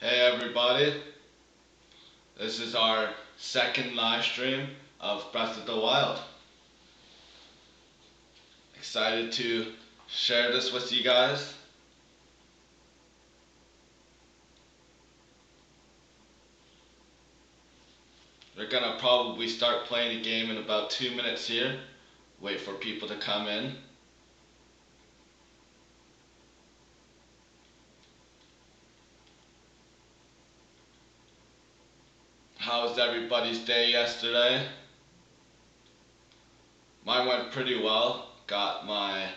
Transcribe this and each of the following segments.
Hey everybody, this is our second live stream of Breath of the Wild. Excited to share this with you guys. We're gonna probably start playing a game in about 2 minutes here. Wait for people to come in. How was everybody's day yesterday? Mine went pretty well. Got my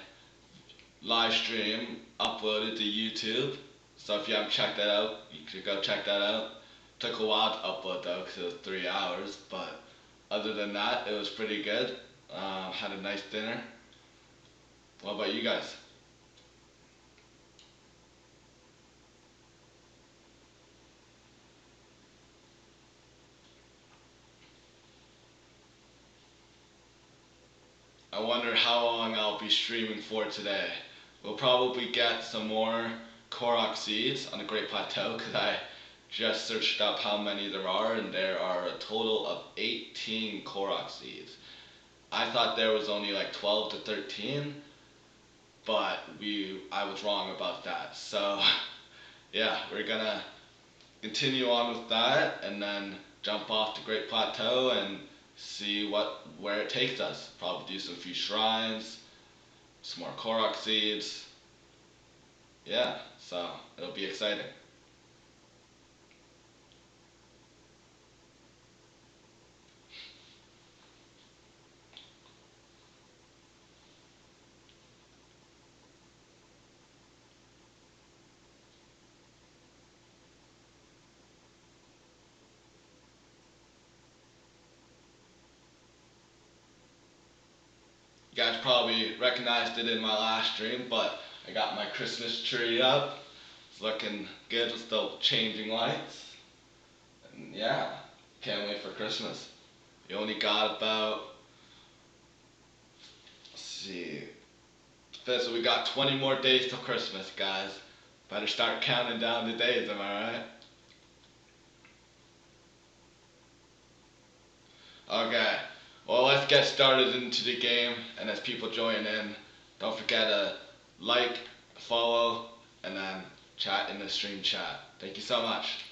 live stream uploaded to YouTube. So if you haven't checked that out, you should go check that out. Took a while to upload though because it was 3 hours, but other than that, it was pretty good. Had a nice dinner. What about you guys? I wonder how long I'll be streaming for today. We'll probably get some more Korok seeds on the Great Plateau because I just searched up how many there are, and there are a total of 18 Korok seeds. I thought there was only like 12 to 13, but I was wrong about that. So yeah, we're gonna continue on with that and then jump off the Great Plateau and see where it takes us. Probably do some few shrines, some more Korok seeds. Yeah, so it'll be exciting. You guys probably recognized it in my last stream, but I got my Christmas tree up. It's looking good with the changing lights. And yeah, can't wait for Christmas. You only got about, let's see, so we got 20 more days till Christmas, guys. Better start counting down the days, am I right? Okay, well, let's get started into the game, and as people join in, don't forget to like, follow, and then chat in the stream chat. Thank you so much.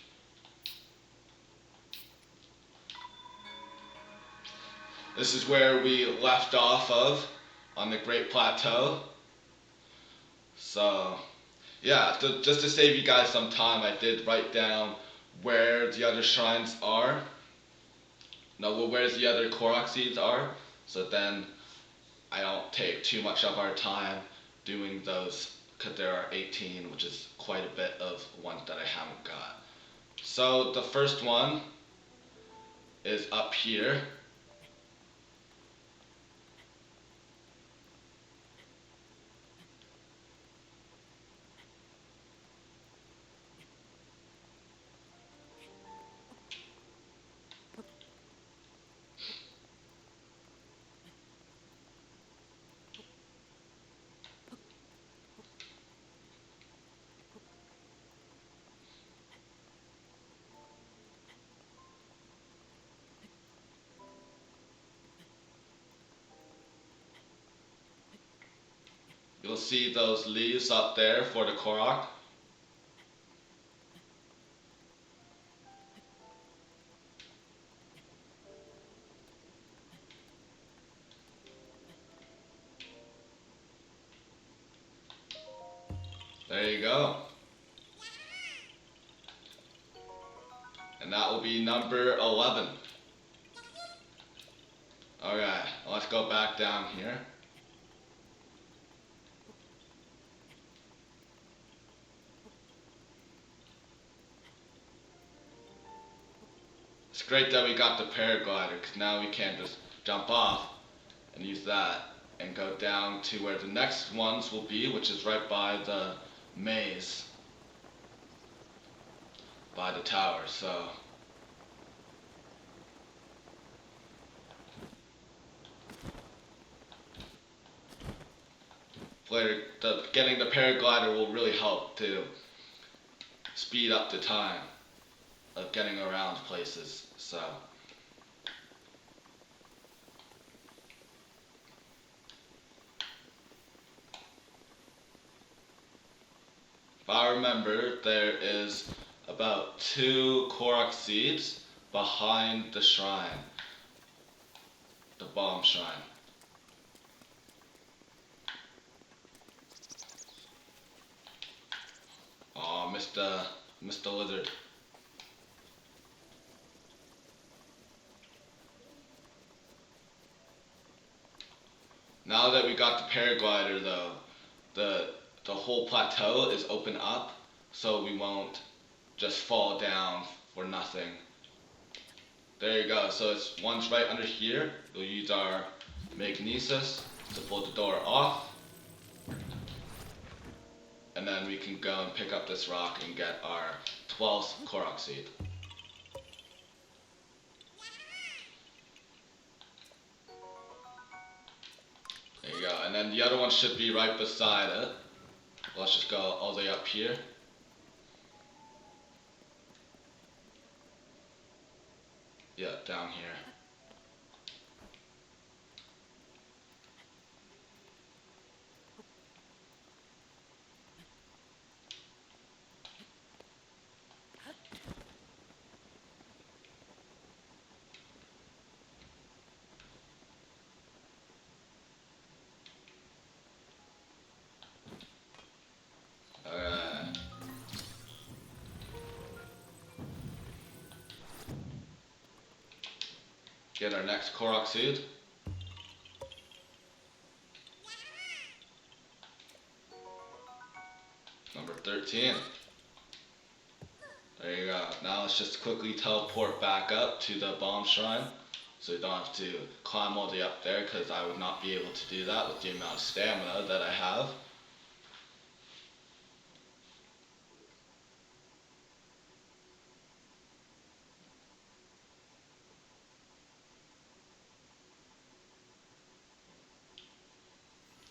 This is where we left off of on the Great Plateau. So, yeah, just to save you guys some time, I did write down where the other shrines are. No, well, where the other Korok seeds are, so then I don't take too much of our time doing those because there are 18, which is quite a bit of ones that I haven't got. So the first one is up here. You'll see those leaves up there for the Korok. There you go. And that will be number 11. Okay, let's go back down here. It's great that we got the paraglider because now we can just jump off and use that and go down to where the next ones will be, which is right by the maze, by the tower. So getting the paraglider will really help too. speed up the time of getting around places. So if I remember, there is about 2 Korok seeds behind the shrine, the bomb shrine. Oh, missed the lizard. Now that we got the paraglider though, the whole plateau is open up, so we won't just fall down for nothing. There you go. So it's one's right under here. We'll use our magnesis to pull the door off. And then we can go and pick up this rock and get our 12th Korok seed. There you go. And then the other one should be right beside it. Let's just go all the way up here. Yeah, down here. Get our next Korok seed. Number 13. There you go. Now let's just quickly teleport back up to the bomb shrine, so we don't have to climb all the way up there, because I would not be able to do that with the amount of stamina that I have.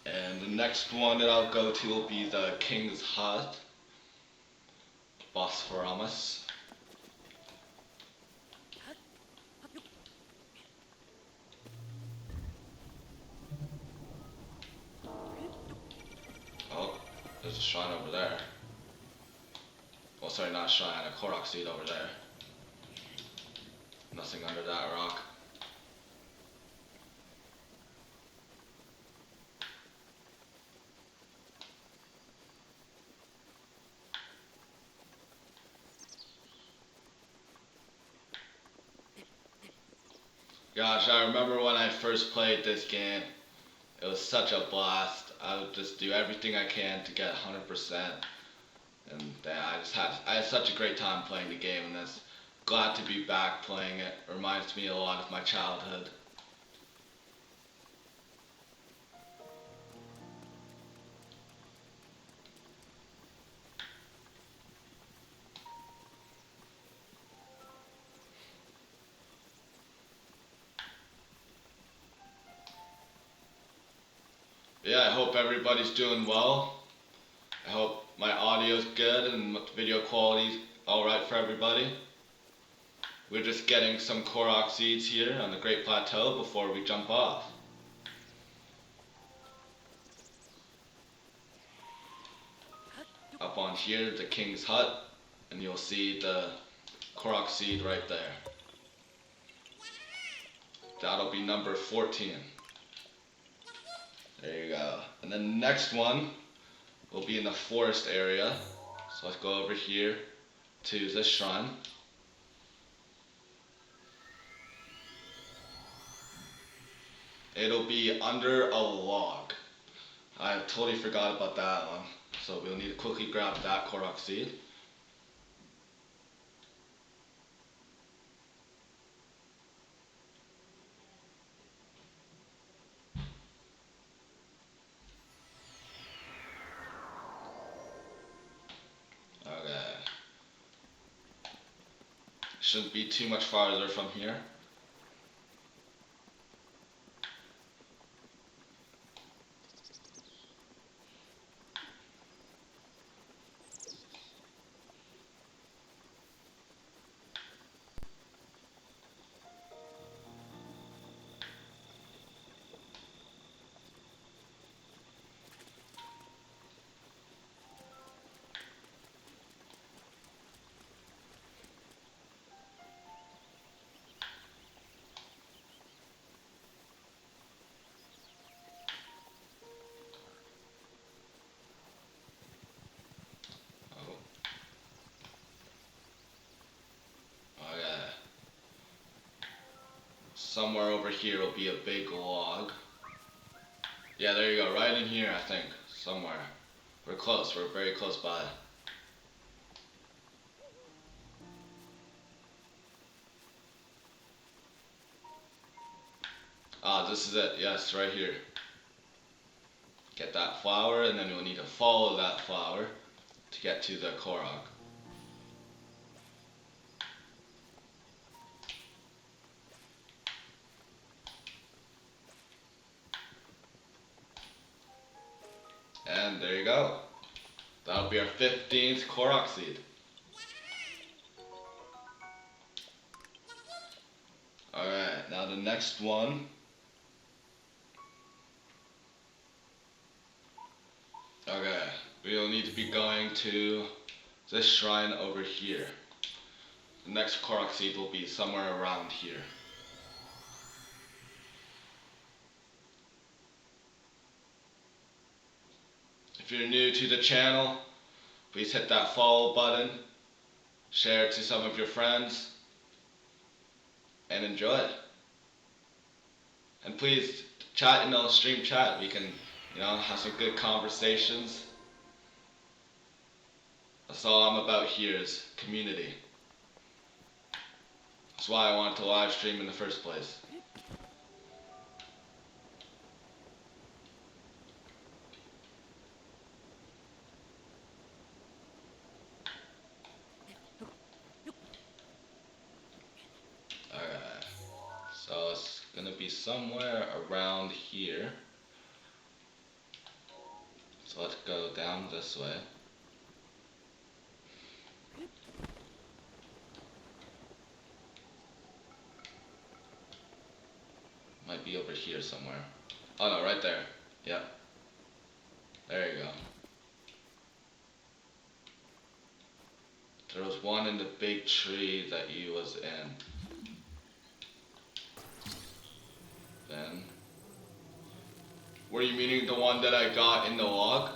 And the next one that I'll go to will be the King's Hut, Bosphoramus. Oh, there's a shrine over there. Well, sorry, not a shrine, a Korok seed over there. Nothing under that rock. Gosh, I remember when I first played this game, it was such a blast. I would just do everything I can to get 100%. And I had such a great time playing the game, and it's glad to be back playing it. It reminds me a lot of my childhood. Yeah, I hope everybody's doing well. I hope my audio's good and video quality's alright for everybody. We're just getting some Korok seeds here on the Great Plateau before we jump off. Up on here, the King's Hut, and you'll see the Korok seed right there. That'll be number 14. There you go. And then the next one will be in the forest area. So let's go over here to this shrine. It'll be under a log. I totally forgot about that one. So we'll need to quickly grab that Korok seed. Okay. Shouldn't be too much farther from here. somewhere over here will be a big log. Yeah, there you go, right in here I think, somewhere. We're close, we're very close by. Ah, this is it, yes, right here. Get that flower, and then you'll need to follow that flower to get to the Korok. And there you go. That'll be our 15th Korok seed. Alright, now the next one. Okay, we'll need to be going to this shrine over here. The next Korok seed will be somewhere around here. If you're new to the channel, please hit that follow button, share it to some of your friends, and enjoy it. And please chat in the stream chat. We can, have some good conversations. That's all I'm about here is community. That's why I wanted to live stream in the first place. Alright, so it's gonna be somewhere around here. So let's go down this way. Might be over here somewhere. Oh no, right there. Yep. There you go. There was one in the big tree that he was in. Then, were you meaning the one that I got in the log?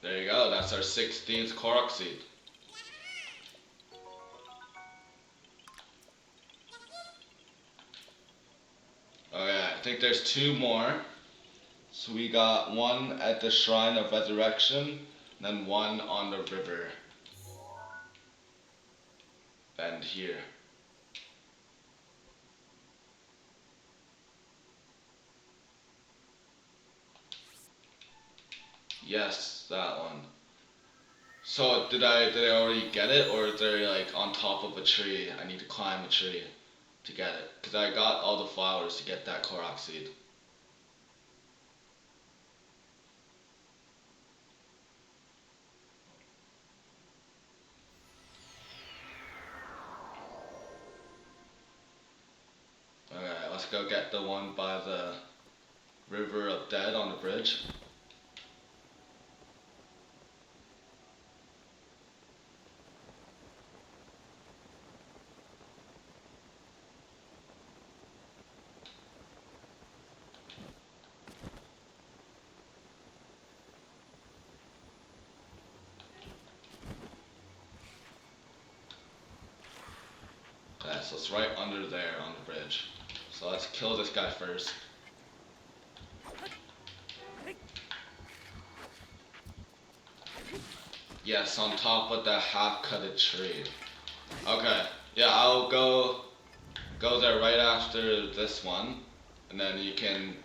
There you go, that's our 16th Korok seed. Okay, I think there's two more. So we got one at the Shrine of Resurrection, and then one on the river bend here. Yes, that one. So did I already get it, or is there like on top of a tree? I need to climb a tree to get it, because I got all the flowers to get that Korok seed. Okay, let's go get the one by the River of Dead on the bridge. Okay, so it's right under there on the bridge. So let's kill this guy first. Yes, on top of the half-cutted tree. Okay, yeah, I'll go there right after this one, and then you can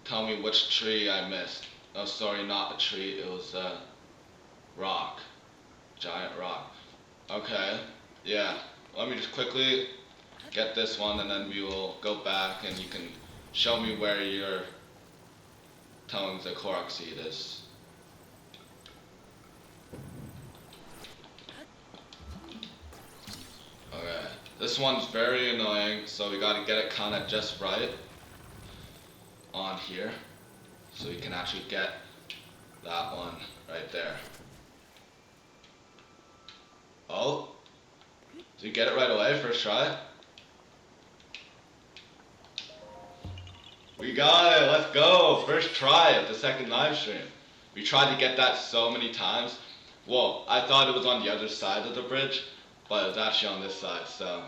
tell me which tree I missed. Oh, sorry, not a tree, it was a rock. Giant rock. Okay, yeah. Let me just quickly get this one, and then we will go back and you can show me where you're telling the Korok seed is. Okay, this one's very annoying, so we gotta get it kinda just right on here, so we can actually get that one right there. Oh, did you get it right away, first try? We got it, let's go, first try of the second live stream. We tried to get that so many times, Well, I thought it was on the other side of the bridge, but it's actually on this side, so.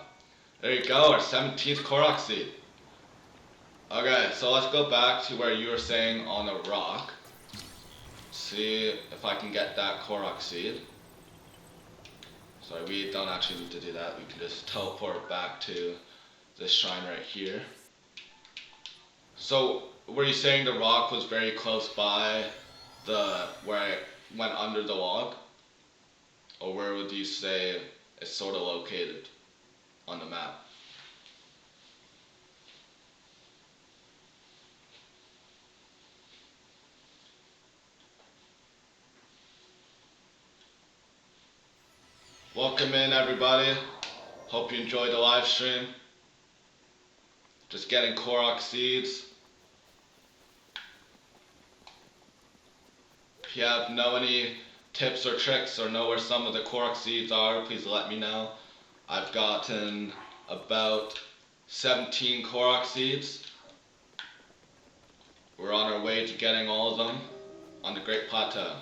There you go, our 17th Korok seed. Okay, so let's go back to where you were saying on a rock. See if I can get that Korok seed. Sorry, we don't actually need to do that. We can just teleport back to this shrine right here. So, were you saying the rock was very close by where I went under the log? Or where would you say it's sort of located on the map? Welcome in, everybody. Hope you enjoyed the live stream. Just getting Korok seeds. If you know any tips or tricks or know where some of the Korok seeds are, please let me know. I've gotten about 17 Korok seeds. We're on our way to getting all of them on the Great Plateau.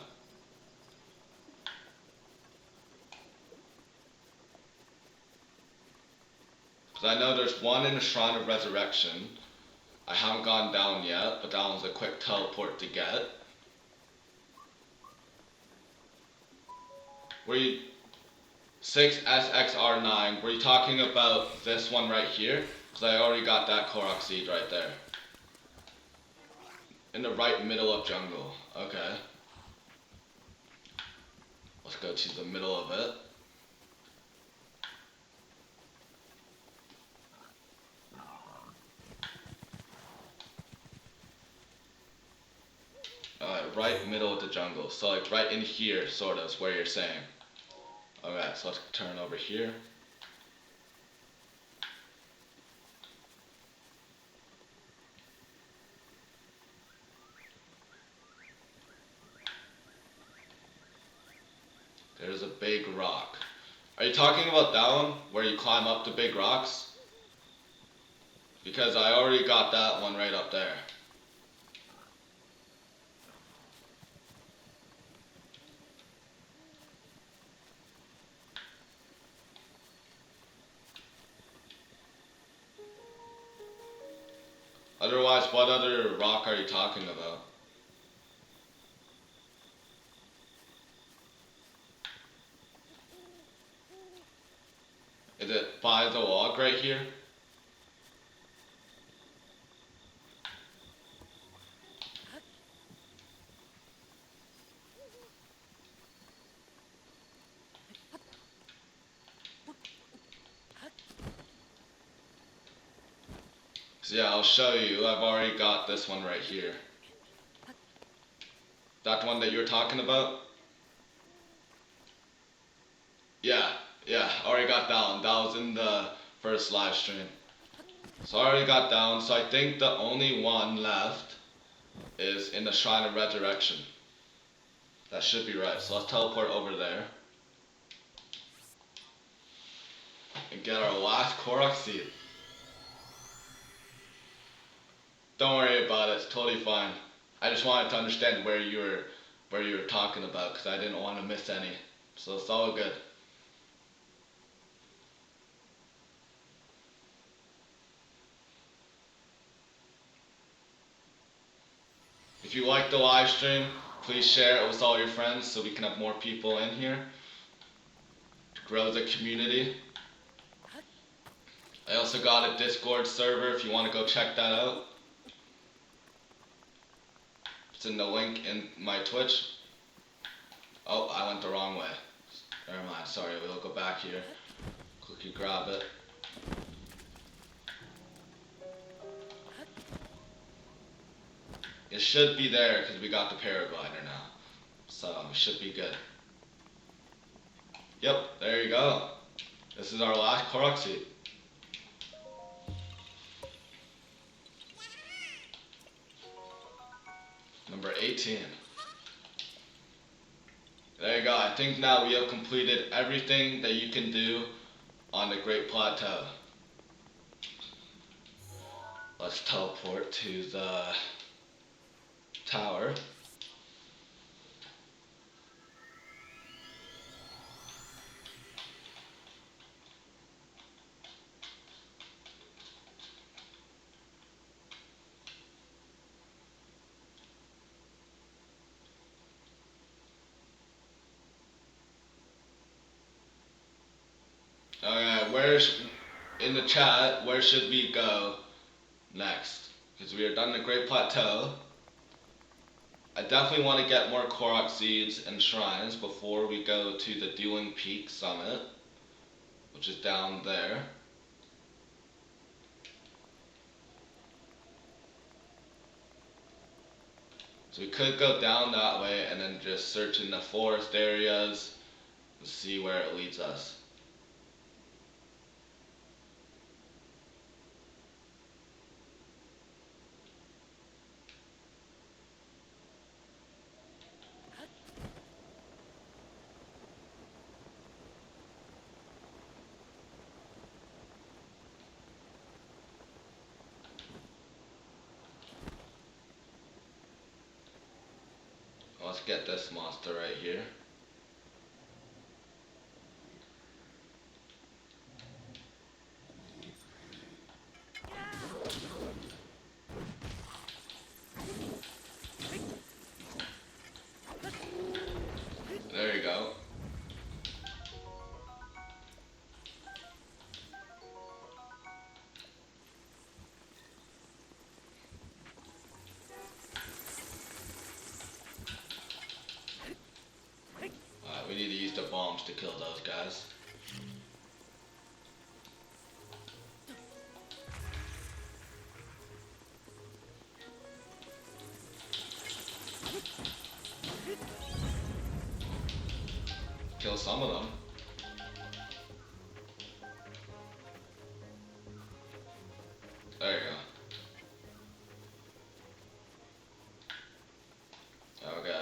Because I know there's one in the Shrine of Resurrection. I haven't gone down yet, but that one's a quick teleport to get. Were you 6SXR9? Were you talking about this one right here? Because I already got that Korok seed right there. In the right middle of jungle. Okay. Let's go to the middle of it. Right middle of the jungle. So like right in here, sort of, is where you're saying. Okay, so let's turn over here. There's a big rock. Are you talking about that one, where you climb up the big rocks? Because I already got that one right up there. Otherwise, what other rock are you talking about? Is it by the log right here? So yeah, I'll show you. I've already got this one right here. That one that you were talking about? Yeah, already got that one. That was in the first live stream. So I already got that one. So I think the only one left is in the Shrine of Resurrection. That should be right. So let's teleport over there. And get our last Korok seed. Don't worry about it, it's totally fine. I just wanted to understand where you were talking about because I didn't want to miss any. So it's all good. If you like the live stream, please share it with all your friends so we can have more people in here to grow the community. I also got a Discord server if you want to go check that out. It's in the link in my Twitch. Oh, I went the wrong way. Never mind, sorry, we'll go back here. Quickly grab it. It should be there because we got the paraglider now. So we should be good. Yep, there you go. This is our last Korok seed. Number 18. There you go. I think now we have completed everything that you can do on the Great Plateau. Let's teleport to the tower. in the chat, where should we go next? Because we are done the Great Plateau. I definitely want to get more Korok seeds and shrines before we go to the Dueling Peak Summit, which is down there. So we could go down that way and then just search in the forest areas and see where it leads us. Let's get this monster right here. There you go. We need to use the bombs to kill those guys. Kill some of them. There you go. Okay.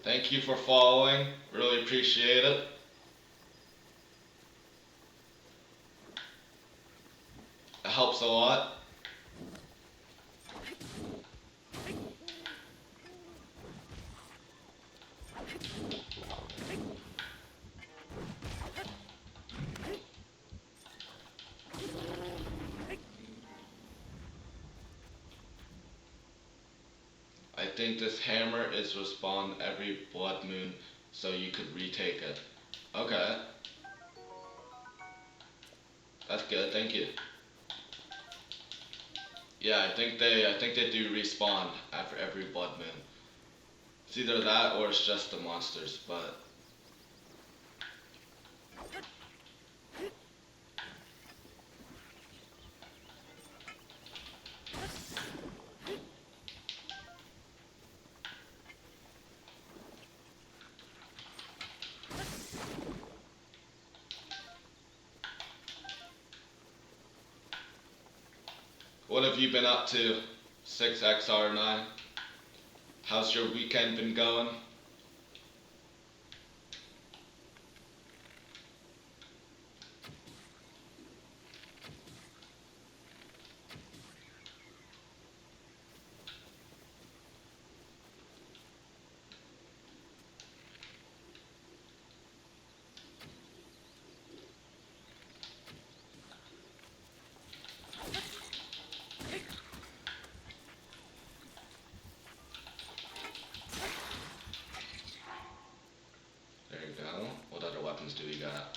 Thank you for following. Really appreciate it. It helps a lot. I think this hammer is respawned every blood moon, so you could retake it. Okay. That's good, thank you. Yeah, I think they do respawn after every blood moon. It's either that or it's just the monsters, but what have you been up to, 6XR9? How's your weekend been going? There you go. What other weapons do we got?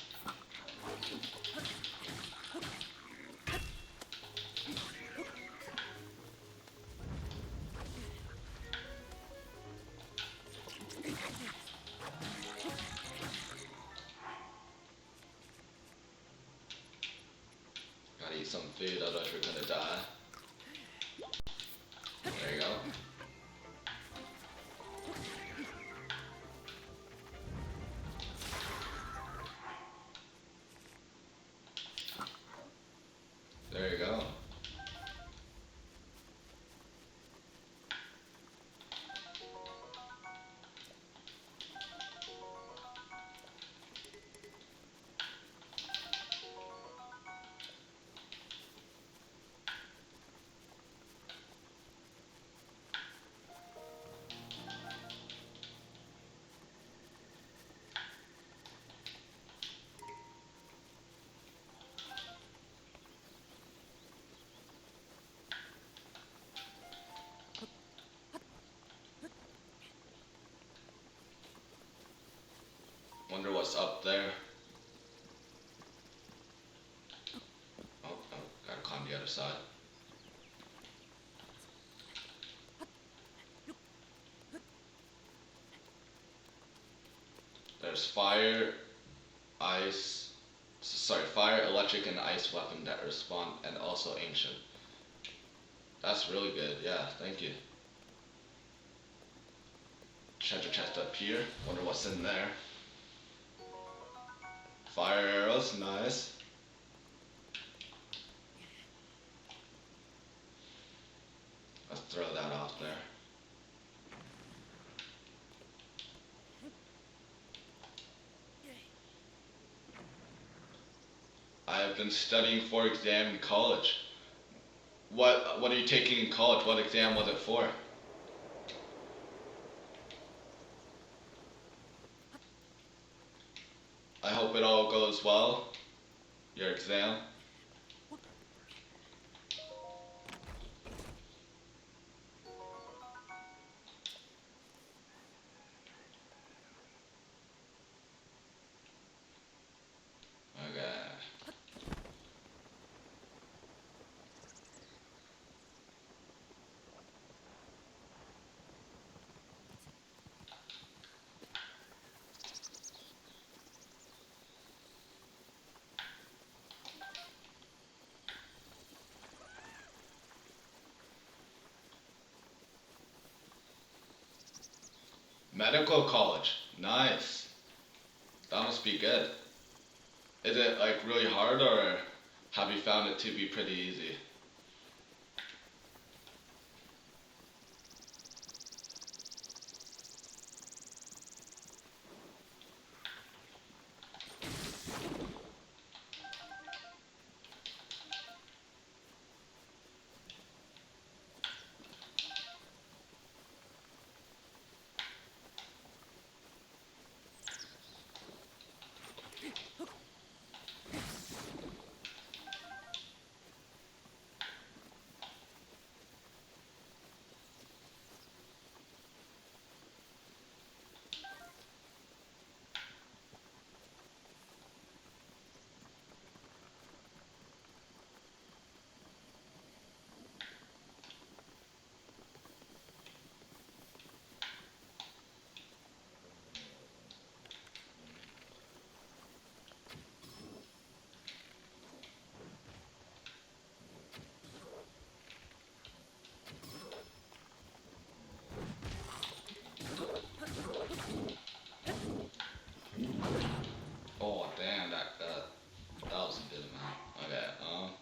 Gotta eat some food, otherwise we're gonna die. There you go. There you go. side. There's fire, ice, sorry, fire, electric, and ice weapon that respond, and also ancient. That's really good, yeah, thank you. Treasure chest up here, wonder what's in there. Fire arrows, nice. Let's throw that off there. I have been studying for exam in college. What are you taking in college? What exam was it for? I hope it all goes well. Your exam. Okay. Medical college. Nice. That must be good. Is it like really hard or have you found it to be pretty easy? Oh damn, that was a good amount. Okay,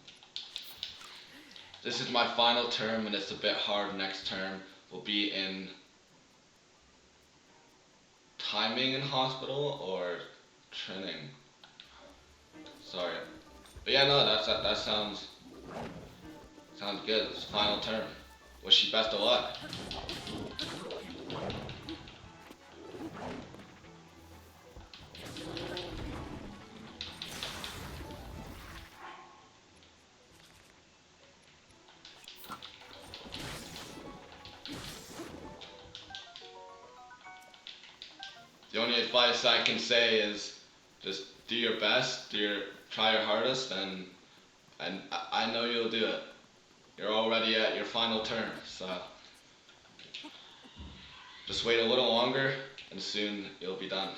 this is my final term and it's a bit hard. Next term will be in timing in hospital or training. Sorry. But yeah, no, that sounds good. It's final term. Wish you best of luck. The only advice I can say is just do your best, try your hardest, and I know you'll do it. You're already at your final term, so just wait a little longer, and soon you'll be done.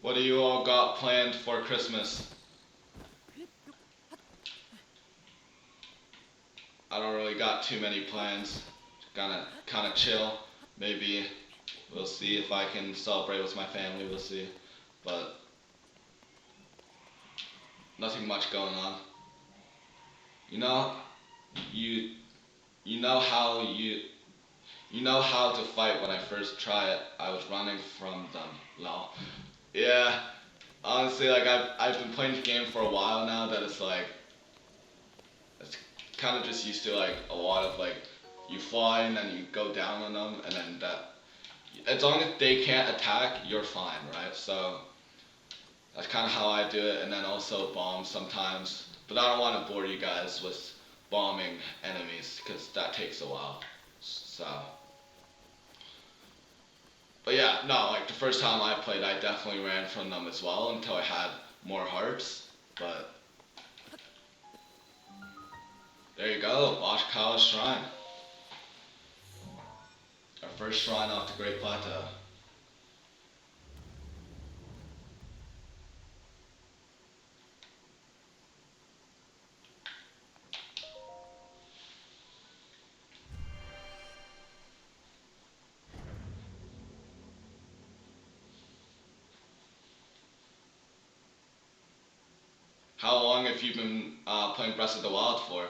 What do you all got planned for Christmas? I don't really got too many plans. Gonna kind of chill. Maybe we'll see if I can celebrate with my family. We'll see, but nothing much going on. You know, you you know how you know how to fight when I first tried it. I was running from them. Lol. Yeah, honestly, like I've been playing the game for a while now. That it's like it's kind of just used to like a lot of like you fly and then you go down on them and then that as long as they can't attack, you're fine, right? So that's kind of how I do it, and then also bomb sometimes. But I don't want to bore you guys with bombing enemies because that takes a while. So, but yeah, no, like the first time I played, I definitely ran from them as well until I had more hearts. But there you go, Boshkawa Shrine, our first shrine off the Great Plateau. How long have you been playing Breath of the Wild for?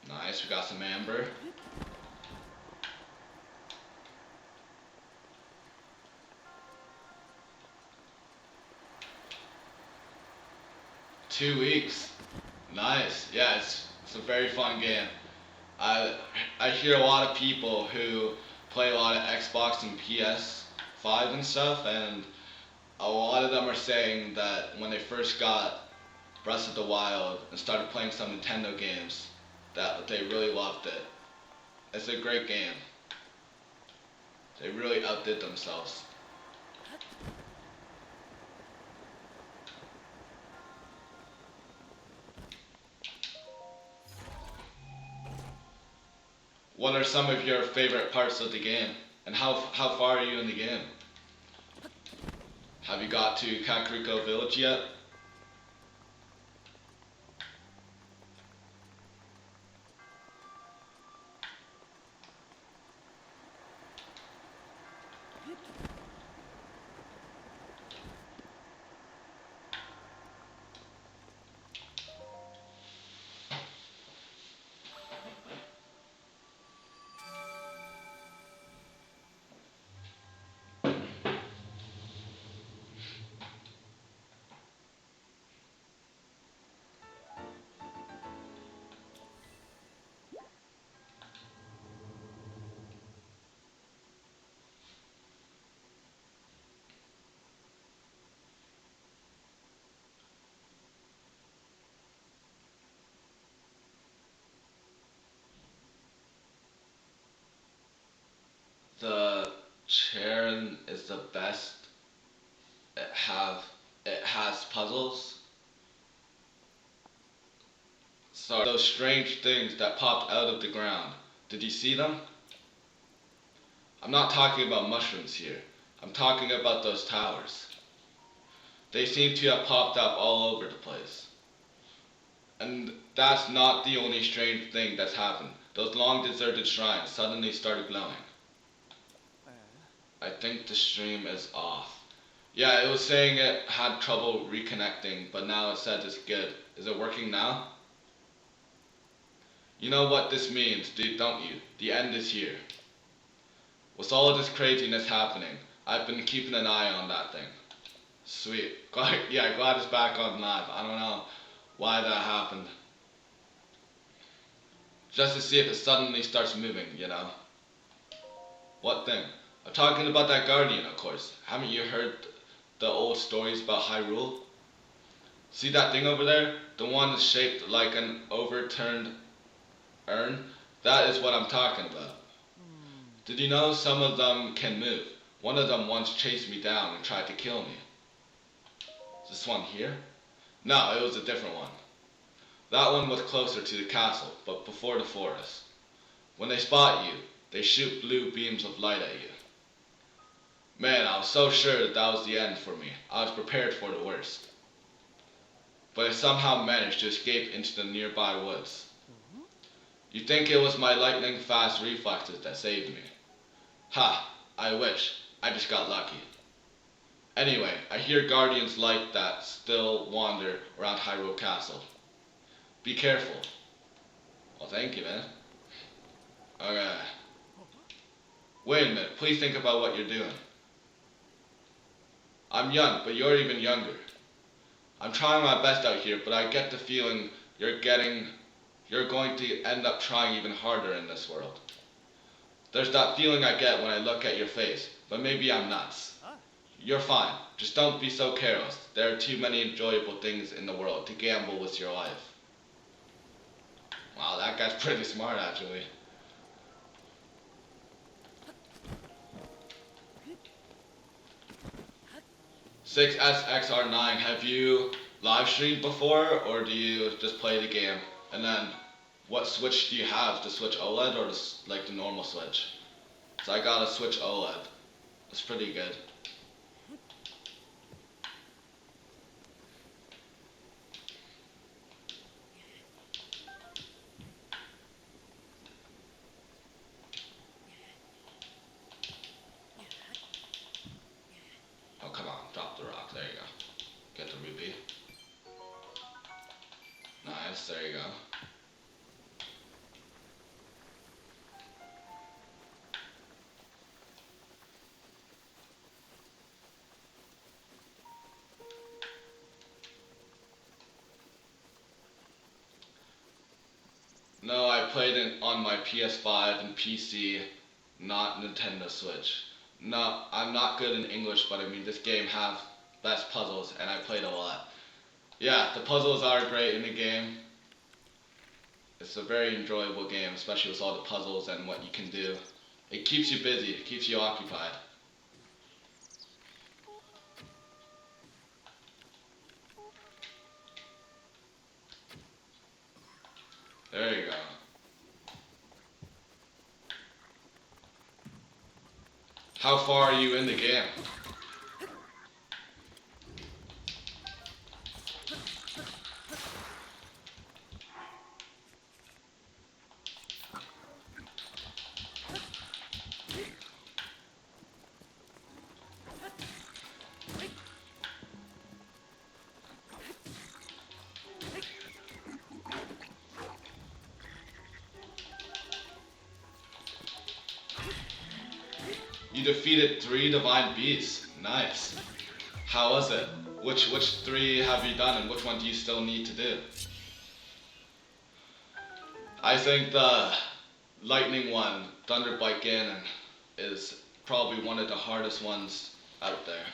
Nice, we got some amber. 2 weeks. Nice. Yeah, it's a very fun game. I I hear a lot of people who play a lot of Xbox and PS5 and stuff, and a lot of them are saying that when they first got Breath of the Wild and started playing some Nintendo games, that they really loved it. It's a great game. They really outdid themselves. What are some of your favorite parts of the game, and how far are you in the game? Have you got to Kakariko Village yet? The Charon is the best. It have it has puzzles. So those strange things that popped out of the ground. Did you see them? I'm not talking about mushrooms here. I'm talking about those towers. They seem to have popped up all over the place. And that's not the only strange thing that's happened. Those long deserted shrines suddenly started glowing. I think the stream is off. Yeah, it was saying it had trouble reconnecting, but now it said it's good. Is it working now? You know what this means, dude, don't you? The end is here. With all of this craziness happening, I've been keeping an eye on that thing. Sweet. Glad, yeah, glad it's back on live. I don't know why that happened. Just to see if it suddenly starts moving, you know? What thing? I'm talking about that Guardian, of course. Haven't you heard the old stories about Hyrule? See that thing over there? The one that's shaped like an overturned urn? That is what I'm talking about. Did you know some of them can move? One of them once chased me down and tried to kill me. Is this one here? No, it was a different one. That one was closer to the castle, but before the forest. When they spot you, they shoot blue beams of light at you. Man, I was so sure that that was the end for me. I was prepared for the worst. But I somehow managed to escape into the nearby woods. You'd think it was my lightning fast reflexes that saved me. Ha! I wish. I just got lucky. Anyway, I hear guardians like that still wander around Hyrule Castle. Be careful. Well, thank you, man. Okay. Wait a minute. Please think about what you're doing. I'm young, but you're even younger. I'm trying my best out here, but I get the feeling you're going to end up trying even harder in this world. There's that feeling I get when I look at your face, but maybe I'm nuts. You're fine. Just don't be so careless. There are too many enjoyable things in the world to gamble with your life. Wow, that guy's pretty smart, actually. SXR9, have you live streamed before, or do you just play the game? And then, what Switch do you have? The Switch OLED or like the normal Switch? So I got a Switch OLED. It's pretty good. Oh, come on, drop the rock. There you go. Get the rupee. Nice, there you go. No, I played it on my PS5 and PC, not Nintendo Switch. No, I'm not good in English, but I mean, this game has best puzzles, and I played a lot. Yeah, the puzzles are great in the game. It's a very enjoyable game, especially with all the puzzles and what you can do. It keeps you busy, it keeps you occupied. There you go. How far are you in the game? You defeated 3 divine beasts. Nice. How was it? Which 3 have you done, and which one do you still need to do? I think the lightning one, Thunderbite Ganon, is probably one of the hardest ones out there.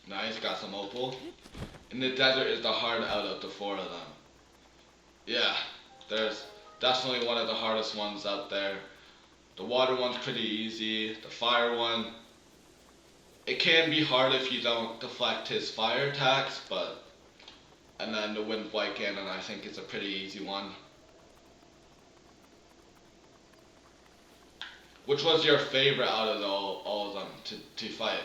Nice, got some opal. And the desert is the hard out of the 4 of them. Yeah, there's definitely one of the hardest ones out there. The water one's pretty easy. The fire one, it can be hard if you don't deflect his fire attacks, but... And then the Wind White Ganon, I think, is a pretty easy one. Which was your favorite out of all of them to fight?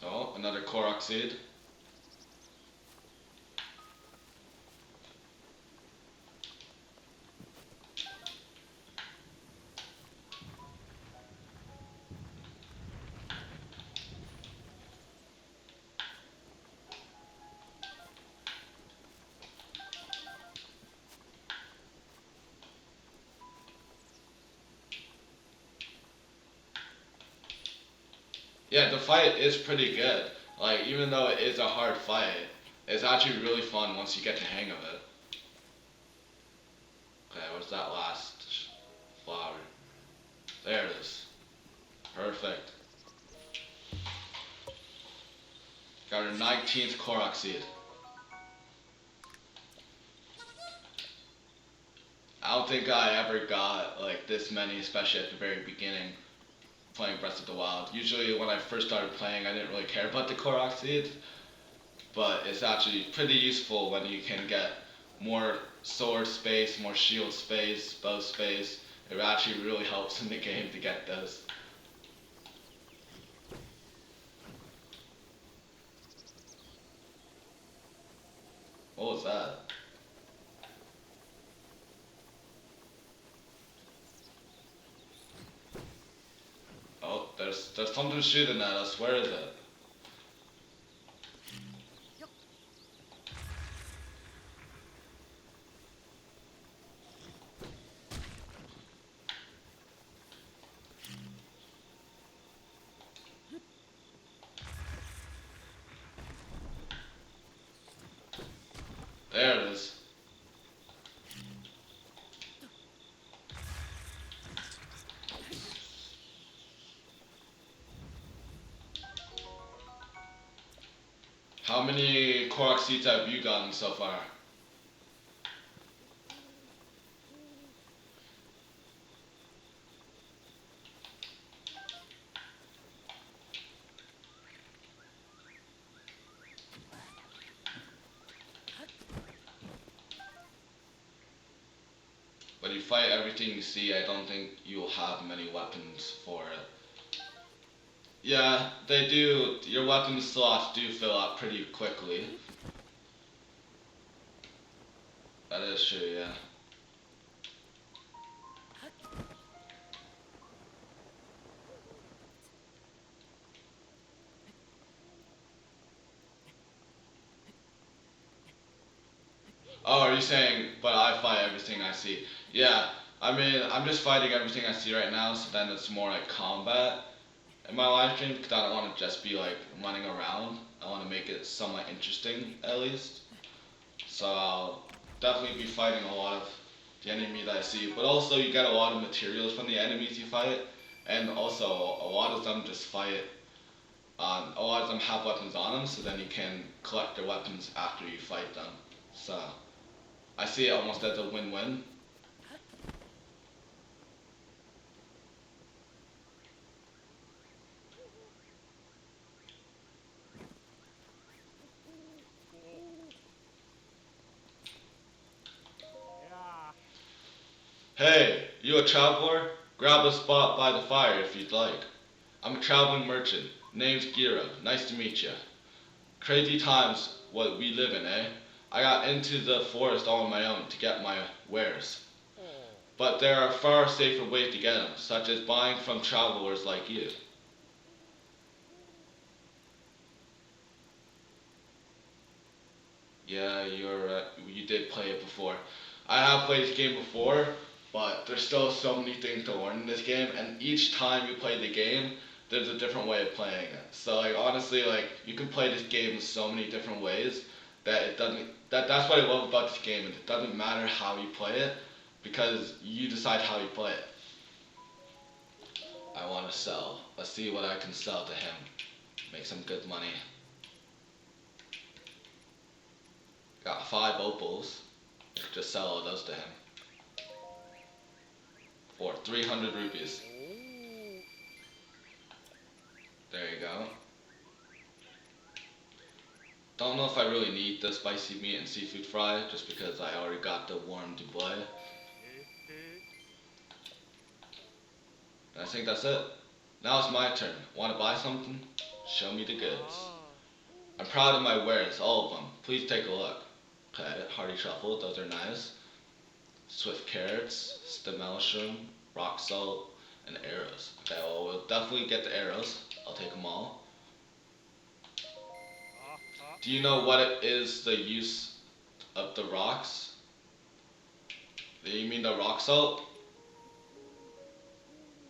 Oh, another Korok Seed. Yeah, the fight is pretty good. Like, even though it is a hard fight, it's actually really fun once you get the hang of it. Okay, where's that last flower? There it is. Perfect. Got our 19th Korok seed. I don't think I ever got like this many, especially at the very beginning playing Breath of the Wild. Usually when I first started playing, I didn't really care about the Korok seeds, but it's actually pretty useful when you can get more sword space, more shield space, bow space. It actually really helps in the game to get those. What was that? Oh, there's something shooting at us. Where is it? There it is. How many Korok seeds have you gotten so far? When you fight everything you see, I don't think you'll have many weapons for it. Yeah, they do. Your weapon slots do fill up pretty quickly. That is true, yeah. Oh, are you saying, but I fight everything I see? Yeah, I mean, I'm just fighting everything I see right now, so then it's more like combat in my live stream, because I don't want to just be like running around. I want to make it somewhat interesting, at least. So I'll definitely be fighting a lot of the enemy that I see, but also you get a lot of materials from the enemies you fight, and also a lot of them just fight. A lot of them have weapons on them, so then you can collect their weapons after you fight them. So I see it almost as a win-win. Hey, you a traveler? Grab a spot by the fire if you'd like. I'm a traveling merchant. Name's Gira. Nice to meet you. Crazy times what we live in, eh? I got into the forest all on my own to get my wares. But there are far safer ways to get them, such as buying from travelers like you. Yeah, you did play it before. I have played this game before, but there's still so many things to learn in this game, and each time you play the game, there's a different way of playing it. So like honestly, like you can play this game in so many different ways that it doesn't that's what I love about this game, and it doesn't matter how you play it because you decide how you play it. I want to sell. Let's see what I can sell to him. Make some good money. Got 5 opals. Just sell all those to him for 300 rupees. There you go. Don't know if I really need the spicy meat and seafood fry, just because I already got the warm dubois. And I think that's it. Now it's my turn. Want to buy something? Show me the goods. I'm proud of my wares, all of them. Please take a look. Okay, hearty truffle, those are nice. Swift carrots, stem mushroom, rock salt, and arrows. Okay, well, we'll definitely get the arrows. I'll take them all. Do you know what it is the use of the rocks? You mean the rock salt?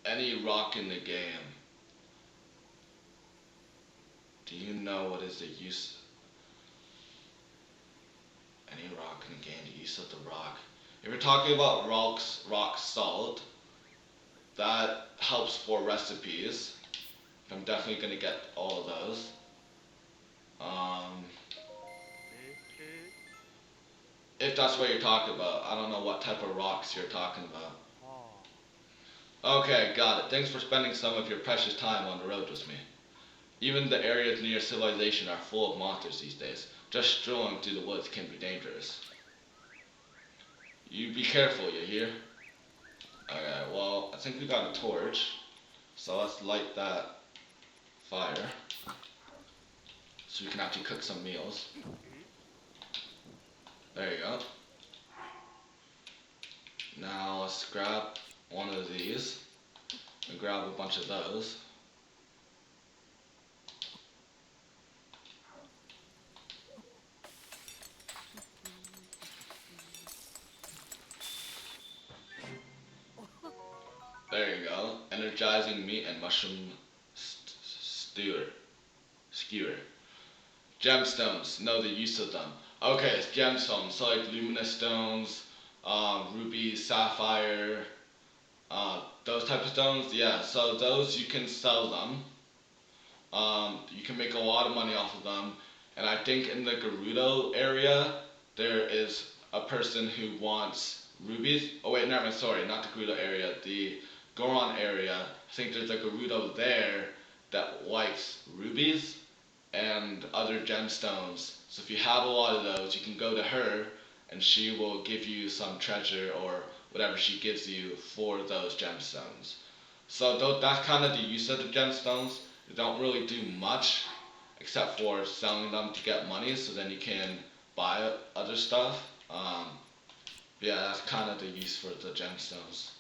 Any rock in the game. Do you know what is the use? Any rock can gain the use of the rock. If you're talking about rock salt, that helps for recipes. I'm definitely gonna get all of those. Um, if that's what you're talking about, I don't know what type of rocks you're talking about. Okay, got it. Thanks for spending some of your precious time on the road with me. Even the areas near civilization are full of monsters these days. Just strolling through the woods can be dangerous. You be careful, you hear? Okay, well, I think we got a torch. So let's light that fire so we can actually cook some meals. There you go. Now let's grab one of these and grab a bunch of those. There you go. Energizing meat and mushroom skewer. Gemstones. Know the use of them. Okay, it's gemstones. So like luminous stones, ruby, sapphire, those type of stones. Yeah. So those you can sell them. You can make a lot of money off of them. And I think in the Gerudo area, there is a person who wants rubies. Oh wait, never mind. Sorry, not the Gerudo area. The Goron area. I think there's a Gerudo there that likes rubies and other gemstones. So if you have a lot of those, you can go to her and she will give you some treasure or whatever she gives you for those gemstones. So that's kind of the use of the gemstones. They don't really do much except for selling them to get money so then you can buy other stuff. Yeah, that's kind of the use for the gemstones.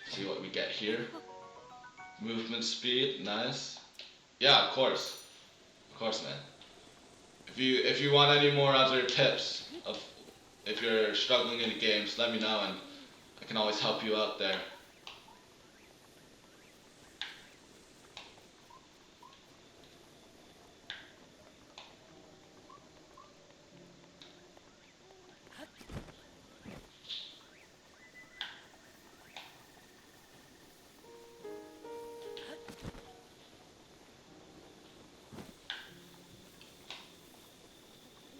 See what we get here. Movement speed, nice. Yeah, of course, man. If you want any more other tips of if you're struggling in the games, let me know and I can always help you out there.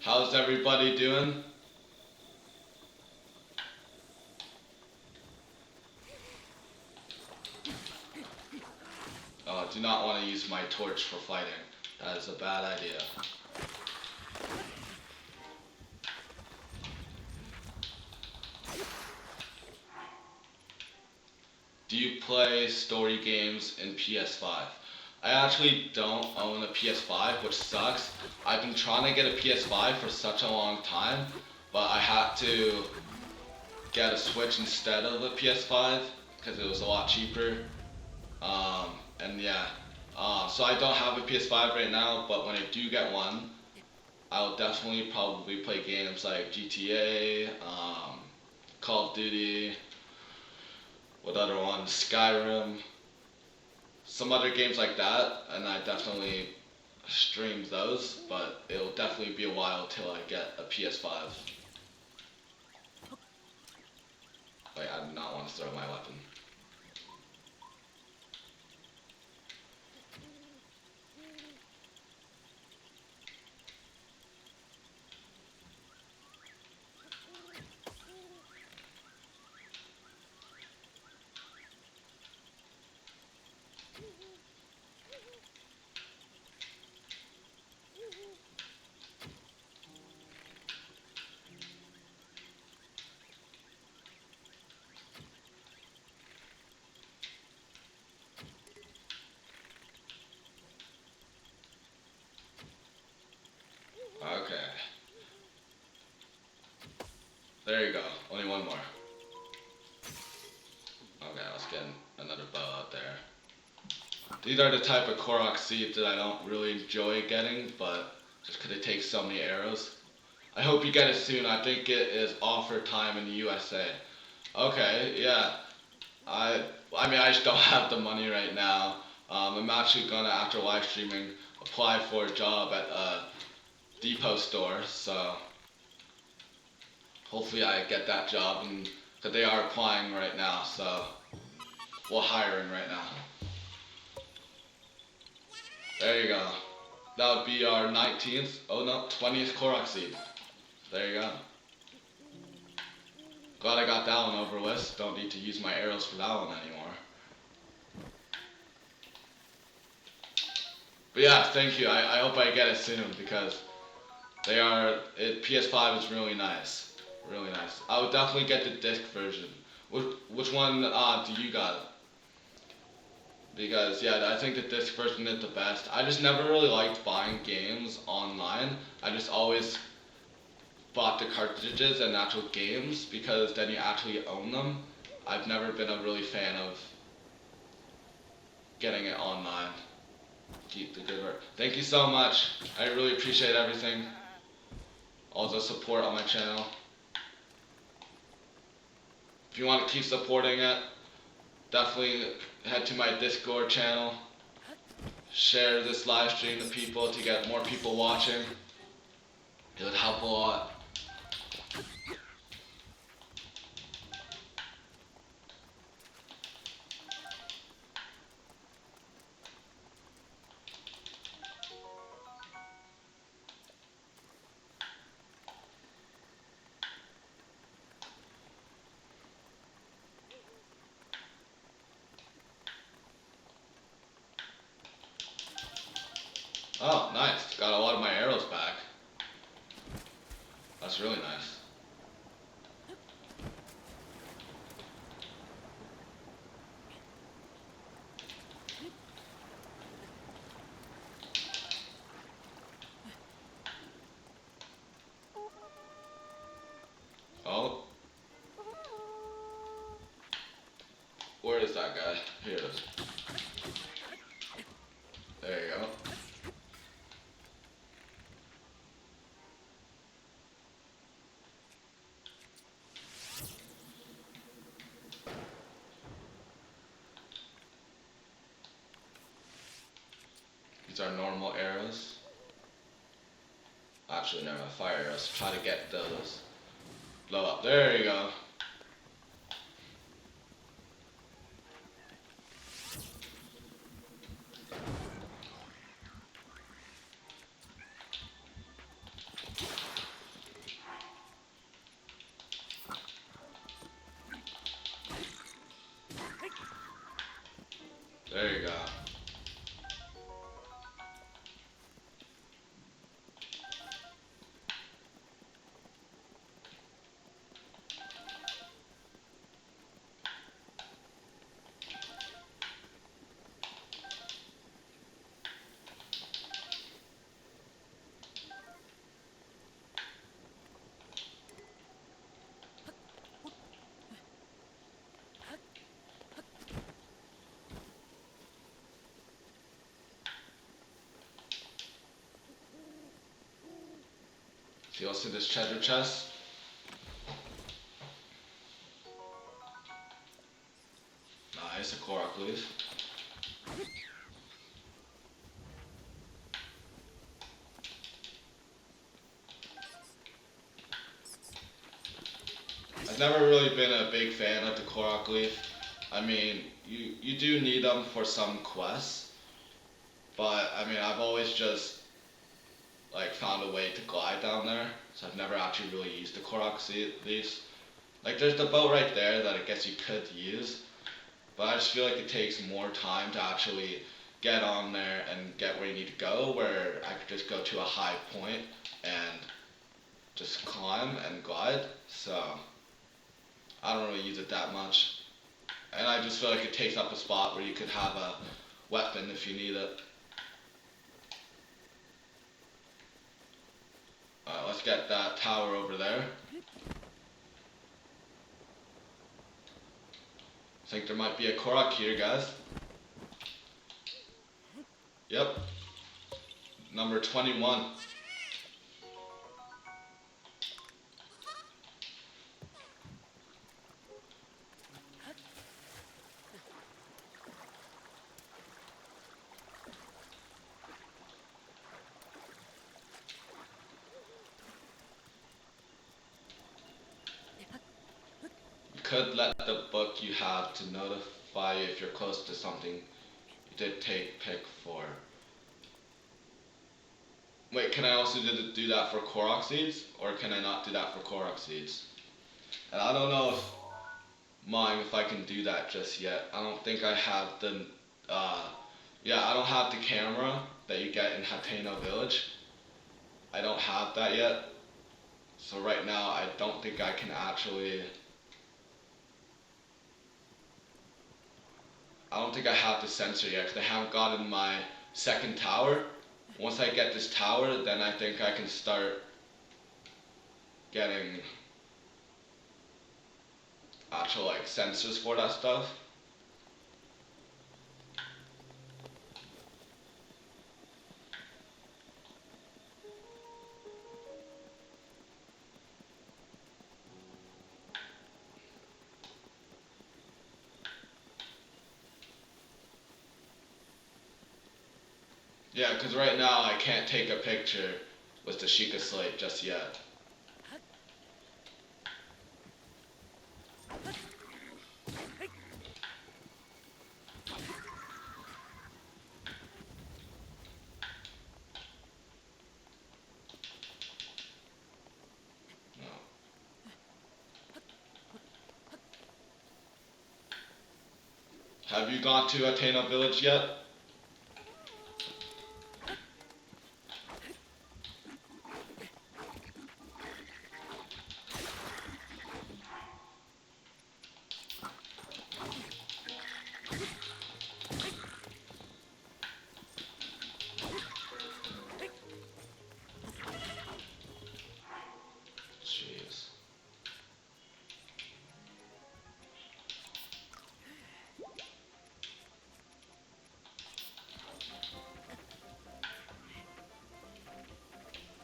How's everybody doing? Do not want to use my torch for fighting. That is a bad idea. Do you play story games in PS5? I actually don't own a PS5, which sucks. I've been trying to get a PS5 for such a long time, but I had to get a Switch instead of a PS5 because it was a lot cheaper. And yeah, so I don't have a PS5 right now, but when I do get one, I'll definitely probably play games like GTA, Call of Duty, what other ones, Skyrim, some other games like that, and I definitely stream those, but it'll definitely be a while till I get a PS5. Like, I do not want to throw my weapon. Okay. There you go. Only one more. Okay, let's get another bow out there. These are the type of Korok seeds that I don't really enjoy getting, but just because it takes so many arrows. I hope you get it soon. I think it is offer time in the USA. Okay, yeah. I I mean I just don't have the money right now. I'm actually gonna after live streaming apply for a job at a depot store. So hopefully I get that job and because they are applying right now. So we're hiring right now. There you go. That would be our 19th. Oh no, 20th Korok seed. There you go. Glad I got that one over with. Don't need to use my arrows for that one anymore. But yeah, thank you. I hope I get it soon because PS5 is really nice. Really nice. I would definitely get the disc version. Which one do you got? Because yeah, I think the disc version is the best. I just never really liked buying games online. I just always bought the cartridges and actual games because then you actually own them. I've never been a really fan of getting it online. Keep the good work. Thank you so much. I really appreciate everything. All the support on my channel. If you want to keep supporting it, definitely head to my Discord channel. Share this live stream to people to get more people watching. It would help a lot. Oh, nice. Got a lot of my arrows back. That's really nice. Oh, where is that guy? Here it is. There you go. These are normal arrows. Actually, never mind. Fire arrows. Try to get those. Blow up. There you go. There you go. See what's in this treasure chest? Nice, a Korok leaf. I've never really been a big fan of the Korok leaf. I mean, you do need them for some quests, but I mean, I've always just like found a way to glide down there, so I've never actually really used the Korok leaves. Like, there's the boat right there that I guess you could use, but I just feel like it takes more time to actually get on there and get where you need to go, where I could just go to a high point and just climb and glide, so I don't really use it that much. And I just feel like it takes up a spot where you could have a weapon if you need it. Alright, let's get that tower over there. I think there might be a Korok here, guys. Yep. Number 21. could let the book you have to notify you if you're close to something you did take pick for. Wait, can I also do that for Korok seeds, or can I not do that for Korok seeds? And I don't know if I can do that just yet. I don't think I have the, uh, yeah, I don't have the camera that you get in Hateno Village. I don't have that yet. So right now, I don't think I can actually, I don't think I have the sensor yet, because I haven't gotten my second tower. Once I get this tower, then I think I can start getting actual like sensors for that stuff. Yeah, because right now I can't take a picture with the Sheikah Slate just yet. No. Have you gone to Atena Village yet? Jeez.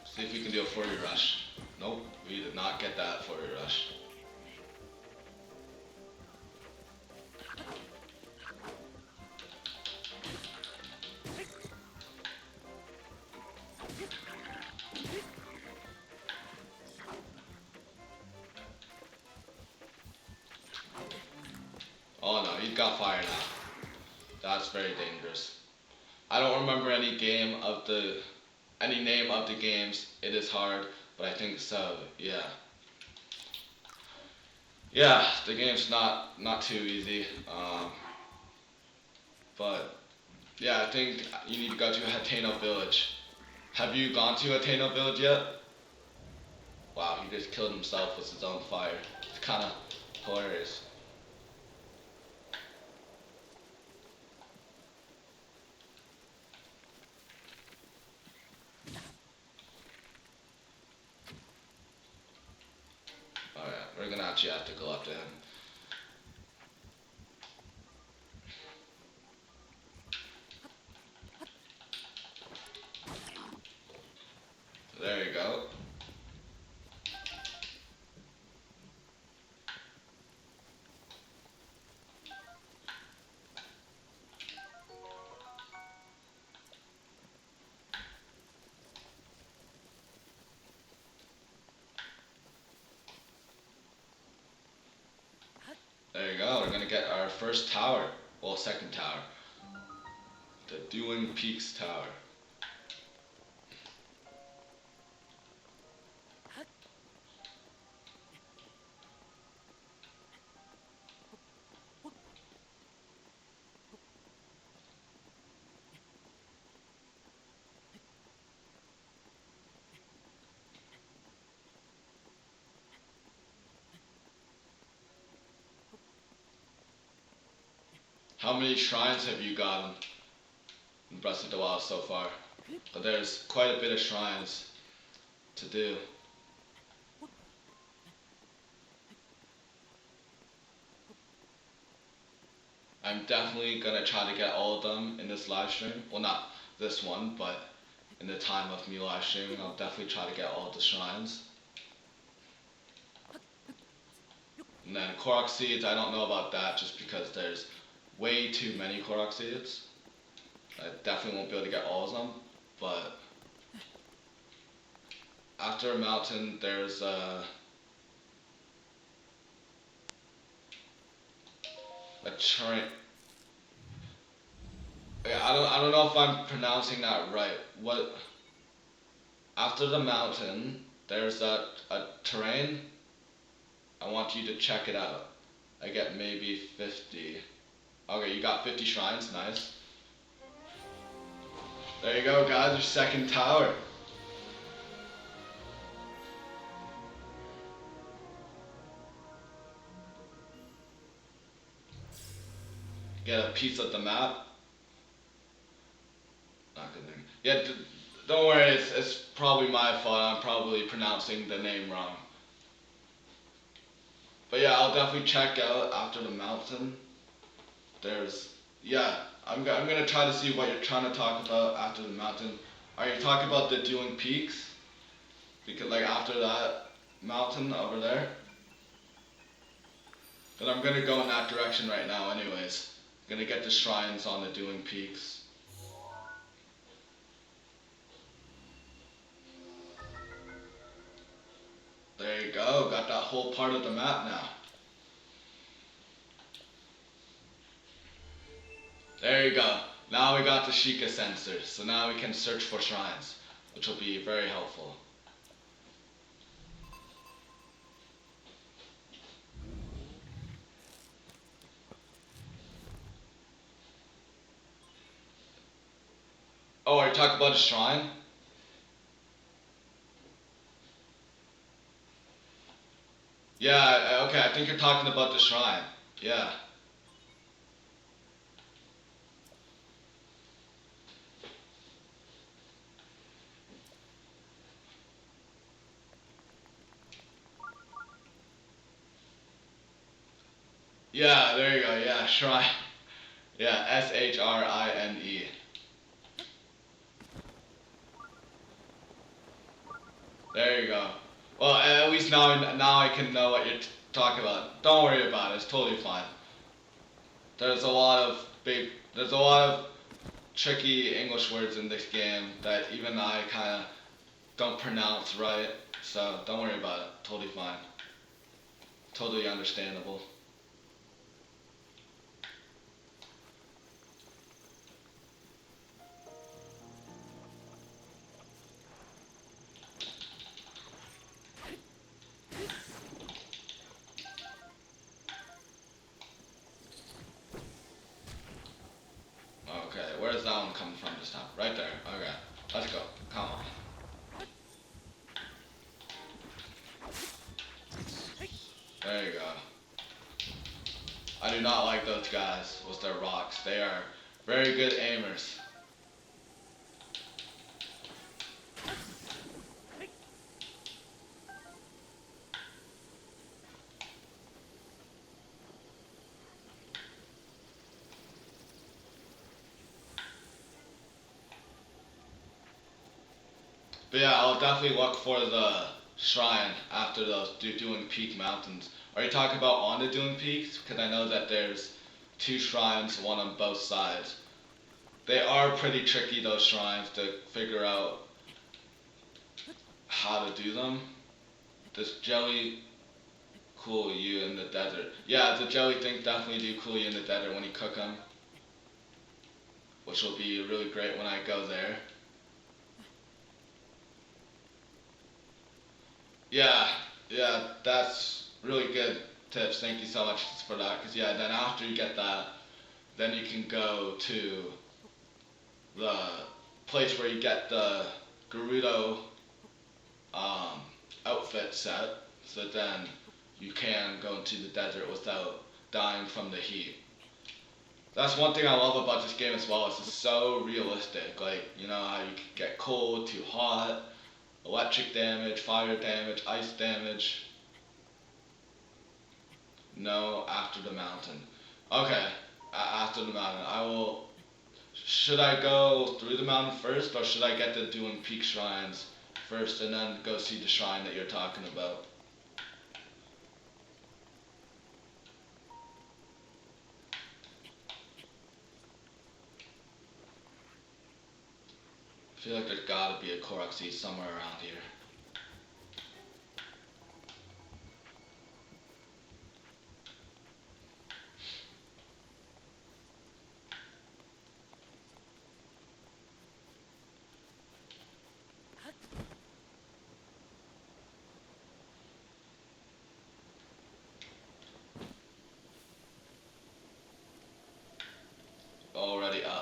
See if we can do a 40 rush. Nope, we did not get that 40 rush. Oh no, he's got fire now. That's very dangerous. I don't remember any name of the games. It is hard, but I think so. Yeah. Yeah, the game's not too easy. But yeah, I think you need to go to Hateno Village. Have you gone to Hateno Village yet? Wow, he just killed himself with his own fire. It's kind of hilarious. Alright, we're gonna actually have to go up to him. There you go. There you go, we're gonna get our first tower. Well, second tower. The Dueling Peaks Tower. How many shrines have you gotten in Breath of the Wild so far? But there's quite a bit of shrines to do. I'm definitely gonna try to get all of them in this live stream. Well, not this one, but in the time of me live streaming, I'll definitely try to get all of the shrines. And then Korok Seeds, I don't know about that just because there's way too many Korok Seeds. I definitely won't be able to get all of them, but after a mountain, there's A train. Yeah, I don't know if I'm pronouncing that right. What after the mountain? There's a terrain. I want you to check it out. I get maybe 50. Okay, you got 50 shrines. Nice. There you go, guys. Your second tower. Get a piece of the map. Not good thing. Yeah, don't worry. It's probably my fault. I'm probably pronouncing the name wrong. But yeah, I'll definitely check out after the mountain. There's yeah. I'm gonna try to see what you're trying to talk about after the mountain. Are you talking about the Dueling Peaks? Because like after that mountain over there. But I'm gonna go in that direction right now, anyways. Gonna get the shrines on the Dueling Peaks. There you go. Got that whole part of the map now. There you go. Now we got the Sheikah sensors, so now we can search for shrines, which will be very helpful. Oh, are you talking about a shrine? Yeah, okay, I think you're talking about the shrine. Yeah. Yeah, there you go. Yeah, shrine. Yeah, Shrine. There you go. Well, at least now I can know what you're talking about. Don't worry about it. It's totally fine. There's a lot of tricky English words in this game that even I kind of don't pronounce right. So don't worry about it. Totally fine. Totally understandable. Okay, where's that one coming from this time? Right there. Okay, let's go. Come on. There you go. I do not like those guys with their rocks. They are very good aimers. But yeah, I'll definitely look for the shrine after those Dueling Peak mountains. Are you talking about on the Dueling Peaks? Because I know that there's two shrines, one on both sides. They are pretty tricky, those shrines, to figure out how to do them. Does jelly cool you in the desert? Yeah, the jelly things definitely do cool you in the desert when you cook them, which will be really great when I go there. Yeah, yeah, that's really good tips. Thank you so much for that. Cause yeah, then after you get that, then you can go to the place where you get the Gerudo um, outfit set. So then you can go into the desert without dying from the heat. That's one thing I love about this game as well. It's so realistic. Like you know how you can get cold, too hot, electric damage, fire damage, ice damage. No, after the mountain. Okay, after the mountain. I will. Should I go through the mountain first, or should I get the Dueling Peak shrines first and then go see the shrine that you're talking about? I feel like there's gotta be a Korok seed somewhere around here.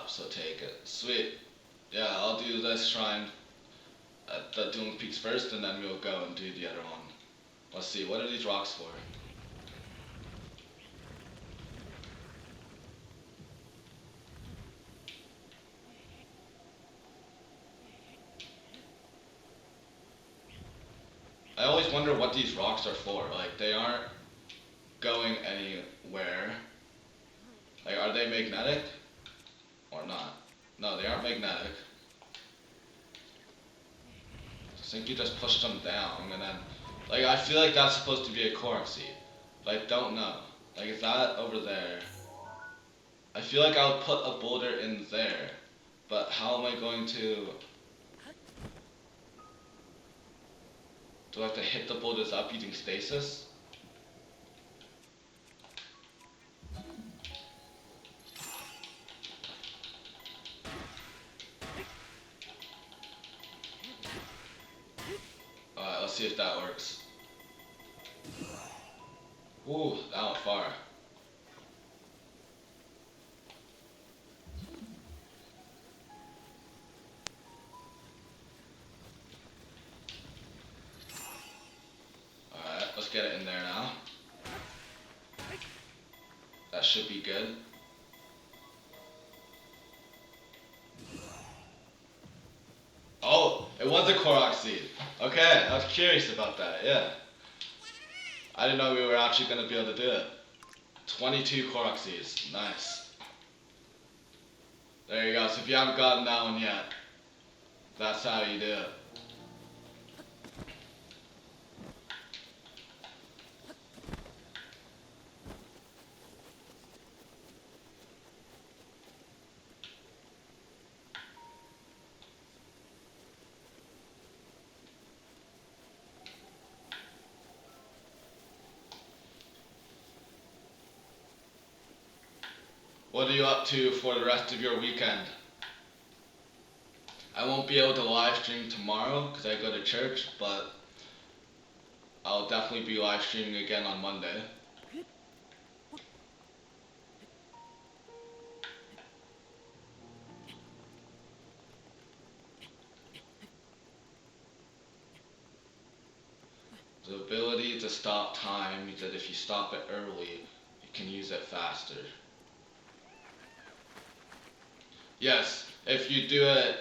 up, so take it. Sweet. Yeah, I'll do this shrine at the Dueling Peaks first, and then we'll go and do the other one. Let's see, what are these rocks for? I always wonder what these rocks are for. Like, they aren't going anywhere. Like, are they magnetic? Or not? No, they aren't magnetic. I think you just push them down, and then... Like, I feel like that's supposed to be a Korok seed. But I don't know. Like, is that over there? I feel like I'll put a boulder in there. But how am I going to... Do I have to hit the boulders up using stasis? Alright, let's see if that works. Ooh, that went far. Alright, let's get it in there now. That should be good. Oh, it was a Korok seed. Okay, I was curious about that, yeah. I didn't know we were actually going to be able to do it. 22 Korok seeds, nice. There you go, so if you haven't gotten that one yet, that's how you do it. What are you up to for the rest of your weekend? I won't be able to live stream tomorrow because I go to church, but I'll definitely be live streaming again on Monday. The ability to stop time means that if you stop it early, you can use it faster. Yes, if you do it,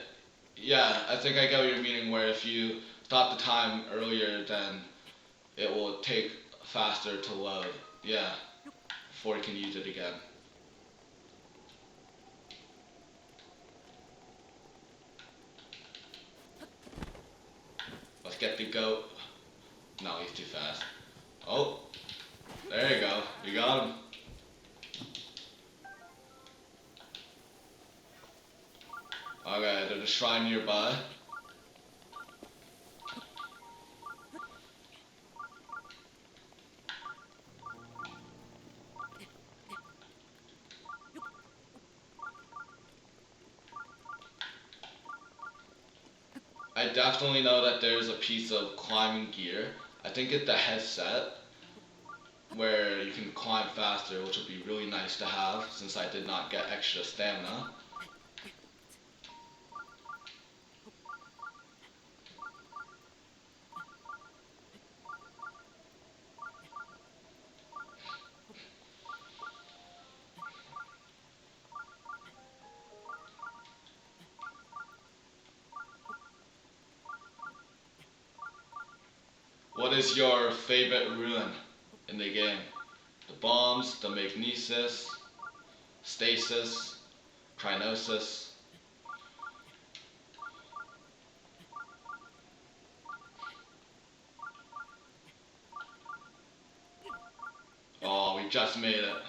yeah, I think I get what you're meaning, where if you stop the time earlier, then it will take faster to load. Yeah, before you can use it again. Let's get the goat. No, he's too fast. Oh, there you go. You got him. Okay, there's a shrine nearby. I definitely know that there's a piece of climbing gear. I think it's the headset, where you can climb faster, which would be really nice to have since I did not get extra stamina. What is your favorite rune in the game? The bombs, the magnesis, stasis, crinosis. Oh, we just made it.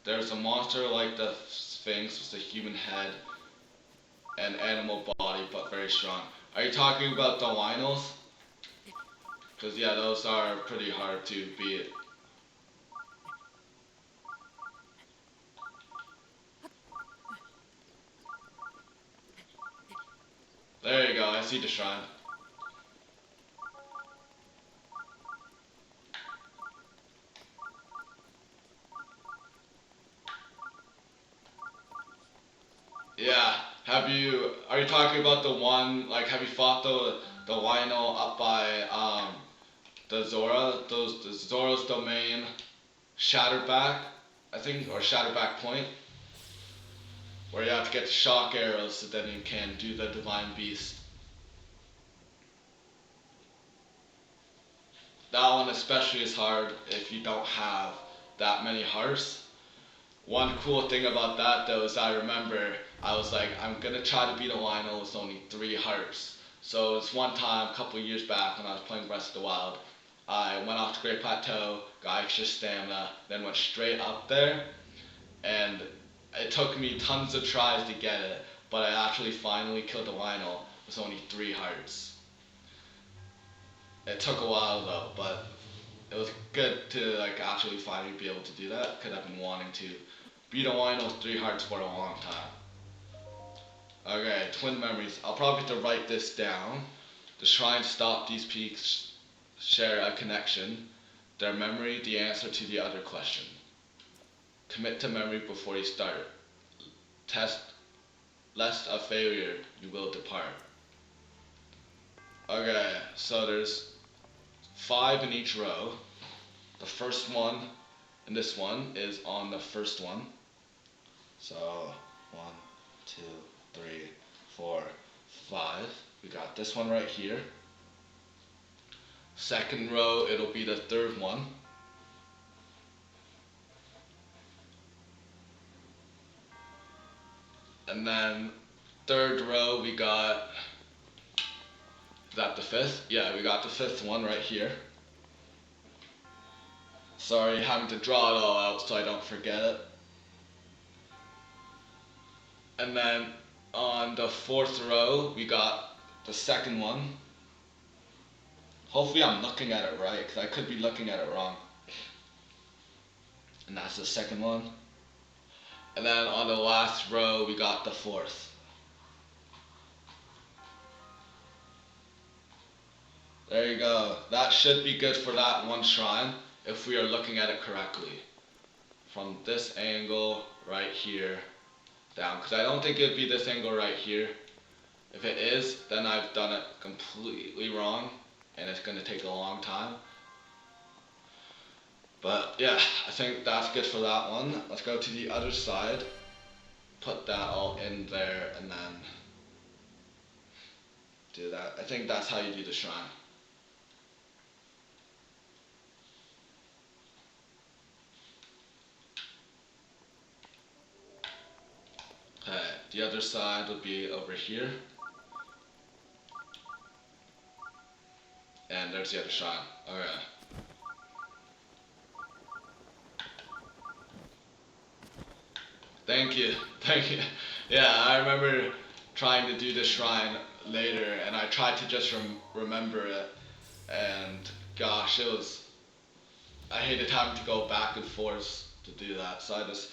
There's a monster like the Sphinx with a human head and animal body, but very strong. Are you talking about the Lynels? Because yeah, those are pretty hard to beat. There you go, I see the shrine. Yeah. Are you talking about the one, like, have you fought the Lionel up by, the the Zora's Domain Shatterback, I think, or Shatterback Point, where you have to get the shock arrows so then you can do the Divine Beast. That one especially is hard if you don't have that many hearts. One cool thing about that though is I remember I was like, I'm gonna try to beat a Lionel with only 3 hearts. So it's one time a couple years back when I was playing Breath of the Wild, I went off to Great Plateau, got extra stamina, then went straight up there, and it took me tons of tries to get it, but I actually finally killed the Lionel with only 3 hearts. It took a while though, but it was good to like actually finally be able to do that because I've been wanting to beat a Lionel with 3 hearts for a long time. Okay, twin memories. I'll probably have to write this down. The shrine stop these peaks share a connection. Their memory, the answer to the other question. Commit to memory before you start. Test, lest a failure, you will depart. Okay, so there's 5 in each row. The first one and this one is on the first one. So 1, 2, 3, 4, 5. We got this one right here. Second row, it'll be the third one. And then third row, we got, is that the fifth? Yeah, we got the fifth one right here. Sorry, having to draw it all out so I don't forget it. And then on the fourth row, we got the second one. Hopefully I'm looking at it right, because I could be looking at it wrong. And that's the second one. And then on the last row, we got the fourth. There you go. That should be good for that one shrine, if we are looking at it correctly. From this angle right here down, because I don't think it'd be this angle right here. If it is, then I've done it completely wrong, and it's going to take a long time. But yeah, I think that's good for that one. Let's go to the other side, put that all in there, and then do that. I think that's how you do the shrine. Okay, the other side would be over here. And there's the other shrine. Okay. Thank you, thank you. Yeah, I remember trying to do the shrine later, and I tried to just remember it, and gosh, I hated having to go back and forth to do that, so I just,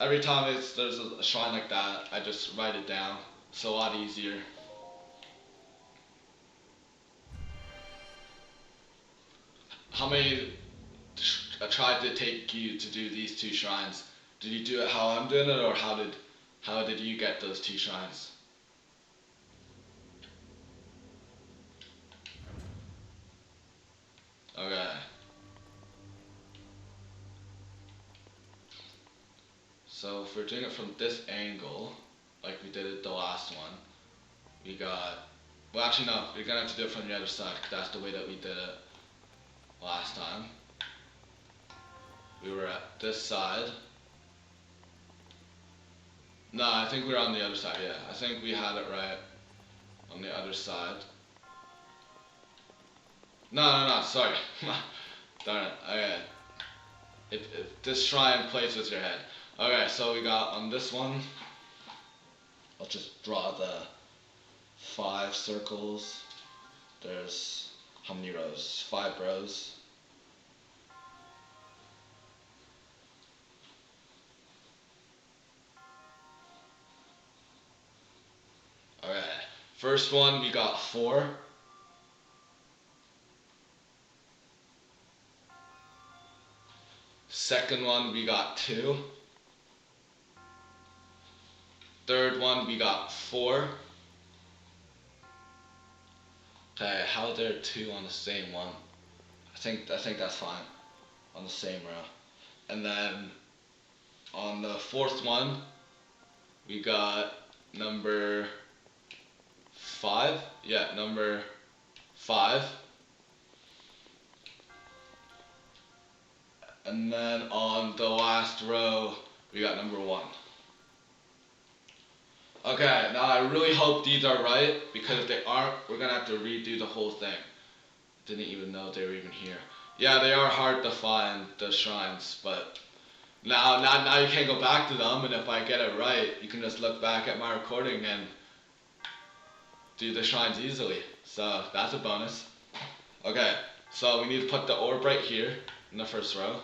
every time there's a shrine like that, I just write it down. It's a lot easier. How many tried to take you to do these 2 shrines? Did you do it how I'm doing it, or how did you get those 2 shrines? Okay. So if we're doing it from this angle, like we did it the last one, we got, well actually no, we're gonna have to do it from the other side, because that's the way that we did it last time. We were at this side. No, I think we were on the other side, yeah. I think we had it right on the other side. No, sorry. Darn it, okay. This shrine plays with your head. Okay, so we got on this one, I'll just draw the 5 circles. There's, how many rows? 5 rows. Okay, first one we got 4. Second one we got 2. Third one, we got 4. Okay, how are there 2 on the same one? I think that's fine on the same row. And then on the 4th one, we got number 5. Yeah, number 5. And then on the last row, we got number 1. Okay, now I really hope these are right, because if they aren't, we're gonna have to redo the whole thing. Didn't even know they were even here. Yeah, they are hard to find, the shrines, but now you can't go back to them, and if I get it right, you can just look back at my recording and do the shrines easily. So that's a bonus. Okay, so we need to put the orb right here in the first row.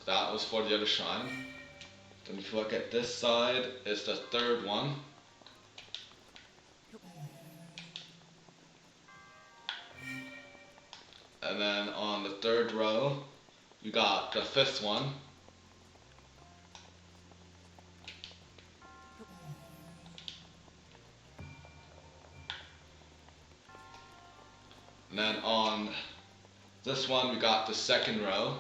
That was for the other shrine. Then if you look at this side, it's the 3rd one. And then on the 3rd row, you got the 5th one. And then on this one, we got the 2nd row.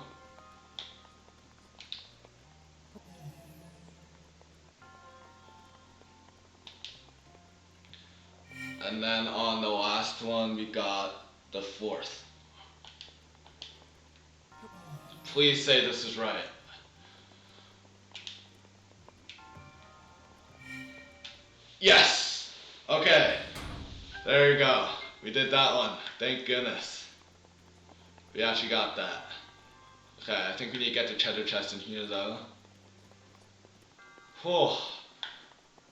And then on the last one, we got the 4th. Please say this is right. Yes! Okay, there you go. We did that one. Thank goodness. We actually got that. Okay, I think we need to get the treasure chest in here though. Whew.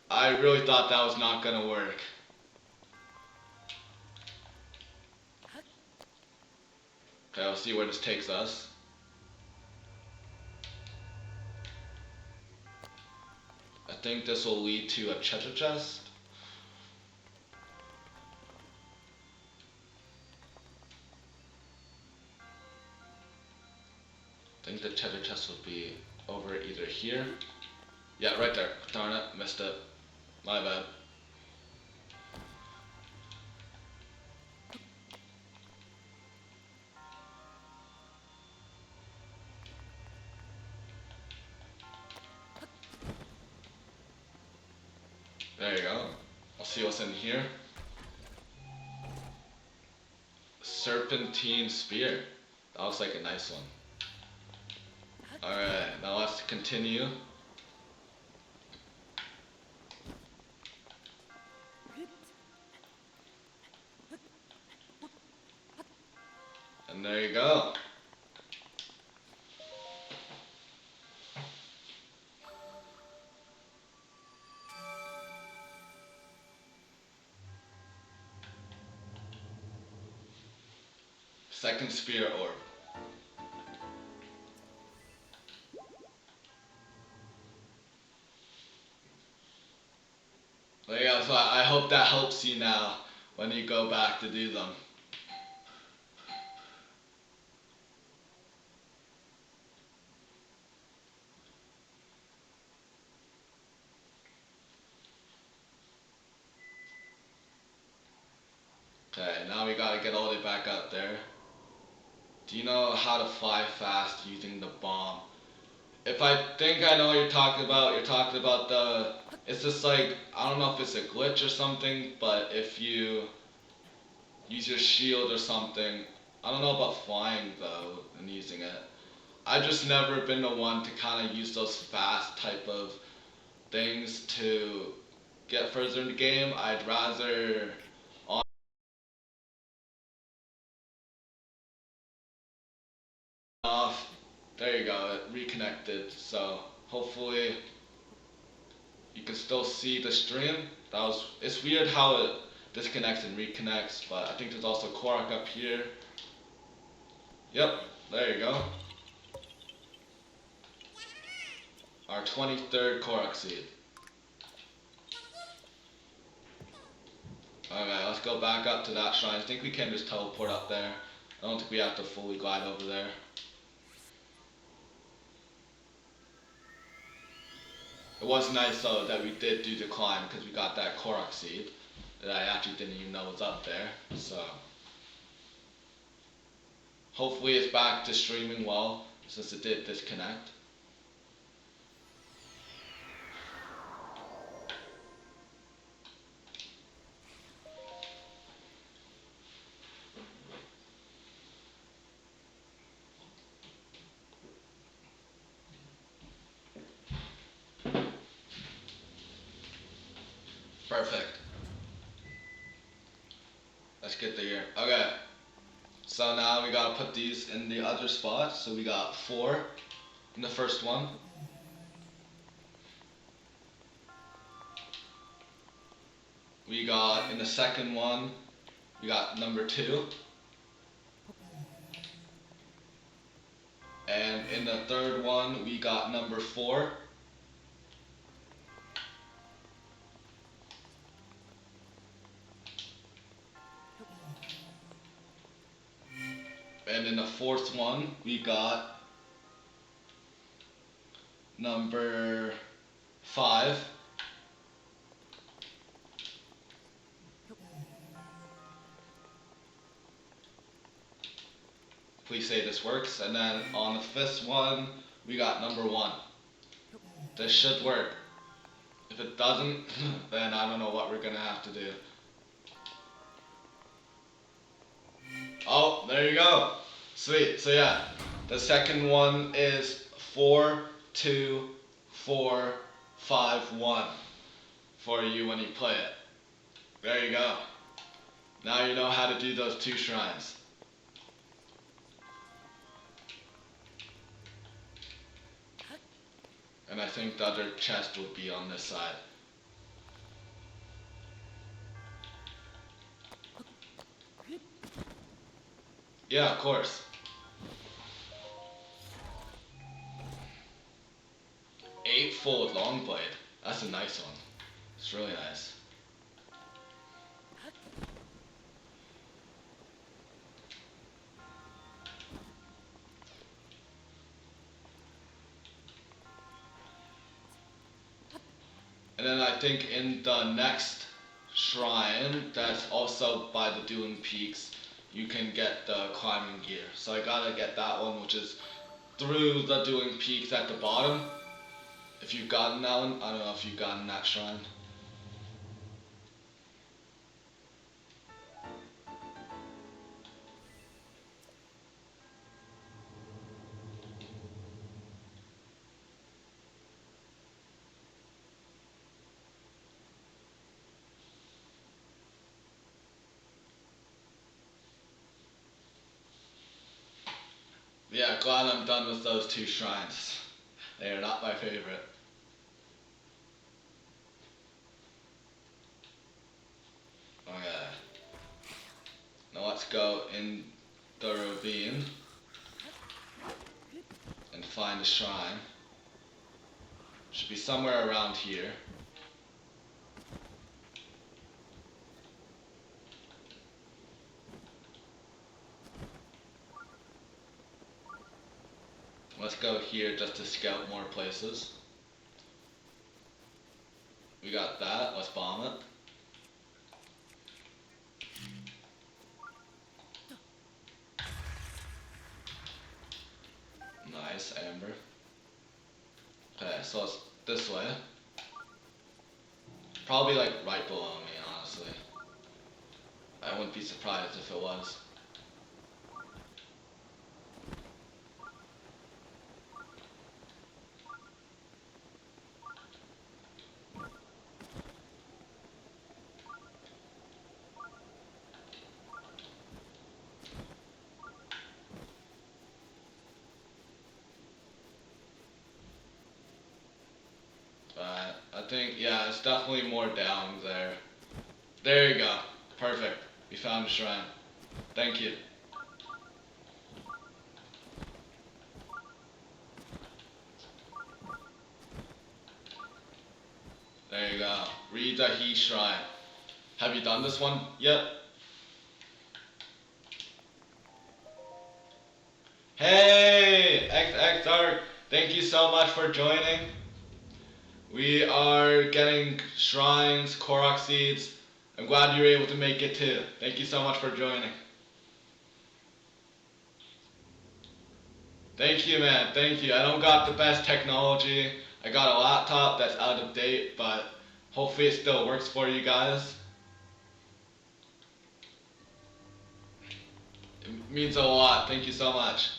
I really thought that was not gonna work. Okay, I'll see where this takes us. I think this will lead to a treasure chest. I think the treasure chest will be over either here. Yeah, right there. Darn it, missed it. My bad. There you go. I'll see what's in here. Serpentine spear. That looks like a nice one. Alright, now let's continue. And there you go. Second spear orb. There you go, so I hope that helps you now when you go back to do them. Okay, now we gotta get all the way back up there. Do you know how to fly fast using the bomb? If I think I know what you're talking about the, it's just like, I don't know if it's a glitch or something, but if you use your shield or something, I don't know about flying though, and using it. I've just never been the one to kind of use those fast type of things to get further in the game. I'd rather off. There you go, it reconnected. So hopefully you can still see the stream. It's weird how it disconnects and reconnects, but I think there's also Korok up here. Yep, there you go. Our 23rd Korok seed. Okay, let's go back up to that shrine. I think we can just teleport up there. I don't think we have to fully glide over there. It was nice though that we did do the climb because we got that Korok seed that I actually didn't even know was up there. So hopefully it's back to streaming well since it did disconnect. Perfect. Let's get there. Okay. So now we gotta put these in the other spots. So we got 4 in the first one. We got in the second one, we got number 2. And in the third one, we got number 4. And in the fourth one, we got number 5. Please say this works. And then on the fifth one, we got number 1. This should work. If it doesn't, then I don't know what we're gonna have to do. Oh, there you go. Sweet. So yeah, the second one is 4, 2, 4, 5, 1 for you when you play it. There you go. Now you know how to do those 2 shrines. And I think the other chest will be on this side. Yeah, of course. 8-fold long blade. That's a nice one. It's really nice. And then I think in the next shrine, that's also by the Dueling Peaks, you can get the climbing gear. So I gotta get that one, which is through the Dueling Peaks at the bottom. If you've gotten that one, I don't know if you've gotten that shrine. Yeah, glad I'm done with those 2 shrines. They are not my favorite. Okay. Now let's go in the ravine and find a shrine. Should be somewhere around here. Let's go here just to scout more places. We got that, let's bomb it. Nice, Amber. Okay, so it's this way. Probably like right below me, honestly. I wouldn't be surprised if it was. I think, yeah, it's definitely more down there. There you go. Perfect. We found a shrine. Thank you. There you go. Read the He Shrine. Have you done this one yet? Hey, XXR, thank you so much for joining. We are getting shrines, Korok seeds. I'm glad you were able to make it too. Thank you so much for joining. Thank you, man. Thank you. I don't got the best technology. I got a laptop that's out of date, but hopefully it still works for you guys. It means a lot. Thank you so much.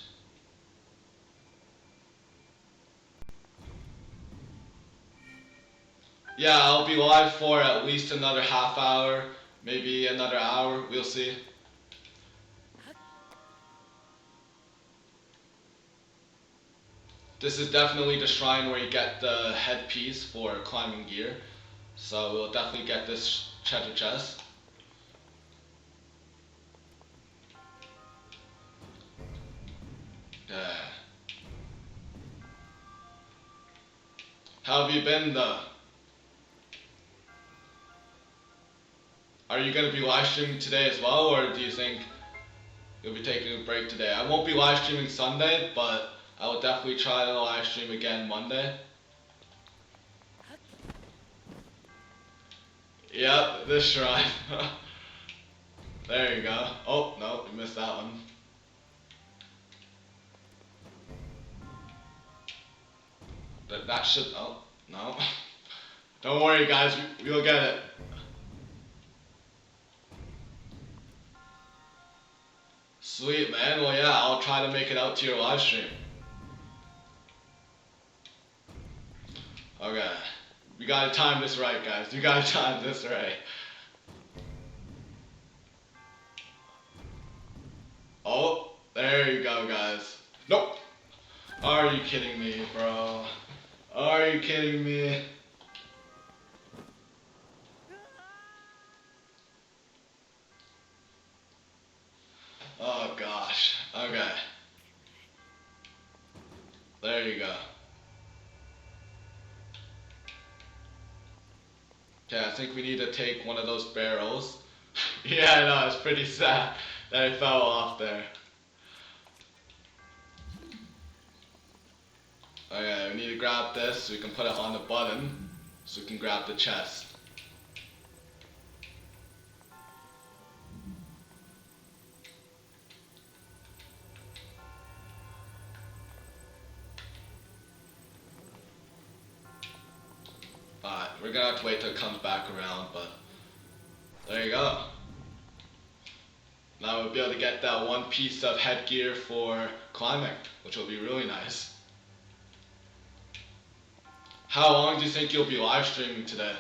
Yeah, I'll be live for at least another half hour, maybe another hour. We'll see. This is definitely the shrine where you get the headpiece for climbing gear. So we'll definitely get this treasure chest. Yeah. How have you been though? Are you gonna be live streaming today as well, or do you think you'll be taking a break today? I won't be live streaming Sunday, but I will definitely try to live stream again Monday. Yep, this shrine. There you go. Oh, no, you missed that one. That should, oh, no. Don't worry guys, we'll get it. Sweet man, well yeah, I'll try to make it out to your live stream. Okay. We gotta time this right, guys. You gotta time this right. Oh, there you go, guys. Nope. Are you kidding me, bro? Are you kidding me? Oh gosh. Okay. There you go. Okay, I think we need to take one of those barrels. Yeah, I know, it's pretty sad that I fell off there. Okay, we need to grab this so we can put it on the button so we can grab the chest. Alright, we're gonna have to wait till it comes back around, but there you go. Now we'll be able to get that one piece of headgear for climbing, which will be really nice. How long do you think you'll be live streaming today?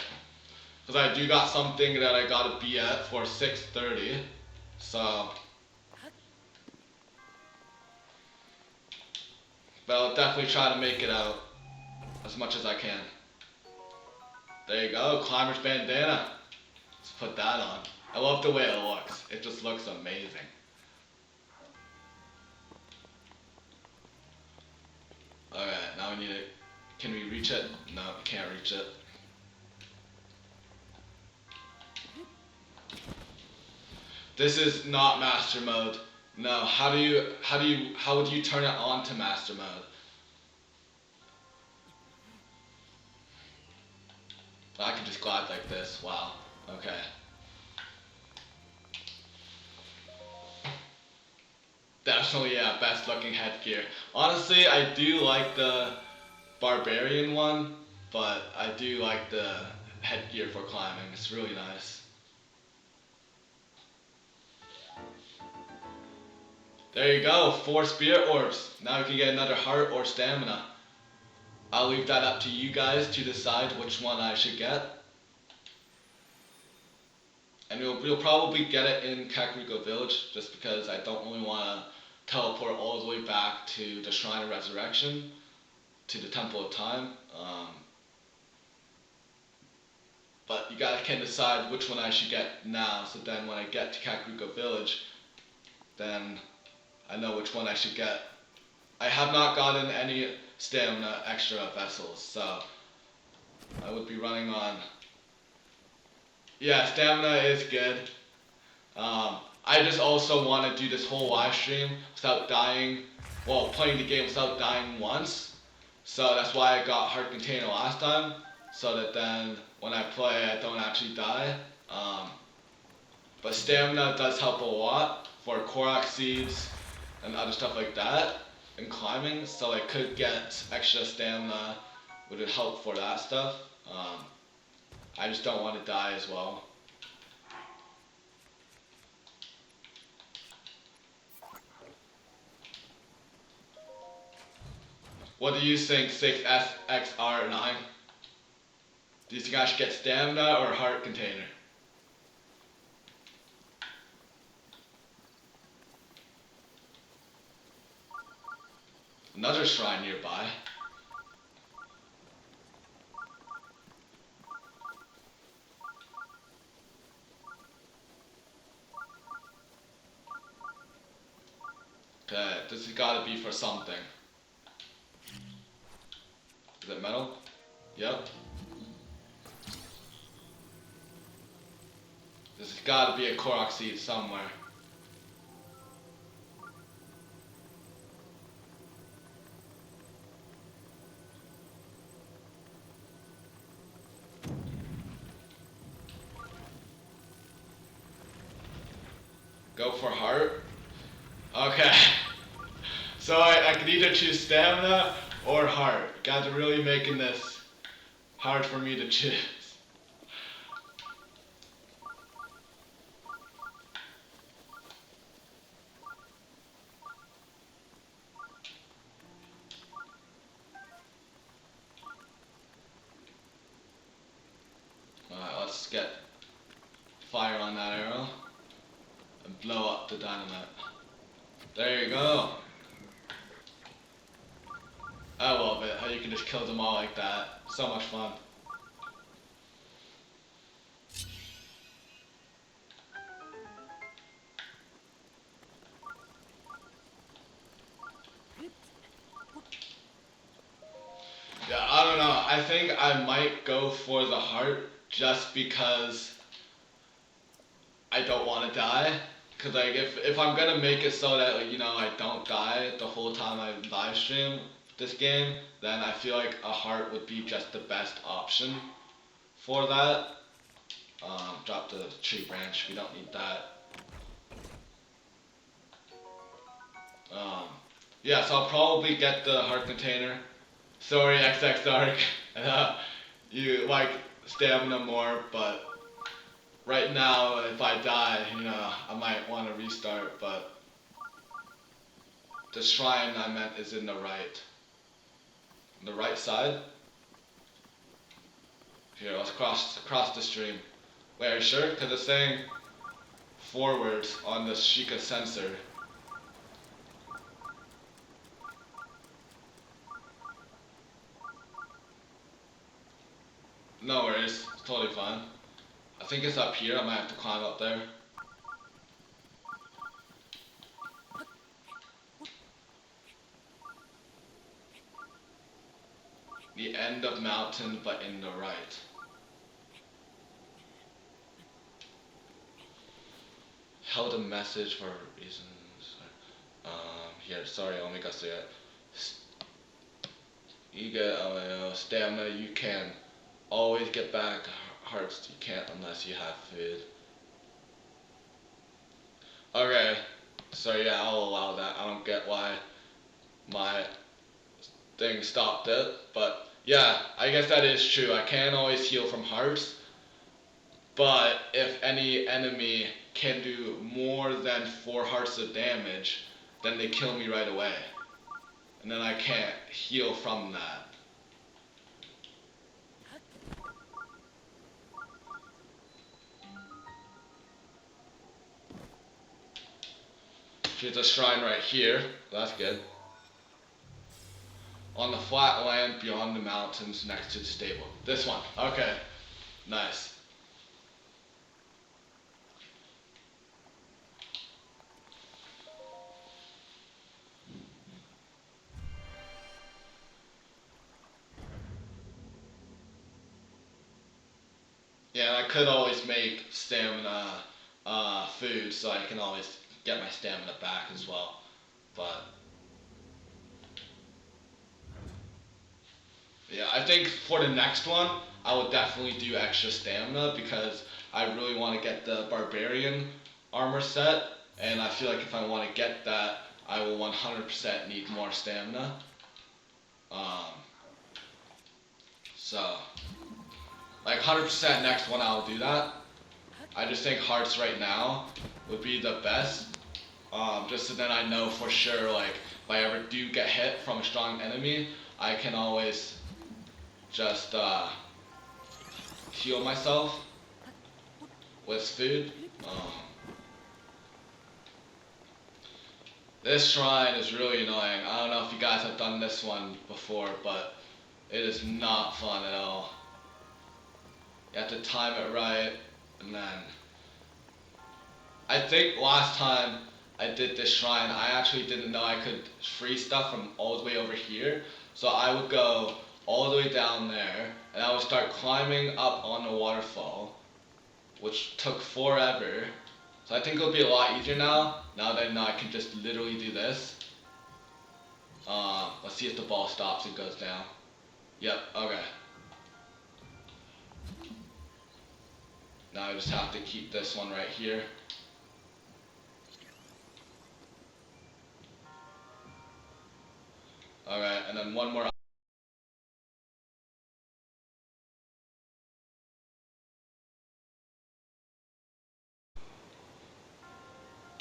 Because I do got something that I gotta be at for 6:30, so. But I'll definitely try to make it out as much as I can. There you go, climber's bandana. Let's put that on. I love the way it looks. It just looks amazing. Alright, now we need it. Can we reach it? No, we can't reach it. This is not master mode. No, how would you turn it on to master mode? I can just glide like this. Wow. Okay. Definitely, yeah, best looking headgear. Honestly, I do like the barbarian one, but I do like the headgear for climbing. It's really nice. There you go, 4 spirit orbs. Now we can get another heart or stamina. I'll leave that up to you guys to decide which one I should get. And we'll probably get it in Kakariko Village, just because I don't really want to teleport all the way back to the Shrine of Resurrection, to the Temple of Time. But you guys can decide which one I should get now, so then when I get to Kakariko Village, then I know which one I should get. I have not gotten any stamina extra vessels, so I would be running on. Yeah, stamina is good. I just also want to do this whole live stream without dying well, playing the game without dying once. So that's why I got Heart Container last time, so that then when I play, I don't actually die. Um, but stamina does help a lot for Korok seeds and other stuff like that in climbing. So I could get extra stamina, would it help for that stuff. Um, I just don't want to die as well. What do you think, 6SXR9? Do you think I should get stamina or heart container? Another shrine nearby. Okay, this has gotta be for something. Is it metal? Yep. This has gotta be a Korok seed somewhere. Go for heart. Okay. So I could either choose stamina or heart. Guys are really making this hard for me to choose. Alright, let's get fire on that arrow and blow up the dynamite. There you go. I love it, how you can just kill them all like that. So much fun. Yeah, I don't know. I think I might go for the heart just because I don't want to die. Cause like if I'm gonna make it so that like, I don't die the whole time I live stream this game, then I feel like a heart would be just the best option for that. Drop the tree branch. We don't need that. Um, yeah, so I'll probably get the heart container. Sorry, XX Dark. You like stamina more, but right now, if I die, I might want to restart, but the shrine I meant is in the right. The right side? Here, let's cross the stream. Wait, are you sure? Because it's saying forwards on the Sheikah sensor. No worries, it's totally fine. I think it's up here, I might have to climb up there. The end of mountain, but in the right. Held a message for reasons. Here, sorry, Omega said. You get stamina, you can always get back. Hearts, you can't unless you have food. Okay, so yeah, I'll allow that. I don't get why my thing stopped it, but yeah, I guess that is true. I can always heal from hearts, but if any enemy can do more than 4 hearts of damage, then they kill me right away. And then I can't heal from that. There's a shrine right here. That's good. On the flat land beyond the mountains next to the stable. This one. Okay. Nice. Yeah, and I could always make stamina food so I can always get my stamina back as well. But Yeah, I think for the next one, I will definitely do extra stamina because I really want to get the barbarian armor set, and I feel like if I want to get that, I will 100% need more stamina. Um, so, like 100% next one I'll do that. I just think hearts right now would be the best. Just so then I know for sure, like, if I ever do get hit from a strong enemy, I can always just heal myself with food. Um, this shrine is really annoying. I don't know if you guys have done this one before, but it is not fun at all. You have to time it right, and then I think last time I did this shrine, I actually didn't know I could free stuff from all the way over here. So I would go all the way down there, and I would start climbing up on the waterfall, which took forever. So I think it'll be a lot easier now that I know I can just literally do this. Let's see if the ball stops and goes down. Yep, okay. Now I just have to keep this one right here. Alright, and then one more.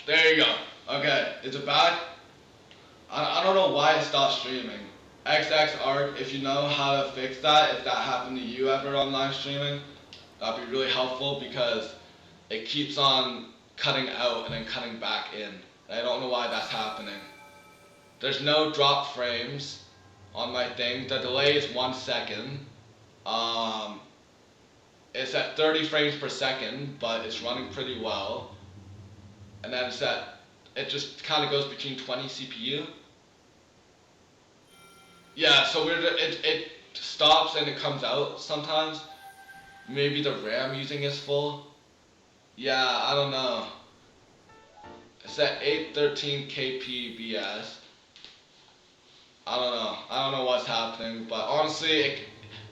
There you go. Okay, is it back? I don't know why it stopped streaming. XXArc, if you know how to fix that, if that happened to you ever on live streaming, that'd be really helpful because it keeps on cutting out and then cutting back in. And I don't know why that's happening. There's no drop frames on my thing. The delay is 1 second. Um, it's at 30 frames per second, but it's running pretty well. And then it just kind of goes between 20 CPU. Yeah, so it stops and it comes out sometimes. Maybe the RAM using is full. Yeah, I don't know. It's at 813 kpbs. I don't know what's happening, but honestly,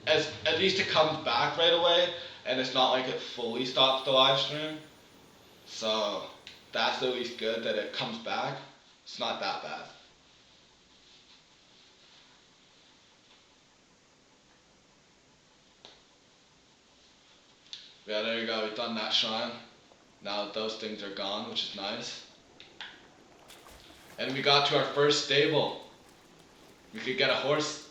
at least it comes back right away, and it's not like it fully stops the live stream. So that's at least good that it comes back. It's not that bad. Yeah, there you go. We've done that shrine. Now those things are gone, which is nice. And we got to our first stable. We could get a horse.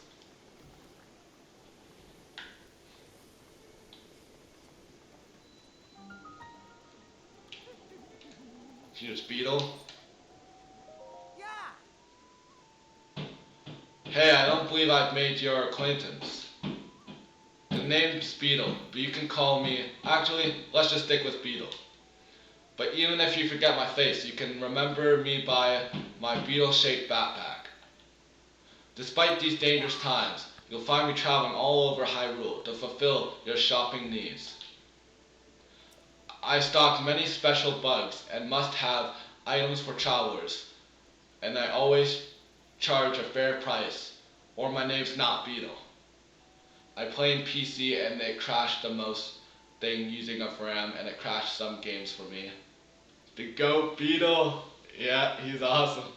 Here's Beetle. Hey, I don't believe I've made your acquaintance. The name's Beetle, but you can call me... Actually, let's just stick with Beetle. But even if you forget my face, you can remember me by my beetle-shaped backpack. Despite these dangerous times, you'll find me traveling all over Hyrule to fulfill your shopping needs. I stock many special bugs and must-have items for travelers, and I always charge a fair price, or my name's not Beetle. I play in PC and they crash the most thing using of RAM, and it crashed some games for me. The GOAT Beetle! Yeah, he's awesome.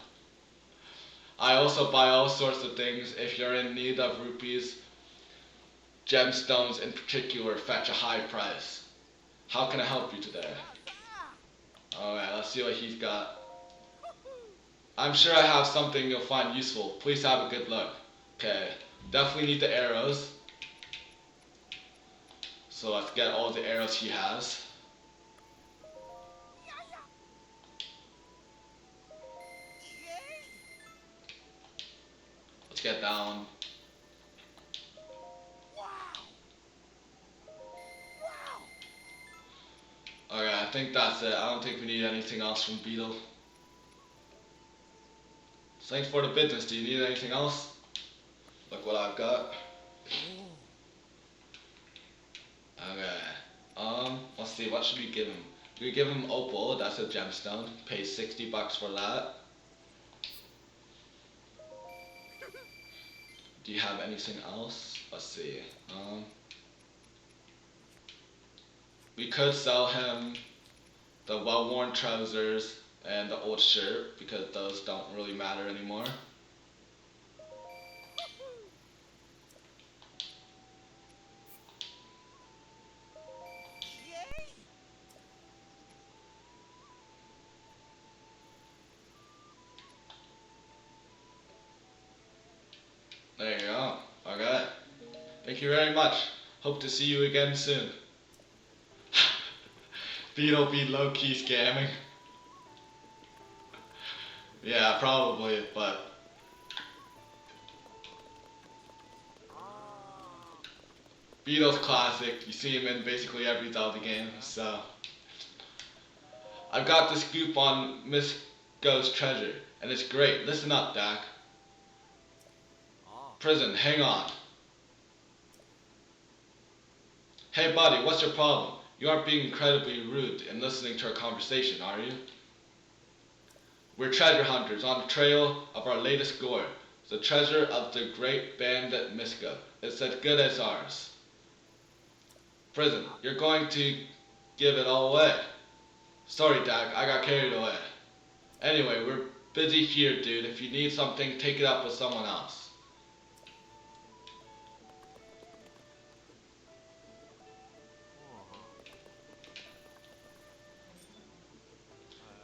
I also buy all sorts of things. If you're in need of rupees, gemstones in particular fetch a high price. How can I help you today? Alright, let's see what he's got. I'm sure I have something you'll find useful. Please have a good look. Okay, definitely need the arrows. So let's get all the arrows he has. Let's get down. Okay, I think that's it. I don't think we need anything else from Beetle. Thanks for the business. Do you need anything else? Look what I've got. Okay. Let's see, what should we give him? We give him Opal, that's a gemstone. Pay 60 bucks for that. Do you have anything else? Let's see. We could sell him the well-worn trousers and the old shirt because those don't really matter anymore. There you go. Okay. Thank you very much. Hope to see you again soon. Beetle be low-key scamming. Yeah, probably, but Beetle's classic. You see him in basically every Zelda game, so. I've got the scoop on Miss Ghost treasure, and it's great. Listen up, Dak. Prison, hang on. Hey buddy, what's your problem? You aren't being incredibly rude in listening to our conversation, are you? We're treasure hunters on the trail of our latest gore, the treasure of the great bandit Miska. It's as good as ours. Prison, you're going to give it all away. Sorry, Dak, I got carried away. Anyway, we're busy here, dude. If you need something, take it up with someone else.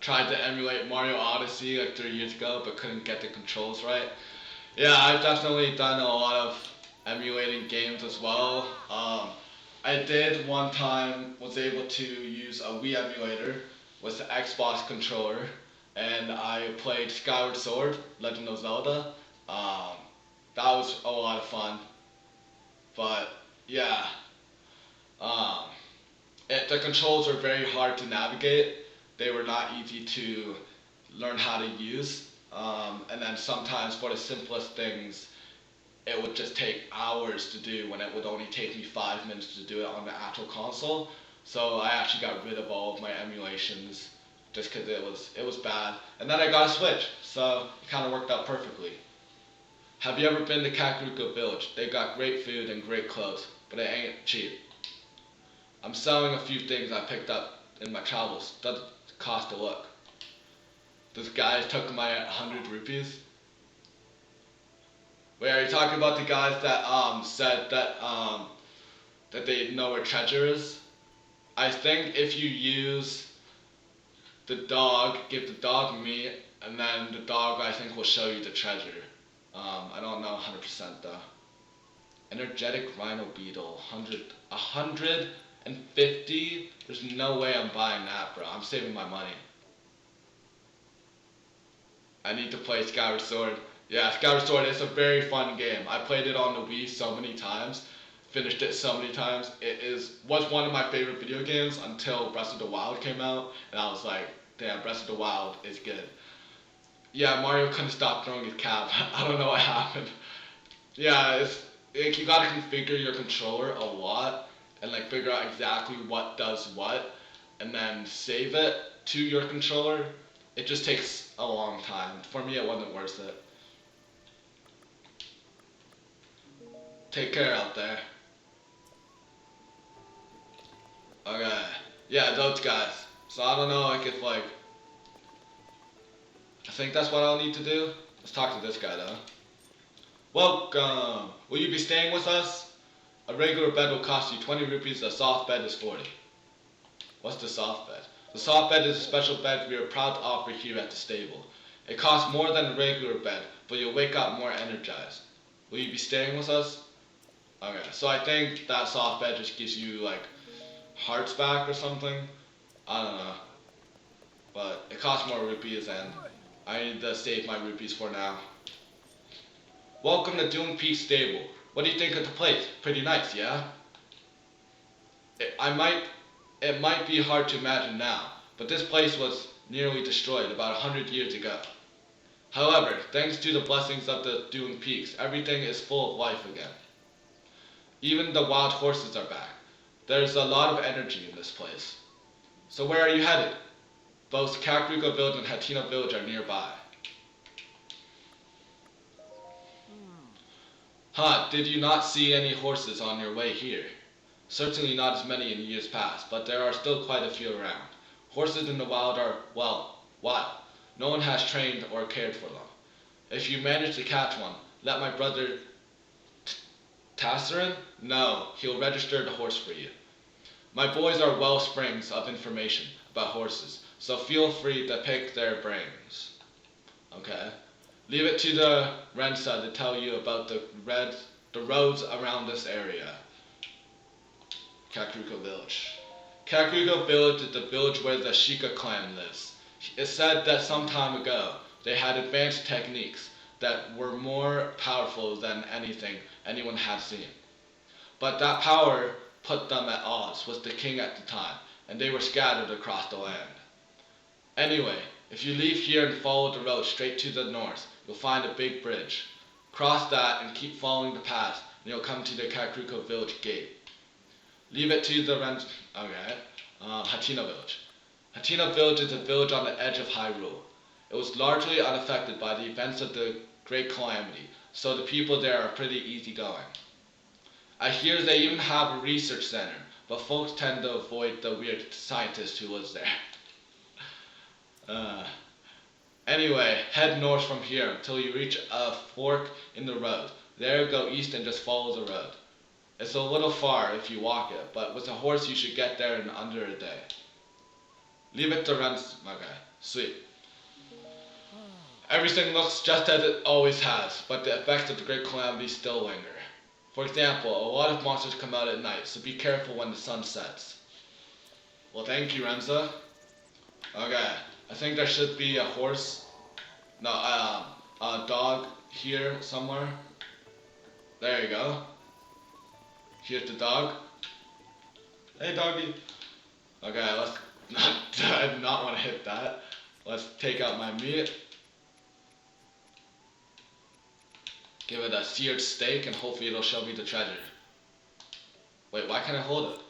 Tried to emulate Mario Odyssey like 3 years ago, but couldn't get the controls right. Yeah, I've definitely done a lot of emulating games as well. I did one time, was able to use a Wii emulator with the Xbox controller, and I played Skyward Sword, Legend of Zelda. That was a lot of fun, but yeah, um, the controls were very hard to navigate. They were not easy to learn how to use, and then sometimes for the simplest things, it would just take hours to do when it would only take me 5 minutes to do it on the actual console. So I actually got rid of all of my emulations just because it was bad. And then I got a Switch, so it kind of worked out perfectly. Have you ever been to Kakariko Village? They got great food and great clothes, but it ain't cheap. I'm selling a few things I picked up in my travels. Doesn't cost a look. This guy took my 100 rupees. Wait, are you talking about the guys that said that that they know where treasure is? I think if you use the dog, give the dog meat, and then the dog I think will show you the treasure. I don't know 100% though. Energetic Rhino Beetle, 150? There's no way I'm buying that, bro. I'm saving my money. I need to play Skyward Sword. Yeah, Skyward Sword is a very fun game. I played it on the Wii so many times, finished it so many times. Was one of my favorite video games until Breath of the Wild came out, and I was like, damn, Breath of the Wild is good. Yeah, Mario couldn't stop throwing his cap. I don't know what happened. Yeah, you gotta configure your controller a lot and like figure out exactly what does what, and then save it to your controller. It just takes a long time. For me, it wasn't worth it. Take care out there. Okay. Yeah, those guys. So I don't know, like if like, I think that's what I'll need to do. Let's talk to this guy though. Welcome. Will you be staying with us? A regular bed will cost you 20 rupees. A soft bed is 40. What's the soft bed? The soft bed is a special bed we are proud to offer here at the stable. It costs more than a regular bed, but you'll wake up more energized. Will you be staying with us? Okay, so I think that soft bed just gives you like hearts back or something. I don't know. But it costs more rupees and I need to save my rupees for now. Welcome to Dune Peak Stable. What do you think of the place? Pretty nice, yeah? It might be hard to imagine now, but this place was nearly destroyed about 100 years ago. However, thanks to the blessings of the Dune Peaks, everything is full of life again. Even the wild horses are back. There's a lot of energy in this place. So where are you headed? Both Kakariko Village and Hateno Village are nearby. Huh, did you not see any horses on your way here? Certainly not as many in years past, but there are still quite a few around. Horses in the wild are, well, wild. No one has trained or cared for them. If you manage to catch one, let my brother Tasserin know. He'll register the horse for you. My boys are well springs of information about horses, so feel free to pick their brains. Okay? Leave it to the Rensa to tell you about the roads around this area. Kakuko Village. Kakuko Village is the village where the Shika clan lives. It's said that some time ago they had advanced techniques that were more powerful than anything anyone had seen. But that power put them at odds with the king at the time, and they were scattered across the land. Anyway, if you leave here and follow the road straight to the north, you'll find a big bridge. Cross that and keep following the path, and you'll come to the Kakuko village gate. Leave it to the Hatina village. Hatina village is a village on the edge of Hyrule. It was largely unaffected by the events of the Great Calamity, so the people there are pretty easygoing. I hear they even have a research center, but folks tend to avoid the weird scientist who lives there. Anyway, head north from here until you reach a fork in the road. There, go east and just follow the road. It's a little far if you walk it, but with a horse you should get there in under a day. Leave it to run. Okay, sweet. Everything looks just as it always has, but the effects of the Great Calamity still linger. For example, a lot of monsters come out at night, so be careful when the sun sets. Well, thank you, Renza. Okay, I think there should be a horse. No, a dog here somewhere. There you go. Here's the dog. Hey, doggy. Okay, let's not. I do not want to hit that. Let's take out my meat. Give it a seared steak and hopefully it'll show me the treasure. Wait, why can't I hold it?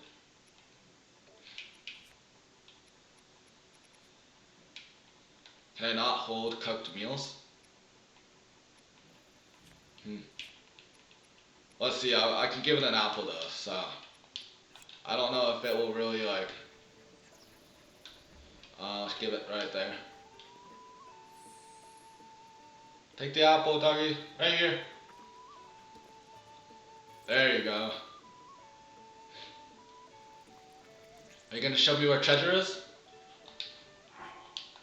Can I not hold cooked meals? Let's see, I can give it an apple though, so I don't know if it will really like, let's give it right there. Take the apple, doggy, right here. There you go. Are you gonna show me where treasure is?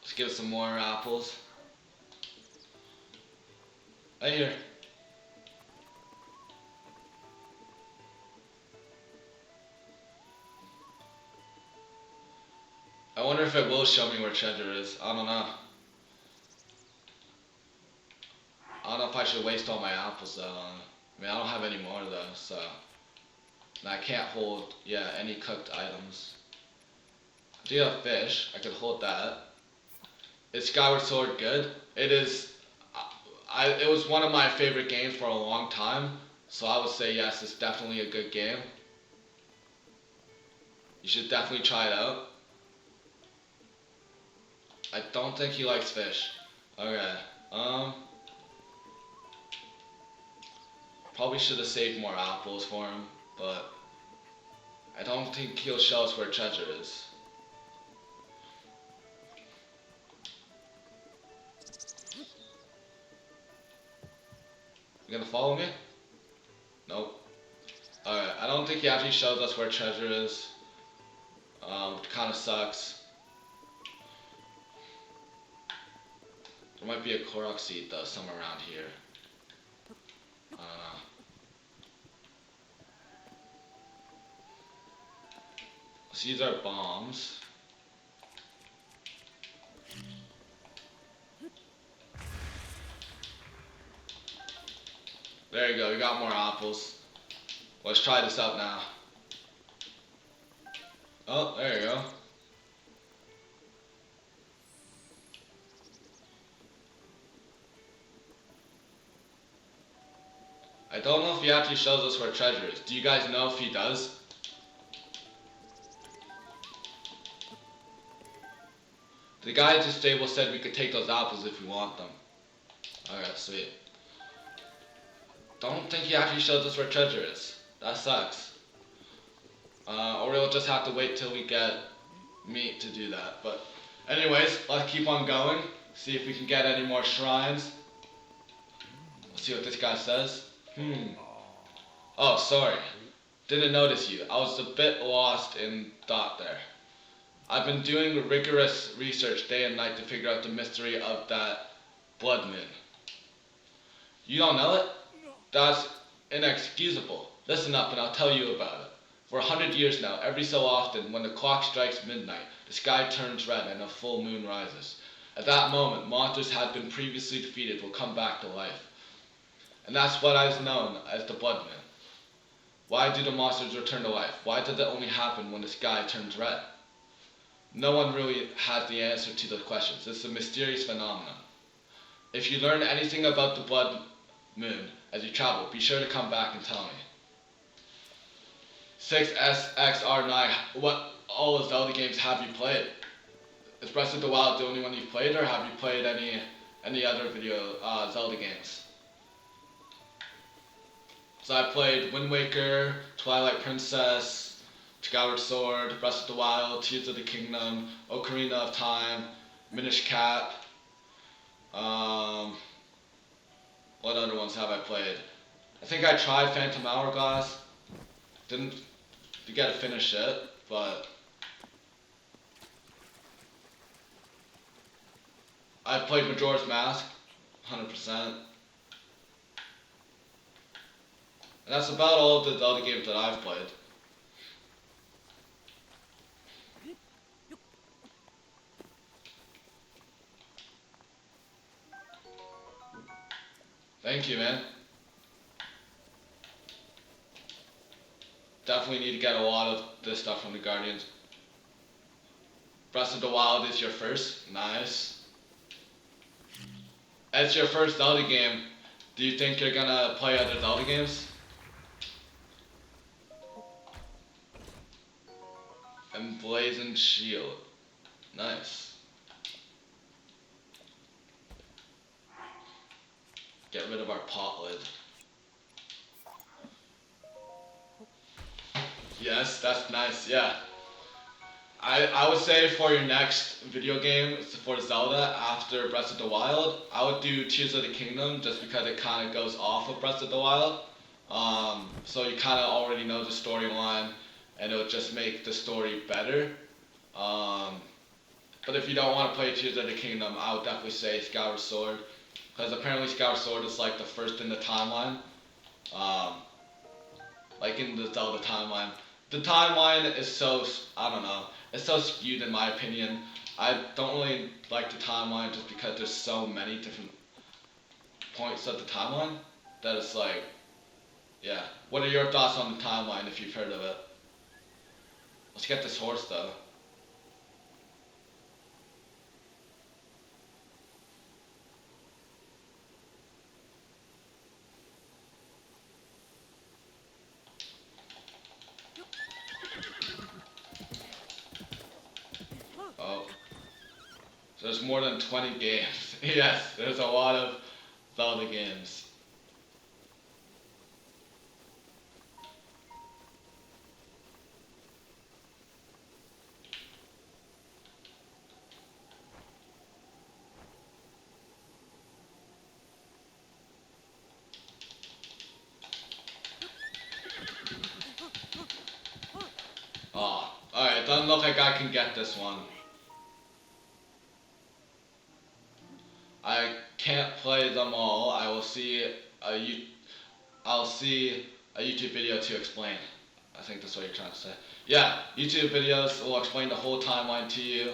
Let's give it some more apples. Right here. I wonder if it will show me where treasure is. I don't know. I don't know if I should waste all my apples though. I mean, I don't have any more though, so. And I can't hold, any cooked items. I do have fish. I could hold that. Is Skyward Sword good? It is. It was one of my favorite games for a long time, so I would say yes, it's definitely a good game. You should definitely try it out. I don't think he likes fish. Okay. Probably should have saved more apples for him, but I don't think he'll show us where treasure is. You gonna follow me? Nope. Alright, I don't think he actually shows us where treasure is. Which kinda sucks. There might be a Korok seed though, somewhere around here. These are bombs. There you go, we got more apples. Let's try this out now. Oh, there you go. I don't know if he actually shows us where treasure is. Do you guys know if he does? The guy at the stable said we could take those apples if we want them. Okay, sweet. don't think he actually shows us where treasure is. That sucks. Or we'll just have to wait till we get meat to do that. But anyways, let's keep on going. See if we can get any more shrines. Let's see what this guy says. Oh, sorry. Didn't notice you. I was a bit lost in thought there. I've been doing rigorous research day and night to figure out the mystery of that blood moon. You don't know it? That's inexcusable. Listen up and I'll tell you about it. For 100 years now, every so often, when the clock strikes midnight, the sky turns red and a full moon rises. At that moment, monsters had been previously defeated will come back to life. And that's what is known as the blood moon. Why do the monsters return to life? Why does it only happen when the sky turns red? No one really has the answer to those questions. It's a mysterious phenomenon. If you learn anything about the blood moon as you travel, be sure to come back and tell me. 6SXR9, what all the Zelda games have you played? Is Breath of the Wild the only one you've played, or have you played any other Zelda games? So I played Wind Waker, Twilight Princess, Skyward Sword, Breath of the Wild, Tears of the Kingdom, Ocarina of Time, Minish Cap. What other ones have I played? I think I tried Phantom Hourglass. Didn't get to finish it, but I played Majora's Mask, 100%. And that's about all of the Zelda games that I've played. Thank you, man. Definitely need to get a lot of this stuff from the Guardians. Breath of the Wild is your first? Nice. It's your first Zelda game. Do you think you're gonna play other Zelda games? Emblazoned Shield. Nice. Get rid of our pot lid. Yes, that's nice, yeah. I would say for your next video game for Zelda after Breath of the Wild, I would do Tears of the Kingdom just because it kind of goes off of Breath of the Wild. So you kind of already know the storyline and it would just make the story better. But if you don't want to play Tears of the Kingdom, I would definitely say Skyward Sword. Because apparently Skyward Sword is like the first in the timeline. Like in the Zelda timeline. The timeline is so, I don't know, it's so skewed in my opinion. I don't really like the timeline just because there's so many different points of the timeline that it's like, yeah. What are your thoughts on the timeline if you've heard of it? Let's get this horse though. Oh. So there's more than 20 games. Yes, there's a lot of Zelda games. Oh, alright, doesn't look like I can get this one. I can't play them all. I'll see a YouTube video to explain. I think that's what you're trying to say. Yeah, YouTube videos will explain the whole timeline to you.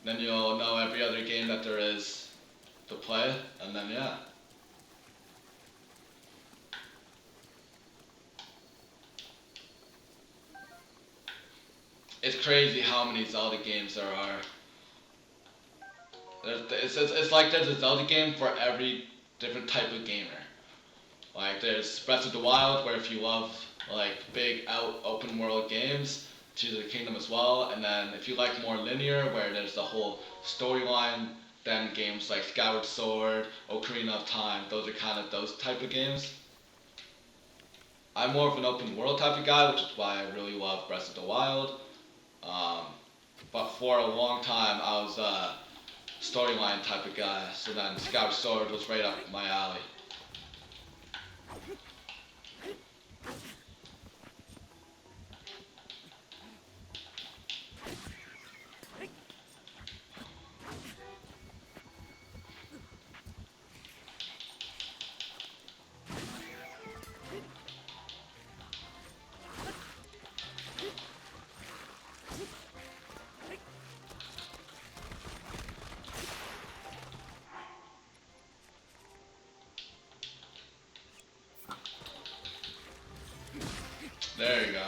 Then you'll know every other game that there is to play, and then yeah. It's crazy how many Zelda games there are. It's like there's a Zelda game for every different type of gamer. Like there's Breath of the Wild, where if you love like big open world games, Tears of the Kingdom as well. And then if you like more linear, where there's the whole storyline, then games like Skyward Sword, Ocarina of Time, those are kind of those type of games. I'm more of an open world type of guy, which is why I really love Breath of the Wild. Um, but for a long time, I was a storyline type of guy. So then Skyward Sword was right up my alley. There you go.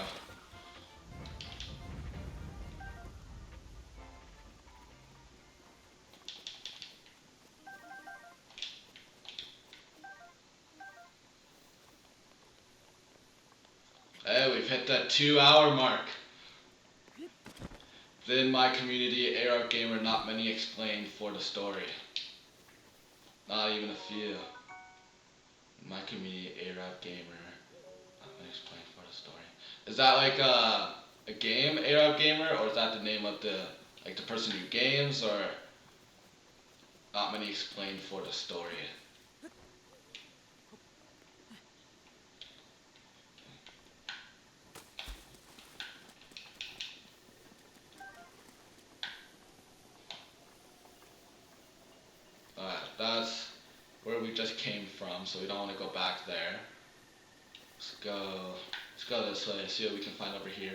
Hey, we've hit that 2 hour mark. Within my community, AROC Gamer, not many explain for the story. Not even a few. In my community, AROC Gamer, not many explain for the story. Is that like a game, AROC Gamer, or is that the name of the person who games, or not many explain for the story? Alright, that's where we just came from, so we don't want to go back there. Let's go this way, see what we can find over here.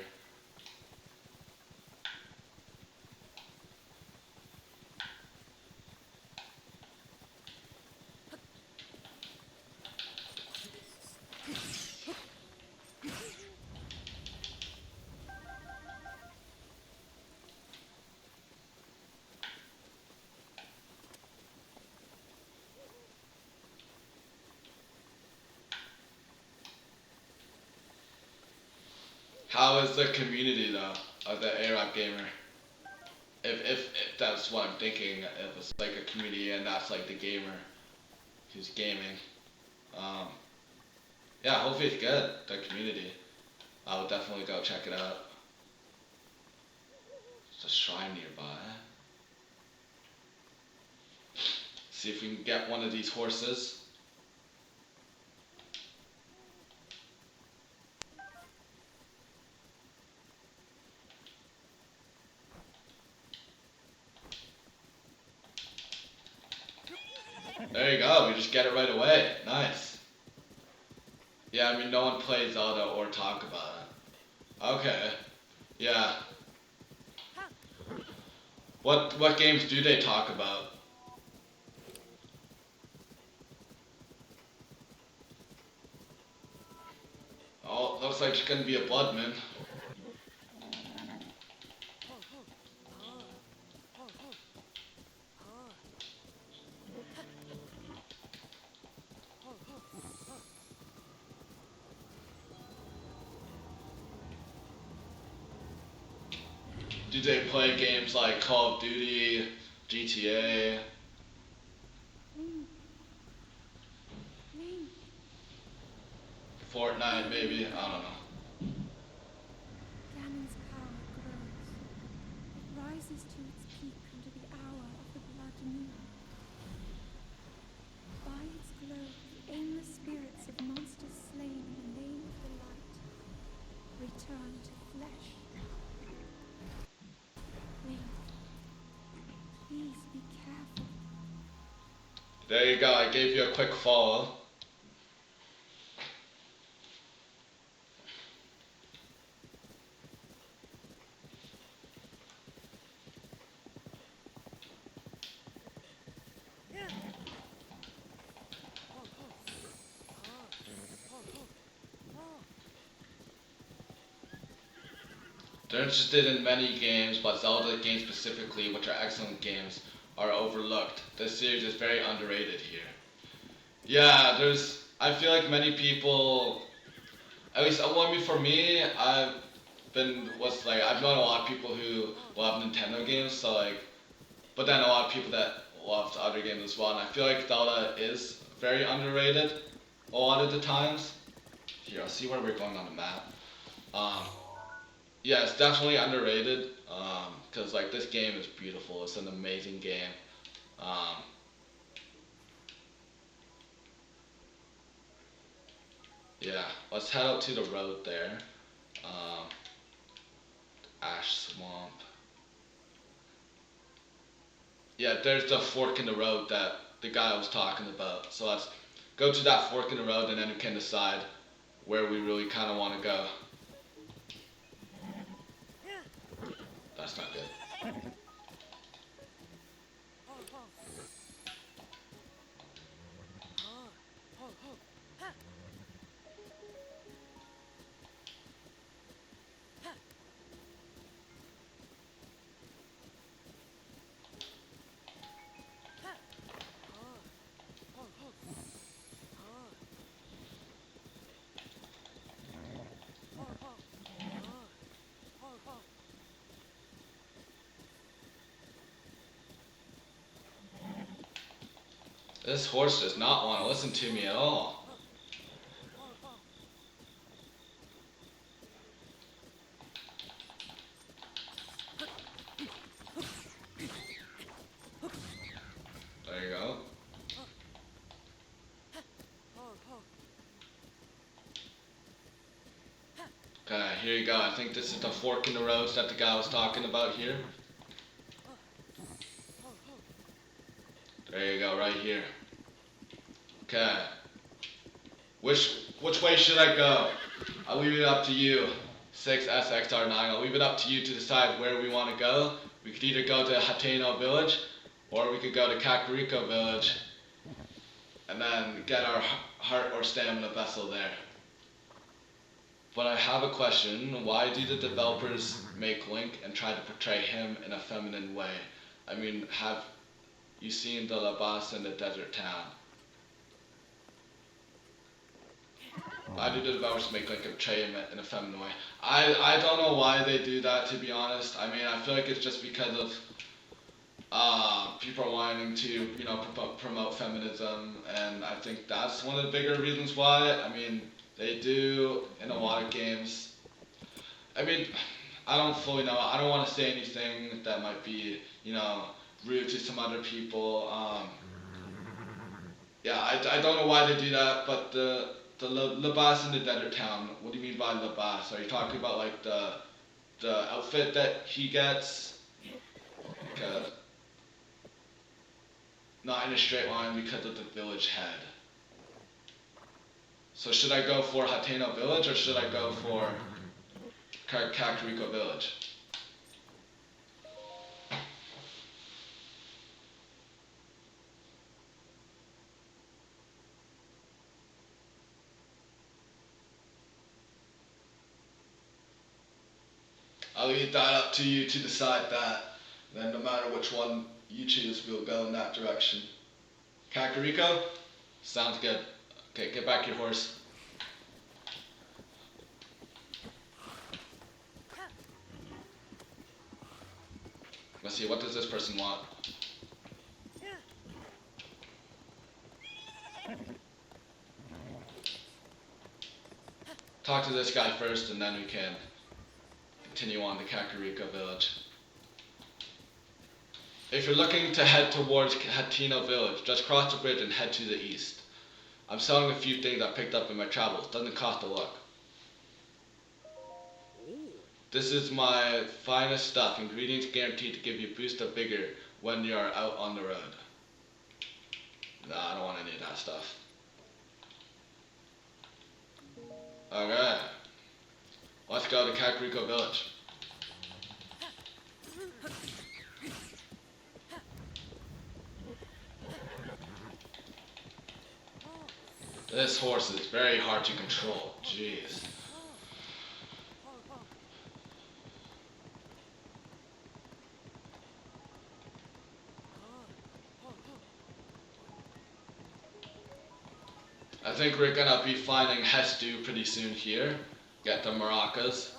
How is the community though of the AROC Gamer? If that's what I'm thinking, if it's like a community and that's like the gamer who's gaming. Um, yeah, hopefully it's good, the community. I would definitely go check it out. There's a shrine nearby. See if we can get one of these horses. There you go, we just get it right away. Nice. Yeah, I mean, no one plays Zelda or talk about it. Okay. Yeah. What games do they talk about? Oh, looks like it's gonna be a Bloodman. Do they play games like Call of Duty, GTA, Fortnite maybe? I don't know. Ganon's power grows. It rises to its peak under the hour of the blood moon. By its glow, the aimless spirits of monsters slain in the name of the light return to flesh. Wait. Please be careful. There you go, I gave you a quick follow. They're interested in many games, but Zelda games specifically, which are excellent games, are overlooked. This series is very underrated here. Yeah, I feel like many people, at least, well, I mean, for me, I've known a lot of people who love Nintendo games, so like, but then a lot of people that loved other games as well, and I feel like Zelda is very underrated a lot of the times. Here, I'll see where we're going on the map. Um, yeah, it's definitely underrated. Cause like this game is beautiful. It's an amazing game. Um, yeah, let's head out to the road there. Um, Ash Swamp. Yeah, there's the fork in the road that the guy was talking about. So let's go to that fork in the road, and then we can decide where we really kind of want to go. That's not good. This horse does not want to listen to me at all. There you go. Okay, here you go. I think this is the fork in the roads that the guy was talking about here. There you go, right here. Okay. Which way should I go? I'll leave it up to you. 6SXR9. I'll leave it up to you to decide where we want to go. We could either go to Hateno Village, or we could go to Kakariko Village, and then get our heart or stamina vessel there. But I have a question. Why do the developers make Link and try to portray him in a feminine way? I mean, have you seen the Labas in the desert town? Why do the developers make Link and portray him in a feminine way? I don't know why they do that, to be honest. I mean, I feel like it's just because of people are wanting to, promote feminism, and I think that's one of the bigger reasons why. I mean, they do in a lot of games. I mean, I don't fully know. I don't want to say anything that might be, rude to some other people. Yeah, I don't know why they do that, but the Labas in the desert town. What do you mean by Labas? Are you talking about like the outfit that he gets? Because not in a straight line because of the village head. So should I go for Hateno Village or should I go for Kakariko Village? I'll leave that up to you to decide that. Then no matter which one you choose, we'll go in that direction. Kakariko? Sounds good. Okay, get back your horse. Let's see, what does this person want? Talk to this guy first and then we can continue on to Kakariko Village. If you're looking to head towards Hateno Village, just cross the bridge and head to the east. I'm selling a few things I picked up in my travels. Doesn't cost a look. This is my finest stuff. Ingredients guaranteed to give you a boost of vigor when you're out on the road. Nah, I don't want any of that stuff. Okay. Let's go to Kakariko Village. This horse is very hard to control. Jeez. I think we're gonna be finding Hestu pretty soon here. Get the maracas.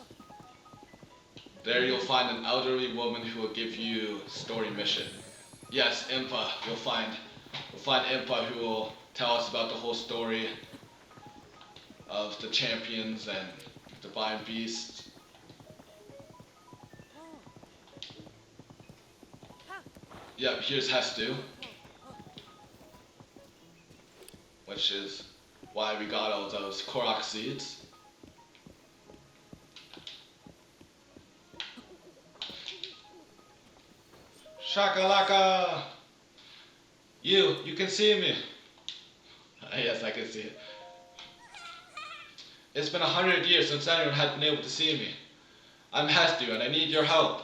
There you'll find an elderly woman who will give you story mission. Yes, Impa. We'll find Impa who will tell us about the whole story of the champions and divine beasts. Yep, here's Hestu, which is why we got all those Korok seeds. Shakalaka! You can see me. Yes, I can see it. It's been 100 years since anyone had been able to see me. I'm Hestu and I need your help.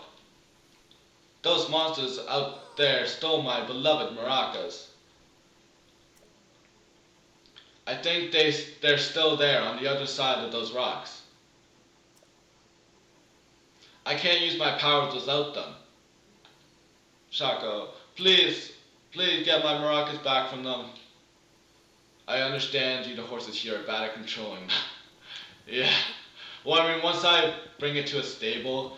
Those monsters out there stole my beloved maracas. I think they're still there on the other side of those rocks. I can't use my powers without them. Shako, please get my maracas back from them. I understand you the horses here are bad at controlling them. Yeah. Well, I mean, once I bring it to a stable,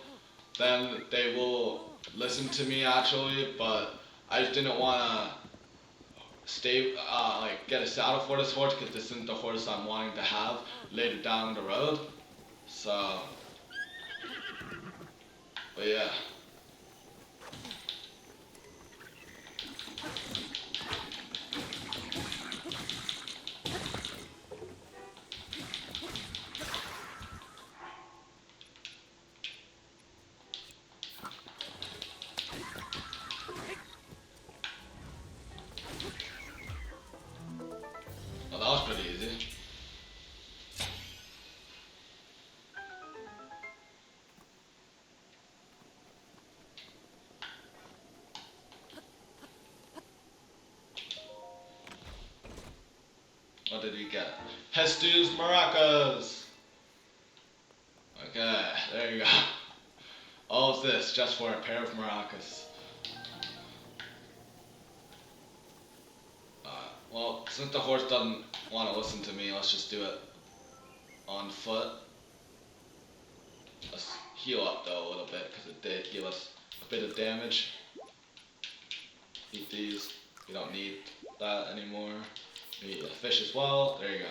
then they will listen to me actually, but I just didn't want to get a saddle for this horse because this isn't the horse I'm wanting to have later down the road. So, but yeah. Well, that was pretty easy. What did we get? Hestu's maracas! Okay, there you go. All of this just for a pair of maracas. Well, since the horse doesn't want to listen to me, let's just do it on foot. Let's heal up though a little bit because it did give us a bit of damage. Eat these. We don't need that anymore. We eat a fish as well. There you go.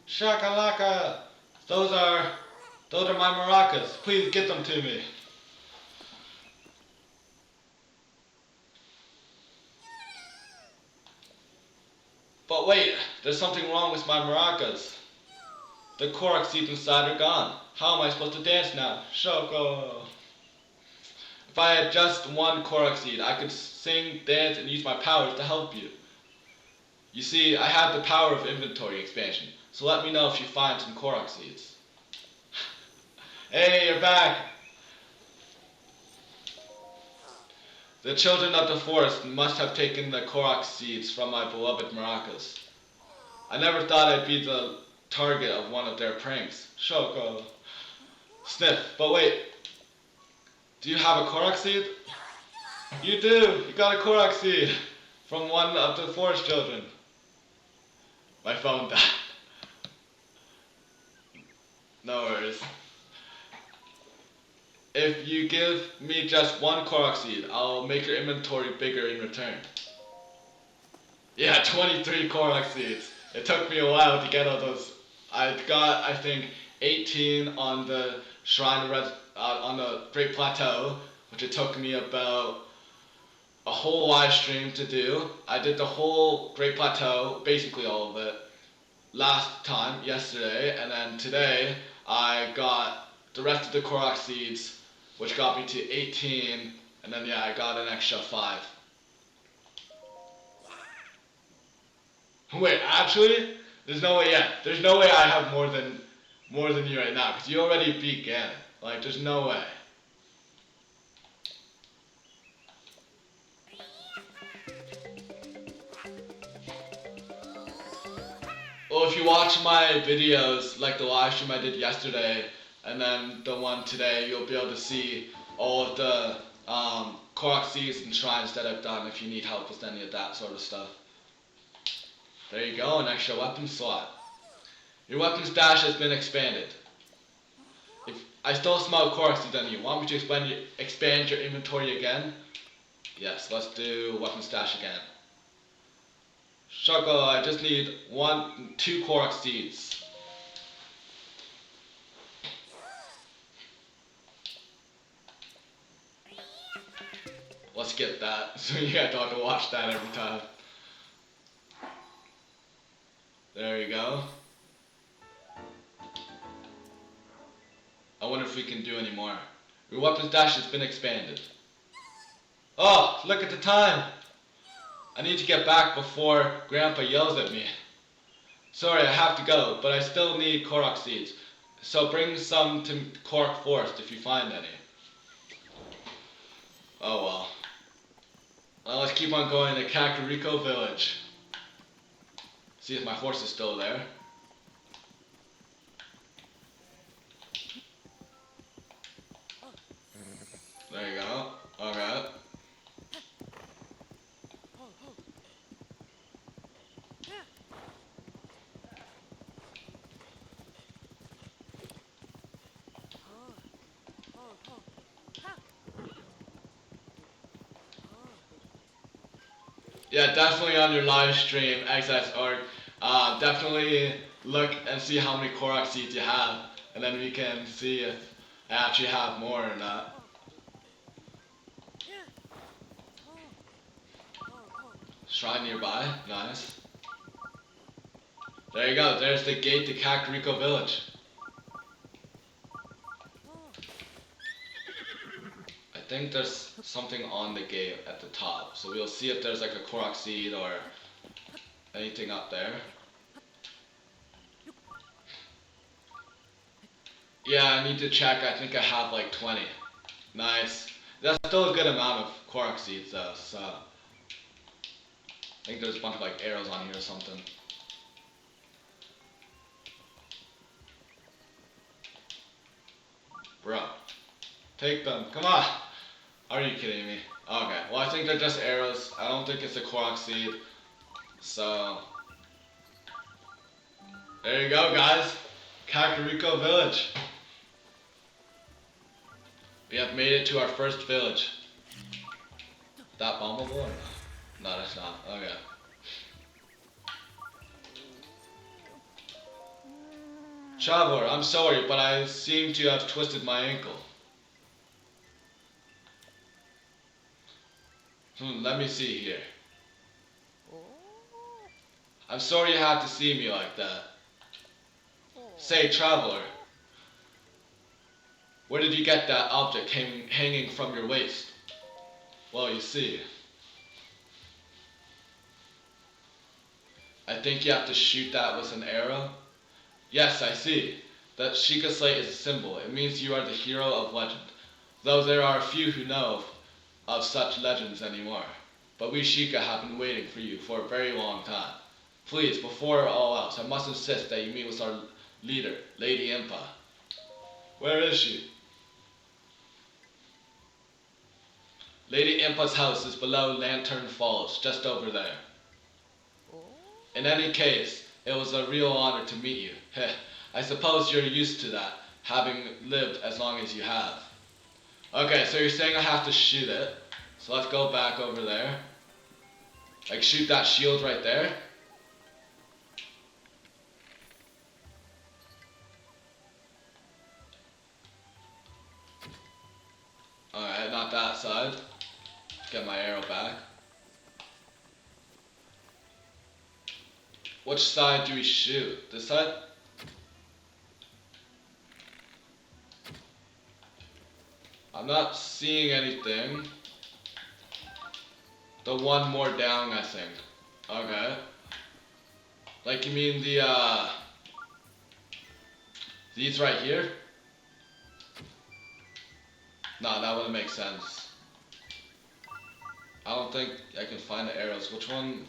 Shakalaka! Those are my maracas. Please get them to me. But wait, there's something wrong with my maracas. The Korok seeds inside are gone. How am I supposed to dance now? Shoko! If I had just one Korok seed, I could sing, dance, and use my powers to help you. You see, I have the power of inventory expansion, so let me know if you find some Korok seeds. Hey, you're back! The children of the forest must have taken the Korok seeds from my beloved maracas. I never thought I'd be the target of one of their pranks. Shoko. Sniff, but wait. Do you have a Korok seed? You do! You got a Korok seed from one of the forest children. My phone died. No worries. If you give me just one Korok seed, I'll make your inventory bigger in return. Yeah, 23 Korok seeds. It took me a while to get all those. I got, I think, 18 on the Shrine on the Great Plateau, which it took me about a whole live stream to do. I did the whole Great Plateau, basically all of it, last time, yesterday, and then today I got the rest of the Korok seeds, which got me to 18, and then yeah, I got an extra 5. Wait, actually? There's no way, yeah, there's no way I have more than you right now, because you already beat Ganon. Like, there's no way. Well, if you watch my videos, like the live stream I did yesterday, and then the one today, you'll be able to see all of the Korok seeds and shrines that I've done if you need help with any of that sort of stuff. There you go, an extra weapon slot. Your weapon stash has been expanded. If I still smell Korok seeds on you, want me to expand your inventory again? Yes, let's do weapon stash again. Shoko, I just need 2 Korok seeds. Let's get that, so you guys don't have to watch that every time. There you go. I wonder if we can do any more. Your weapons dash has been expanded. Oh, look at the time! I need to get back before Grandpa yells at me. Sorry, I have to go, but I still need Korok seeds. So bring some to Korok Forest if you find any. Oh well. Well, let's keep on going to Kakariko Village. See if my horse is still there. There you go. Okay. Yeah, definitely on your live stream, XXOrg. Definitely look and see how many Korok seeds you have, and then we can see if I actually have more or not. Shrine nearby, nice. There you go, there's the gate to Kakariko Village. I think there's something on the gate at the top, so we'll see if there's like a Korok seed or anything up there. Yeah, I need to check, I think I have like 20. Nice. That's still a good amount of Korok seeds though, so I think there's a bunch of like arrows on here or something. Bro, take them, come on! Are you kidding me? Okay, well I think they're just arrows. I don't think it's a Korok seed. So, there you go guys. Kakariko Village. We have made it to our first village. That bombable or not? No, that's not. Okay. Traveler, I'm sorry, but I seem to have twisted my ankle. Let me see here. I'm sorry you had to see me like that. Say, traveler, where did you get that object hanging from your waist? Well, you see, I think you have to shoot that with an arrow. Yes, I see. That Sheikah Slate is a symbol. It means you are the hero of legend. Though there are few who know of such legends anymore. But we Sheikah have been waiting for you for a very long time. Please, before all else, I must insist that you meet with our leader, Lady Impa. Where is she? Lady Impa's house is below Lantern Falls, just over there. In any case, it was a real honor to meet you. I suppose you're used to that, having lived as long as you have. Okay, so you're saying I have to shoot it. So let's go back over there. Like shoot that shield right there. Alright, not that side. Get my arrow back. Which side do we shoot? This side? I'm not seeing anything. The one more down, I think. Okay. Like you mean the these right here? No, that wouldn't make sense. I don't think I can find the arrows. Which one?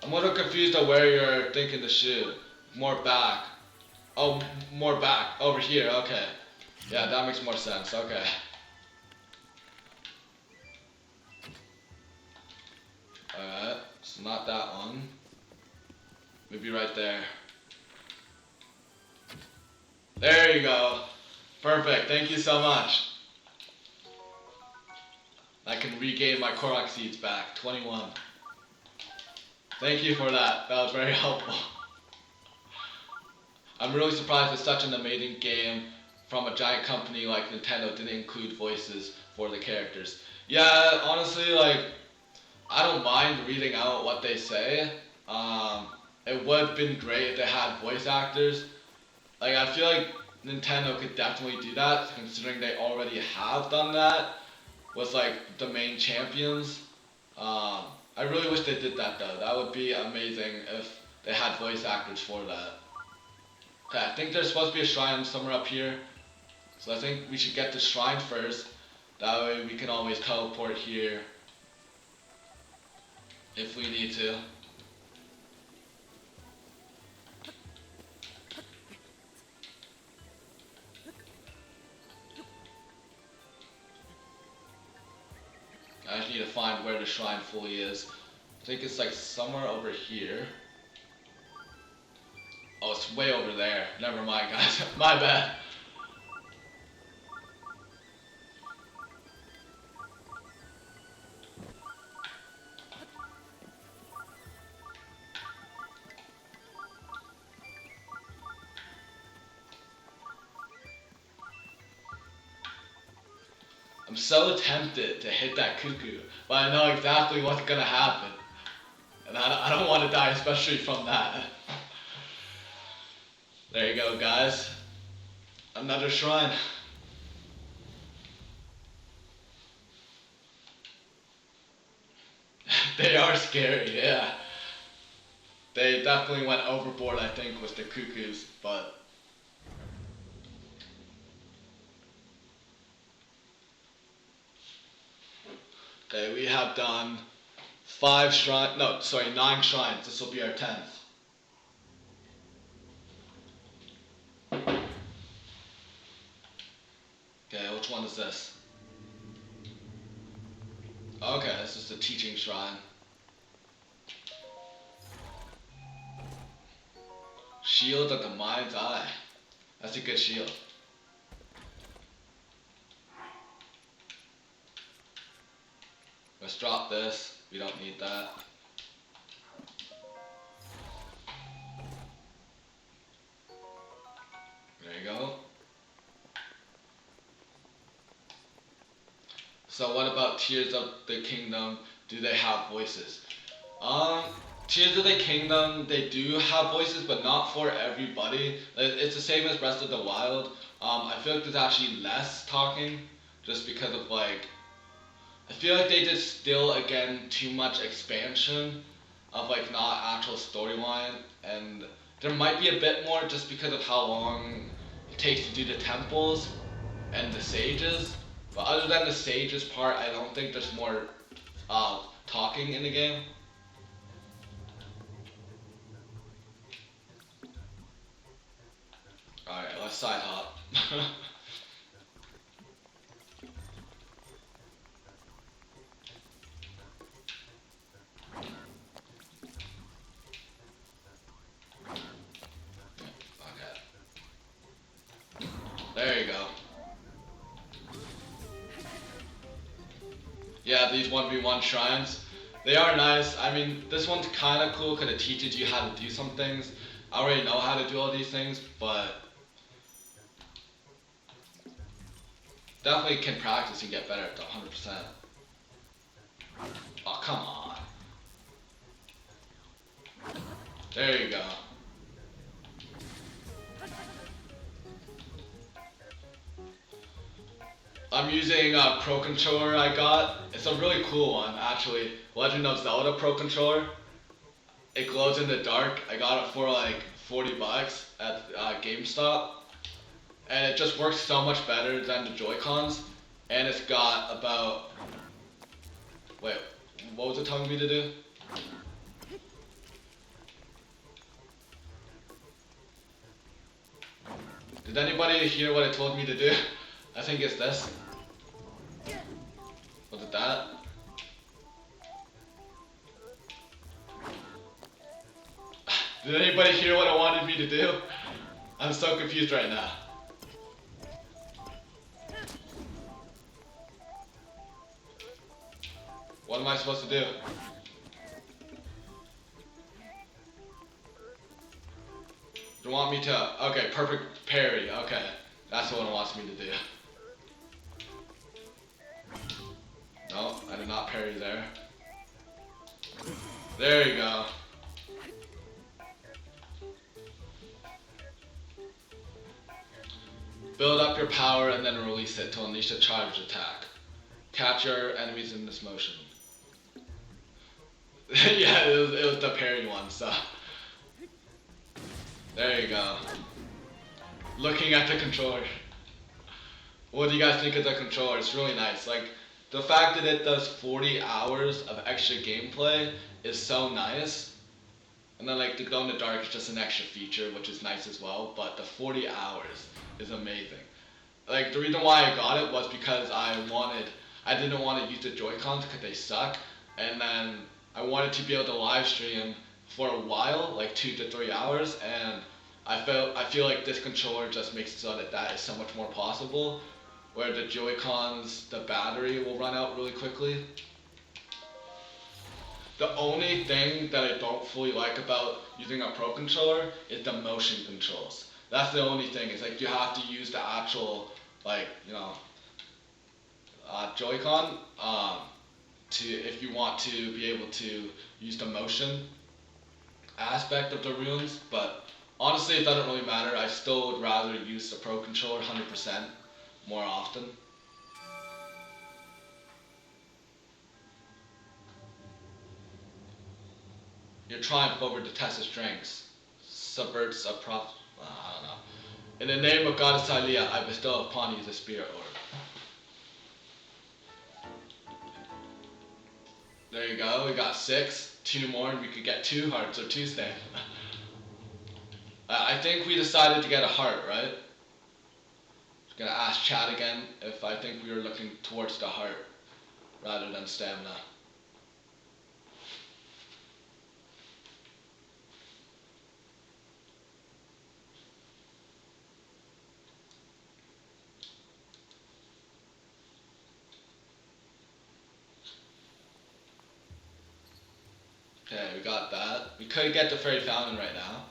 I'm a little confused of where you're thinking to shoot. More back. Oh, more back. Over here, okay. Yeah, that makes more sense, okay. Alright, it's not that one. Maybe right there. There you go. Perfect, thank you so much. I can regain my Korok seeds back. 21. Thank you for that. That was very helpful. I'm really surprised it's such an amazing game from a giant company like Nintendo didn't include voices for the characters. Yeah, honestly, like, I don't mind reading out what they say. It would have been great if they had voice actors. Like, I feel like Nintendo could definitely do that, considering they already have done that with, like, the main champions. I really wish they did that, though. That would be amazing if they had voice actors for that. Okay, I think there's supposed to be a shrine somewhere up here. So I think we should get the shrine first. That way we can always teleport here if we need to. I just need to find where the shrine fully is. I think it's like somewhere over here. Oh, it's way over there. Never mind, guys. My bad. I'm so tempted to hit that cuckoo, but I know exactly what's gonna happen. And I don't want to die, especially from that. There you go, guys. Another shrine. They are scary, yeah. They definitely went overboard, I think, with the cuckoos, but... Okay, we have done 9 shrines. This will be our 10th. Okay, which one is this? Okay, this is the teaching shrine. Shield of the Mind's Eye. That's a good shield. Let's drop this. We don't need that. There you go. So what about Tears of the Kingdom? Do they have voices? Tears of the Kingdom, they do have voices, but not for everybody. It's the same as Breath of the Wild. I feel like there's actually less talking, just because of like, I feel like they did still, again, too much expansion of like not actual storyline, and there might be a bit more just because of how long it takes to do the temples and the sages. But other than the sages part, I don't think there's more talking in the game. Alright, let's side hop. Okay. There you go. Yeah, these 1v1 shrines, they are nice. I mean, this one's kind of cool because it teaches you how to do some things. I already know how to do all these things, but definitely can practice and get better at the 100%. Oh, come on. There you go. I'm using a Pro Controller I got. It's a really cool one, actually. Legend of Zelda Pro Controller. It glows in the dark. I got it for like 40 bucks at GameStop. And it just works so much better than the Joy-Cons. And it's got about... Wait, what was it telling me to do? Did anybody hear what it told me to do? I think it's this. Was it that? Did anybody hear what it wanted me to do? I'm so confused right now. What am I supposed to do? You want me to, okay, perfect parry, okay. That's what it wants me to do. No, I did not parry there. There you go. Build up your power and then release it to unleash a charged attack. Catch your enemies in this motion. Yeah, it was the parry one, so. There you go. Looking at the controller. What do you guys think of the controller? It's really nice. Like, the fact that it does 40 hours of extra gameplay is so nice. And then like the glow in the dark is just an extra feature, which is nice as well, but the 40 hours is amazing. Like, the reason why I got it was because I didn't want to use the Joy-Cons because they suck, and then I wanted to be able to live stream for a while, like 2 to 3 hours, and I feel like this controller just makes it so that is so much more possible, where the Joy-Cons, the battery will run out really quickly. The only thing that I don't fully like about using a Pro controller is the motion controls. That's the only thing. It's like you have to use the actual, like, you know, Joy-Con if you want to be able to use the motion aspect of the runes. But honestly, it doesn't really matter. I still would rather use the Pro controller 100% more often. Your triumph over Detesta's strengths subverts a I don't know. In the name of Goddess Hylia, I bestow upon you the spirit orb. There you go, we got 6. 2 more and we could get 2 hearts or 2 stamina. I think we decided to get a heart, right? Just gonna ask chat again if I think we were looking towards the heart rather than stamina. Okay, we got that. We could get the Fairy Fountain right now.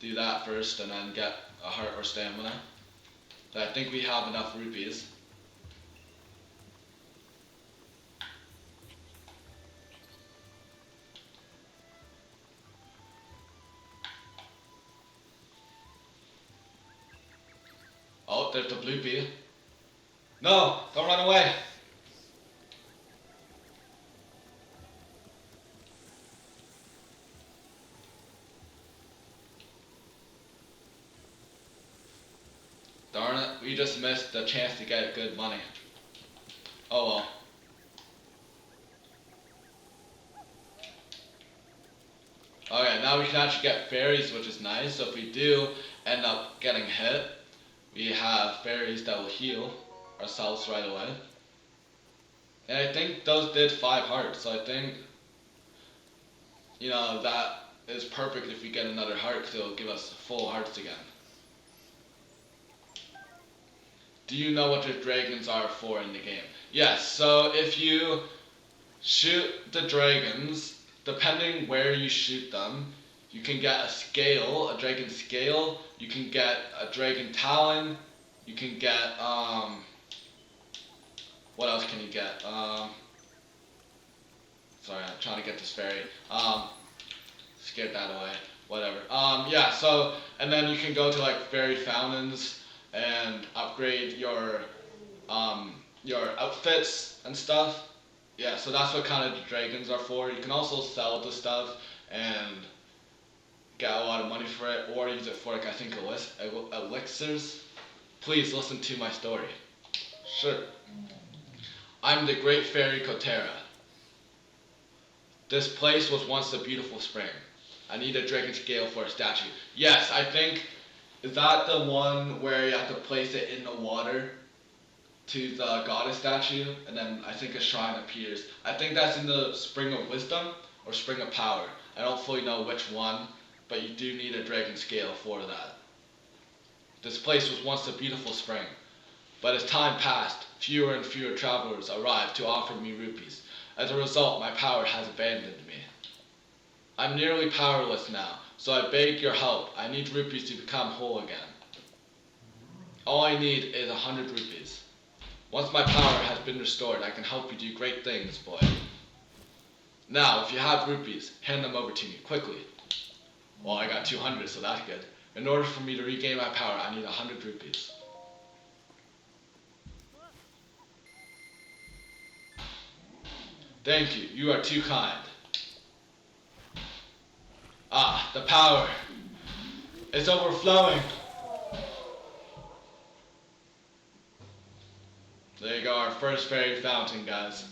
Do that first and then get a heart or stamina. But I think we have enough rupees. Oh, there's the blue bee. No, don't run away. Darn it, we just missed the chance to get good money. Oh well. Okay, now we can actually get fairies, which is nice. So if we do end up getting hit, we have fairies that will heal ourselves right away. And I think those did 5 hearts, so I think, you know, that is perfect if we get another heart because it'll give us full hearts again. Do you know what the dragons are for in the game? Yes, so if you shoot the dragons, depending where you shoot them, you can get a scale, a dragon scale, you can get a dragon talon, you can get, what else can you get? Sorry, I'm trying to get this fairy. Scared that away, whatever. Yeah, so, and then you can go to like fairy fountains and upgrade your outfits and stuff. Yeah, so that's what kind of the dragons are for. You can also sell the stuff and get a lot of money for it, or use it for like I think elixirs. Please listen to my story. Sure. I'm the great fairy Kotera. This place was once a beautiful spring. I need a dragon scale for a statue. Yes, I think, is that the one where you have to place it in the water to the goddess statue, and then I think a shrine appears. I think that's in the Spring of Wisdom or Spring of Power. I don't fully know which one, but you do need a dragon scale for that. This place was once a beautiful spring, but as time passed, fewer and fewer travelers arrive to offer me rupees. As a result, my power has abandoned me. I'm nearly powerless now, so I beg your help. I need rupees to become whole again. All I need is 100 rupees. Once my power has been restored, I can help you do great things, boy. Now, if you have rupees, hand them over to me, quickly. Well, I got 200, so that's good. In order for me to regain my power, I need 100 rupees. Thank you, you are too kind. Ah, the power. It's overflowing. There you go, our first fairy fountain, guys.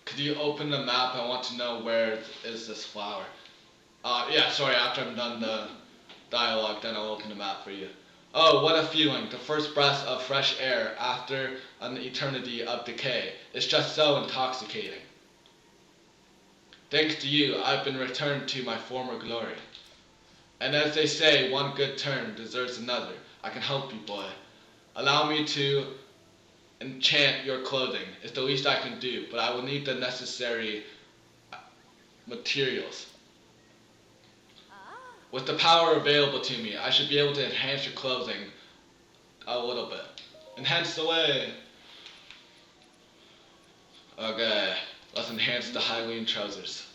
Could you open the map? I want to know where is this flower. Yeah, sorry, after I'm done the dialogue, then I'll open the map for you. Oh, what a feeling, the first breath of fresh air after an eternity of decay. It's just so intoxicating. Thanks to you, I've been returned to my former glory. And as they say, one good turn deserves another. I can help you, boy. Allow me to enchant your clothing. It's the least I can do, but I will need the necessary materials. With the power available to me, I should be able to enhance your clothing a little bit. Enhance away! Okay, let's enhance the Hylian trousers.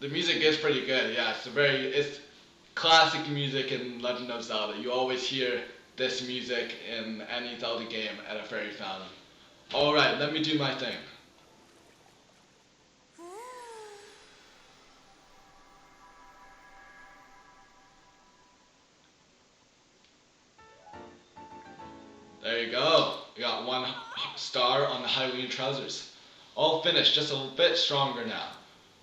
The music is pretty good, yeah. It's classic music in Legend of Zelda. You always hear this music in any Zelda game at a fairy fountain. Alright, let me do my thing. There you go. You got 1 star on the Hylian trousers. All finished, just a bit stronger now.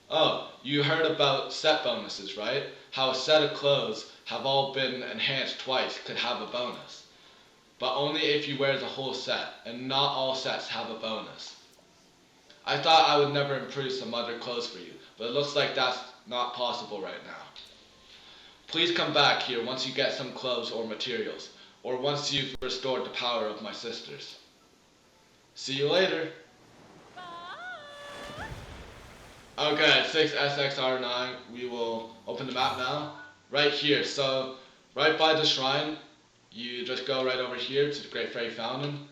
Oh, you heard about set bonuses, right? How a set of clothes have all been enhanced twice could have a bonus. But only if you wear the whole set, and not all sets have a bonus. I thought I would never improve some other clothes for you, but it looks like that's not possible right now. Please come back here once you get some clothes or materials, or once you've restored the power of my sisters. See you later. Okay, 6SXR9, we will open the map now. Right here, so right by the shrine, you just go right over here to the Great Fairy Fountain,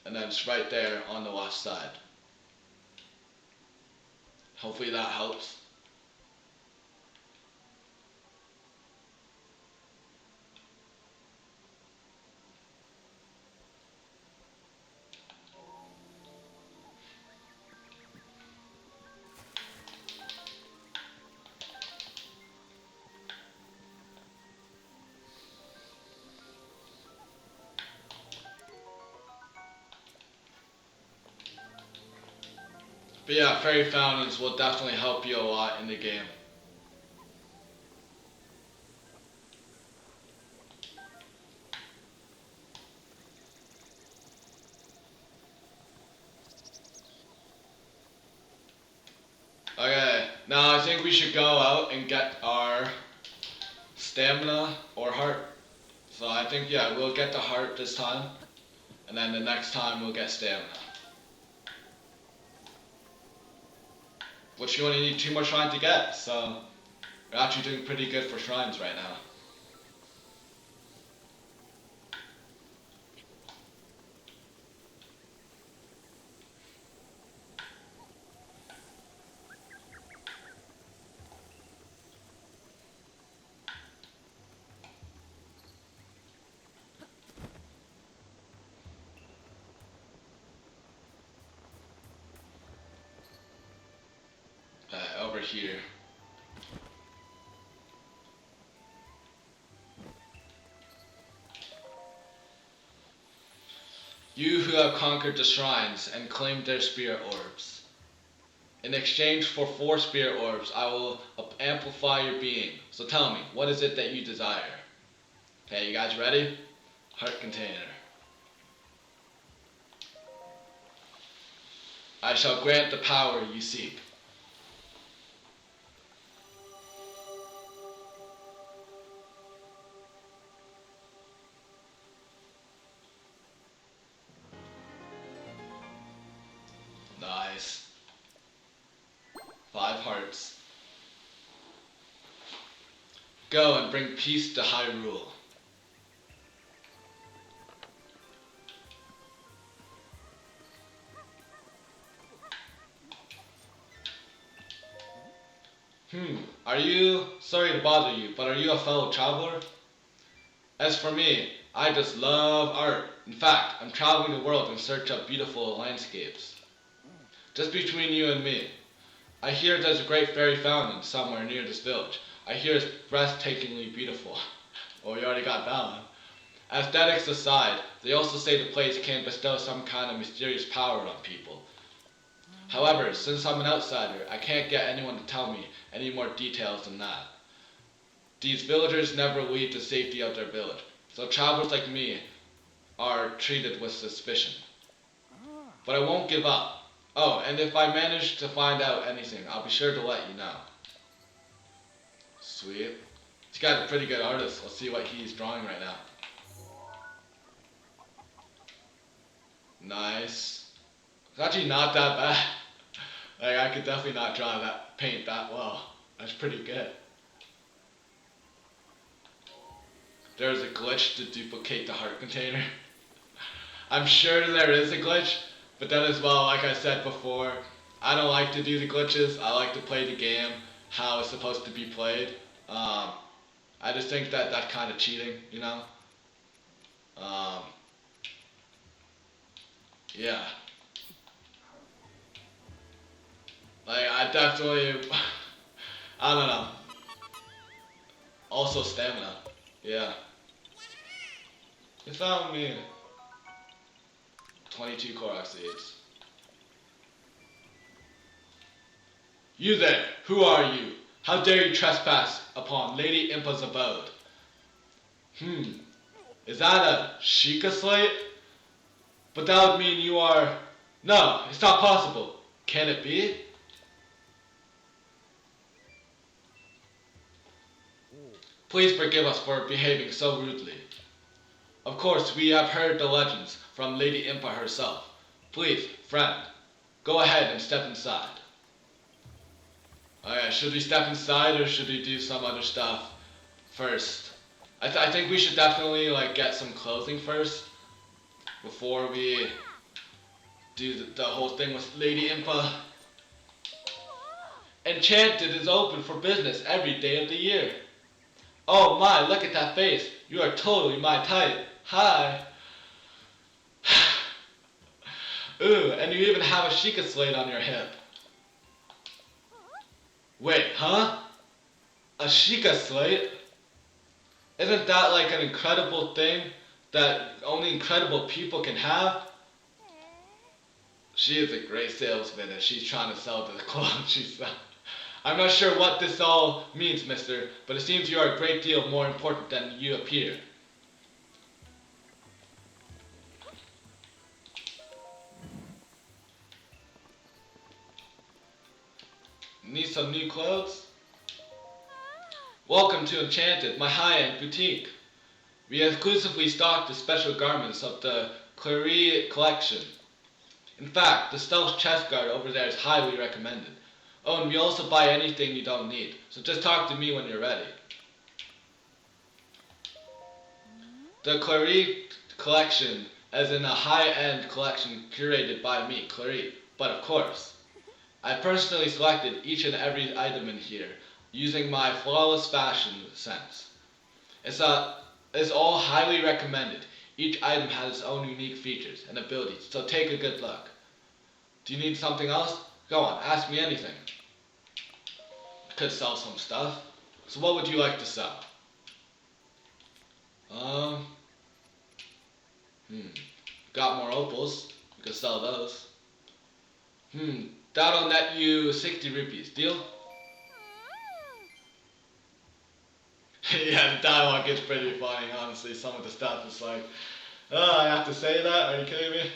and then it's right there on the left side. Hopefully that helps. But yeah, fairy fountains will definitely help you a lot in the game. Okay, now I think we should go out and get our stamina or heart. So I think, yeah, we'll get the heart this time, and then the next time we'll get stamina. Which you only need 2 more shrines to get, so we're actually doing pretty good for shrines right now. Over here. You who have conquered the shrines and claimed their spirit orbs. In exchange for 4 spirit orbs, I will amplify your being. So tell me, what is it that you desire? Okay, you guys ready? Heart container. I shall grant the power you seek. Nice. 5 hearts. Go and bring peace to Hyrule. Are you, sorry to bother you, but are you a fellow traveler? As for me, I just love art. In fact, I'm traveling the world in search of beautiful landscapes. Just between you and me, I hear there's a great fairy fountain somewhere near this village. I hear it's breathtakingly beautiful. Oh, you already got that one. Aesthetics aside, they also say the place can bestow some kind of mysterious power on people. However, since I'm an outsider, I can't get anyone to tell me any more details than that. These villagers never leave the safety of their village, so travelers like me are treated with suspicion. But I won't give up. Oh, and if I manage to find out anything, I'll be sure to let you know. Sweet. This guy's a pretty good artist. Let's see what he's drawing right now. Nice. It's actually not that bad. Like, I could definitely not draw that, paint that well. That's pretty good. There's a glitch to duplicate the heart container. I'm sure there is a glitch, but then as well, like I said before, I don't like to do the glitches. I like to play the game how it's supposed to be played. I just think that that's kind of cheating, you know? Yeah. Like, I definitely, I don't know. Also stamina. Yeah. You found me 22 Korok seeds. You there, who are you? How dare you trespass upon Lady Impa's abode? Is that a Sheikah slate? But that would mean you are... No, it's not possible. Can it be? Please forgive us for behaving so rudely. Of course, we have heard the legends from Lady Impa herself. Please, friend, go ahead and step inside. Alright, should we step inside or should we do some other stuff first? I think we should definitely like get some clothing first before we do the whole thing with Lady Impa. Enchanted is open for business every day of the year. Oh my, look at that face. You are totally my type. Hi. Ooh, and you even have a Sheikah slate on your hip. Wait, huh? A Sheikah slate? Isn't that like an incredible thing that only incredible people can have? She is a great salesman and she's trying to sell the clothes she sells. I'm not sure what this all means, mister, but it seems you are a great deal more important than you appear. Need some new clothes? Welcome to Enchanted, my high-end boutique. We exclusively stock the special garments of the Clary collection. In fact, the stealth chest guard over there is highly recommended. Oh, and we also buy anything you don't need, so just talk to me when you're ready. The Clary collection is in a high-end collection curated by me, Clary. But of course, I personally selected each and every item in here using my flawless fashion sense. It's all highly recommended. Each item has its own unique features and abilities, so take a good look. Do you need something else? Go on, ask me anything. I could sell some stuff. So what would you like to sell? Got more opals. You could sell those. That'll net you 60 rupees. Deal? Yeah, the dialogue gets pretty funny, honestly. Some of the stuff is like, oh, I have to say that? Are you kidding me?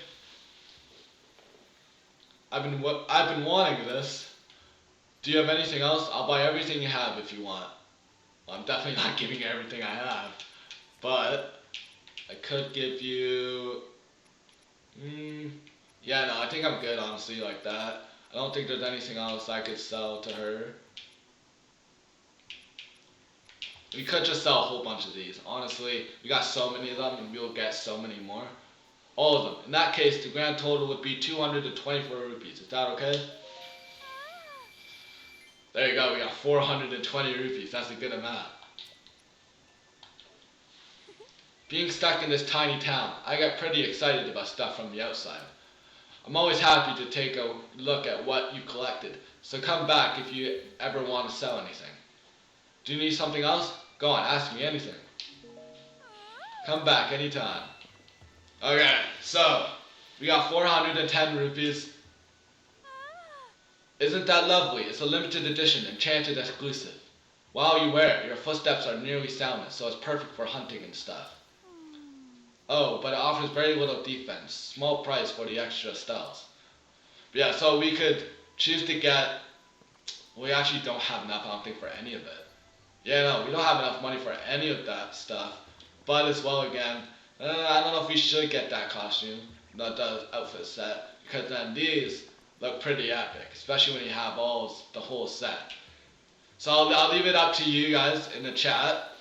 I've been wanting this. Do you have anything else? I'll buy everything you have if you want. Well, I'm definitely not giving you everything I have. But I could give you... yeah, no, I think I'm good, honestly, like that. I don't think there's anything else I could sell to her. We could just sell a whole bunch of these. Honestly, we got so many of them and we'll get so many more. All of them. In that case, the grand total would be 224 rupees. Is that okay? There you go, we got 420 rupees. That's a good amount. Being stuck in this tiny town, I get pretty excited about stuff from the outside. I'm always happy to take a look at what you collected, so come back if you ever want to sell anything. Do you need something else? Go on, ask me anything. Come back anytime. Okay, so we got 410 rupees. Isn't that lovely? It's a limited edition, enchanted exclusive. While you wear it, your footsteps are nearly soundless, so it's perfect for hunting and stuff. Oh, but it offers very little defense. Small price for the extra stealth. But yeah, so we could choose to get... We actually don't have enough, I don't think, for any of it. Yeah, no, we don't have enough money for any of that stuff. But as well, again, I don't know if we should get that costume, the outfit set, because then these look pretty epic, especially when you have the whole set. So I'll leave it up to you guys in the chat.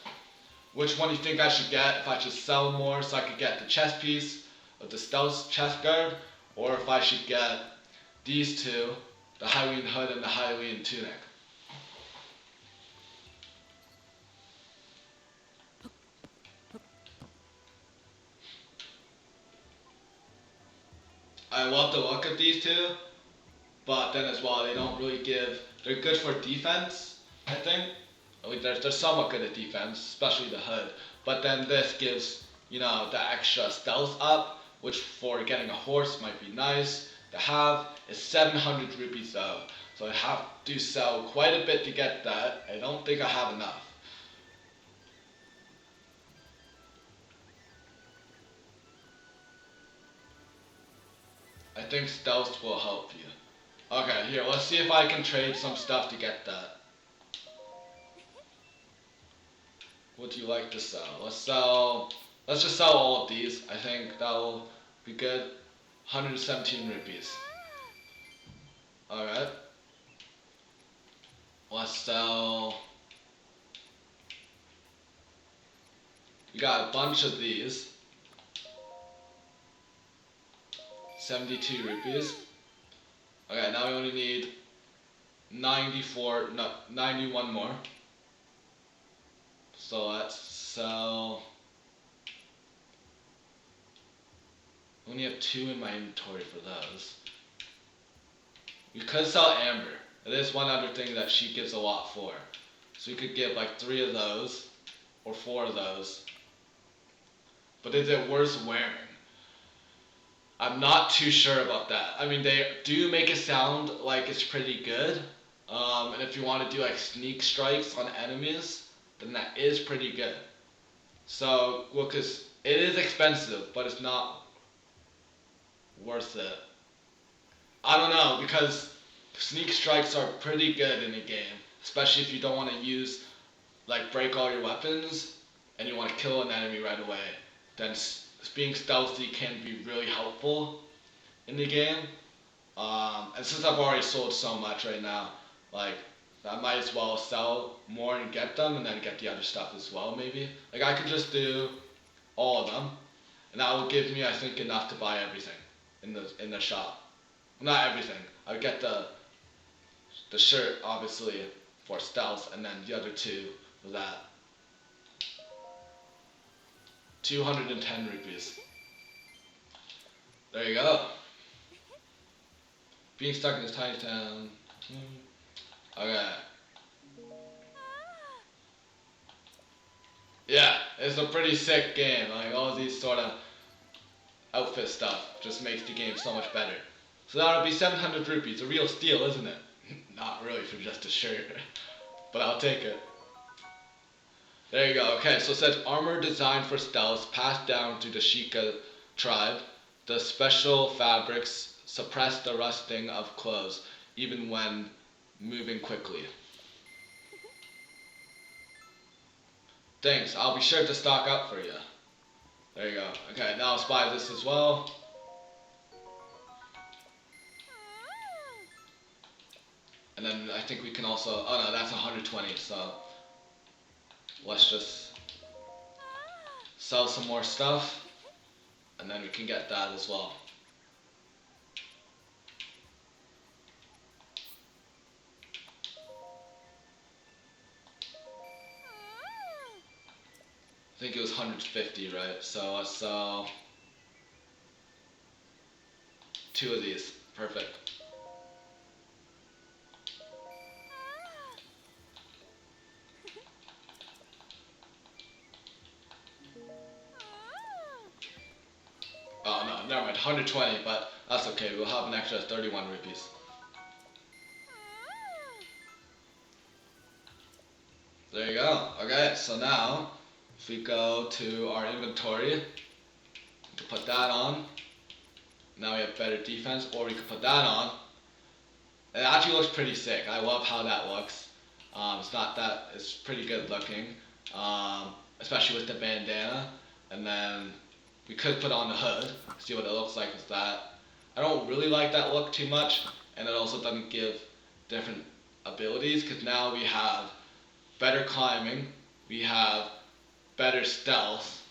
Which one you think I should get, if I should sell more so I could get the chest piece of the stealth chest guard, or if I should get these two, the Hylian hood and the Hylian tunic. I love the look of these two, but then as well, they don't really give, they're good for defense, I think. I mean, they're somewhat good at defense, especially the hood. But then this gives, you know, the extra stealth up, which for getting a horse might be nice to have. It's 700 rupees though, so I have to sell quite a bit to get that. I don't think I have enough. I think stealth will help you. Okay, here, let's see if I can trade some stuff to get that. What do you like to sell? Let's just sell all of these. I think that'll be good. 117 rupees. Alright. Let's sell... We got a bunch of these. 72 rupees. Okay, now we only need 91 more. So let's sell... I only have 2 in my inventory for those. We could sell Amber. It is one other thing that she gives a lot for. So we could get like 3 of those, or 4 of those. But is it worth wearing? I'm not too sure about that. I mean, they do make it sound like it's pretty good. And if you want to do like sneak strikes on enemies, then that is pretty good. So, well, because it is expensive, but it's not worth it. I don't know, because sneak strikes are pretty good in the game, especially if you don't want to use, like, break all your weapons, and you want to kill an enemy right away. Then being stealthy can be really helpful in the game. And since I've already sold so much right now, like, I might as well sell more and get them, and then get the other stuff as well, maybe. Like, I could just do all of them, and that will give me, I think, enough to buy everything in the shop. Not everything. I would get the shirt, obviously, for stealth, and then the other 2 for that. 210 rupees. There you go. Being stuck in this tiny town. Okay. Yeah, it's a pretty sick game. Like, all these sort of outfit stuff just makes the game so much better. So that'll be 700 rupees, a real steal, isn't it? Not really for just a shirt, but I'll take it. There you go. Okay, so it says armor designed for stealth, passed down to the Sheikah tribe. The special fabrics suppress the rusting of clothes, even when moving quickly. Thanks, I'll be sure to stock up for you. There you go. Okay, now let's buy this as well. And then I think we can also, oh no, that's 120, so let's just sell some more stuff, and then we can get that as well. I think it was 150, right? So let's sell 2 of these. Perfect. Oh no, never mind, 120, but that's okay. We'll have an extra 31 rupees. There you go. Okay, so now if we go to our inventory, we can put that on. Now we have better defense, or we could put that on. It actually looks pretty sick. I love how that looks. It's not that, it's pretty good looking, especially with the bandana. And then we could put on the hood, see what it looks like with that. I don't really like that look too much, and it also doesn't give different abilities, because now we have better climbing, we have better stealth,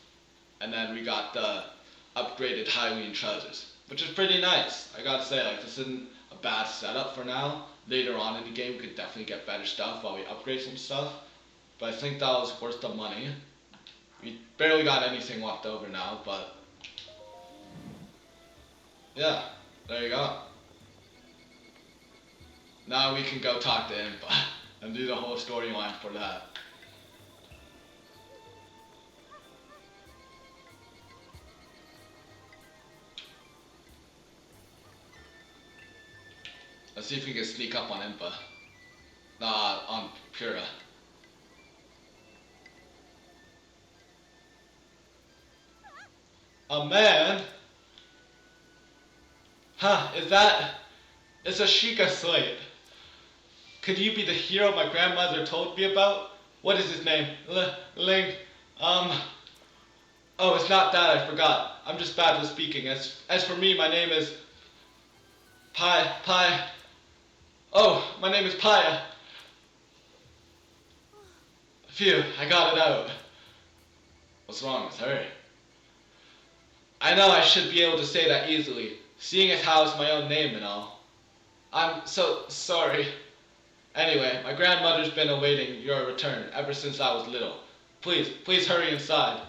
and then we got the upgraded Halloween trousers, which is pretty nice. I gotta say, like, this isn't a bad setup for now. Later on in the game, we could definitely get better stuff while we upgrade some stuff, but I think that was worth the money. We barely got anything left over now, but yeah, there you go. Now we can go talk to Impa and do the whole storyline for that. Let's see if we can sneak up on Impa. On Pura. A man? Huh, it's a Sheikah slate. Could you be the hero my grandmother told me about? What is his name? Ling, oh, it's not that, I forgot. I'm just bad with speaking. As for me, my name is Oh, my name is Paya. Phew, I got it out. What's wrong with her? I know I should be able to say that easily, seeing as how it's my own name and all. I'm so sorry. Anyway, my grandmother's been awaiting your return ever since I was little. Please hurry inside.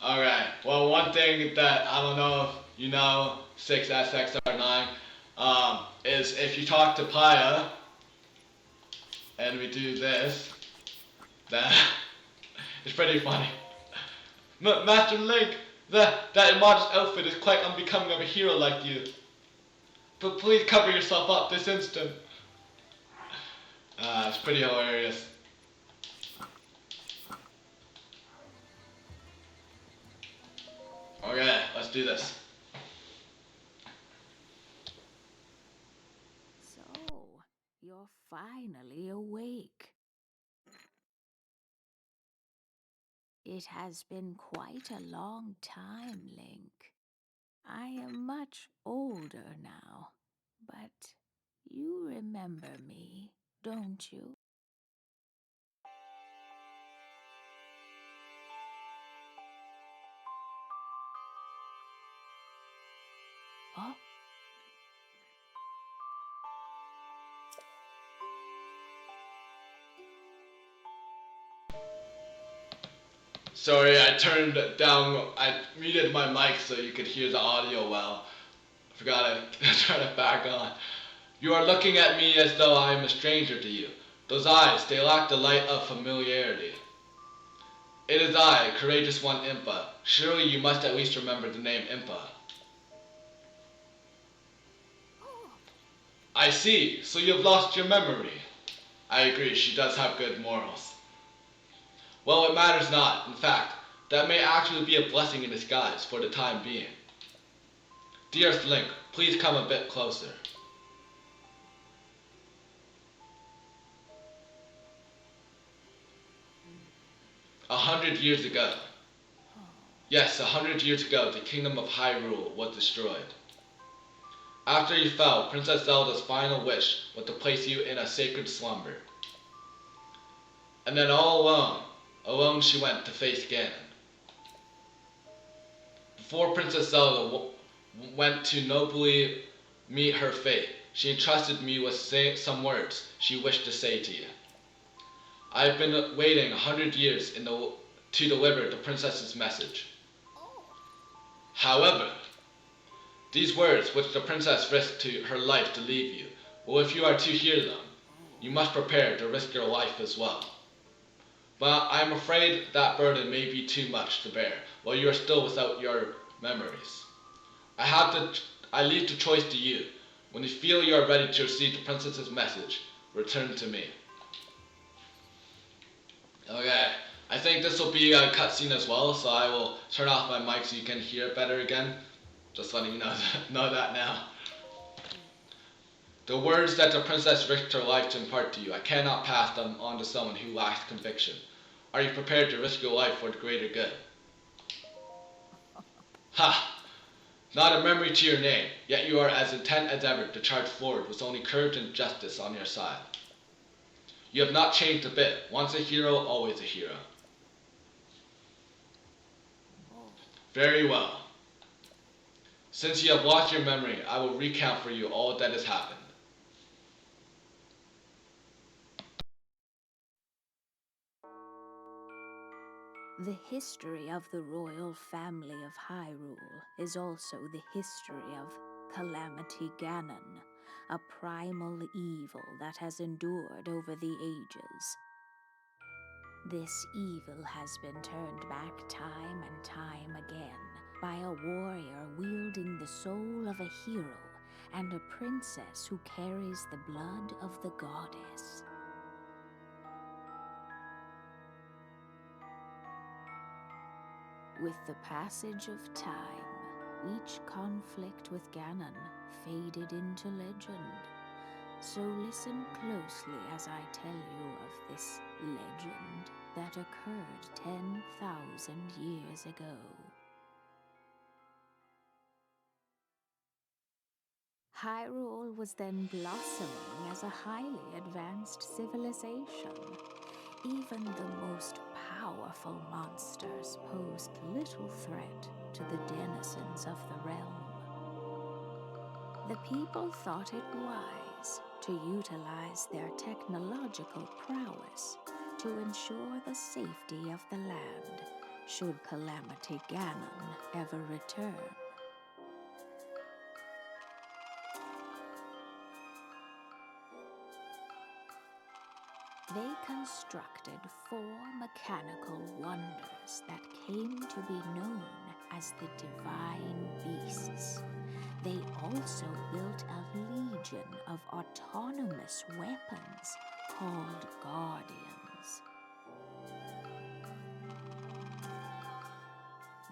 Alright, well, one thing that I don't know if you know, 6SXR9, is if you talk to Paya, and we do this, then it's pretty funny. Master Link, that immodest outfit is quite unbecoming of a hero like you. But please cover yourself up this instant. It's pretty hilarious. Okay, let's do this. So, you're finally awake. It has been quite a long time, Link. I am much older now, but you remember me, don't you? Oh, Sorry, I muted my mic so you could hear the audio well. I forgot to turn it back on. You are looking at me as though I am a stranger to you. Those eyes, they lack the light of familiarity. It is I, courageous one Impa. Surely you must at least remember the name Impa. I see, so you've lost your memory. I agree, she does have good morals. Well, it matters not. In fact, that may actually be a blessing in disguise for the time being. Dearest Link, please come a bit closer. 100 years ago. Yes, 100 years ago, the kingdom of Hyrule was destroyed. After you fell, Princess Zelda's final wish was to place you in a sacred slumber. And then all alone she went to face Ganon. Before Princess Zelda went to nobly meet her fate, she entrusted me with some words she wished to say to you. I have been waiting 100 years to deliver the princess's message. However, these words, which the princess risked her life to leave you, well, if you are to hear them, you must prepare to risk your life as well. But I am afraid that burden may be too much to bear while you are still without your memories. I leave the choice to you. When you feel you are ready to receive the princess's message, return to me. Okay, I think this will be a cutscene as well, so I will turn off my mic so you can hear it better again. Just letting you know that now. The words that the princess risked her life to impart to you, I cannot pass them on to someone who lacks conviction. Are you prepared to risk your life for the greater good? Ha! Not a memory to your name, yet you are as intent as ever to charge forward with only courage and justice on your side. You have not changed a bit. Once a hero, always a hero. Very well. Since you have lost your memory, I will recount for you all that has happened. The history of the royal family of Hyrule is also the history of Calamity Ganon, a primal evil that has endured over the ages. This evil has been turned back time and time again by a warrior wielding the soul of a hero and a princess who carries the blood of the goddess. With the passage of time, each conflict with Ganon faded into legend. So listen closely as I tell you of this legend that occurred 10,000 years ago. Hyrule was then blossoming as a highly advanced civilization. Even the most powerful monsters posed little threat to the denizens of the realm. The people thought it wise to utilize their technological prowess to ensure the safety of the land should Calamity Ganon ever return. They constructed 4 mechanical wonders that came to be known as the Divine Beasts. They also built a legion of autonomous weapons called Guardians.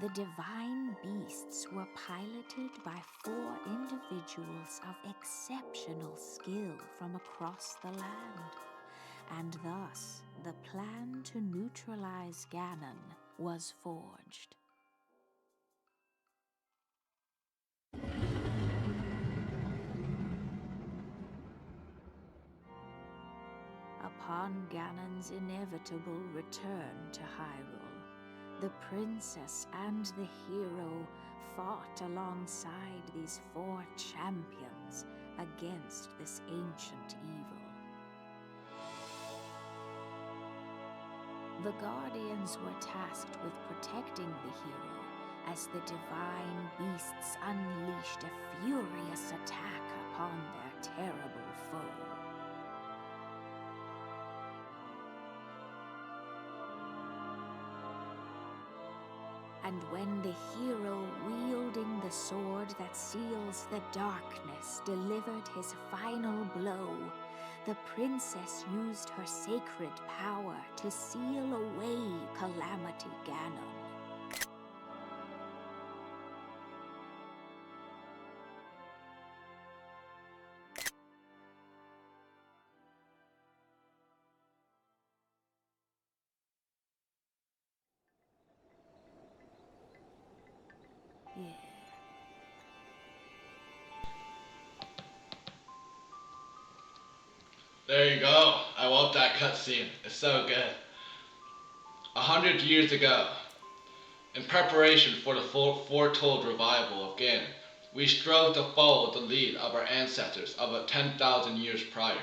The Divine Beasts were piloted by 4 individuals of exceptional skill from across the land. And thus, the plan to neutralize Ganon was forged. Upon Ganon's inevitable return to Hyrule, the princess and the hero fought alongside these 4 champions against this ancient evil. The Guardians were tasked with protecting the hero as the Divine Beasts unleashed a furious attack upon their terrible foe. And when the hero wielding the sword that seals the darkness delivered his final blow, the princess used her sacred power to seal away Calamity Ganon. Yeah. There you go. I love that cutscene. It's so good. 100 years ago, in preparation for the foretold revival of Ganon, we strove to follow the lead of our ancestors of 10,000 years prior.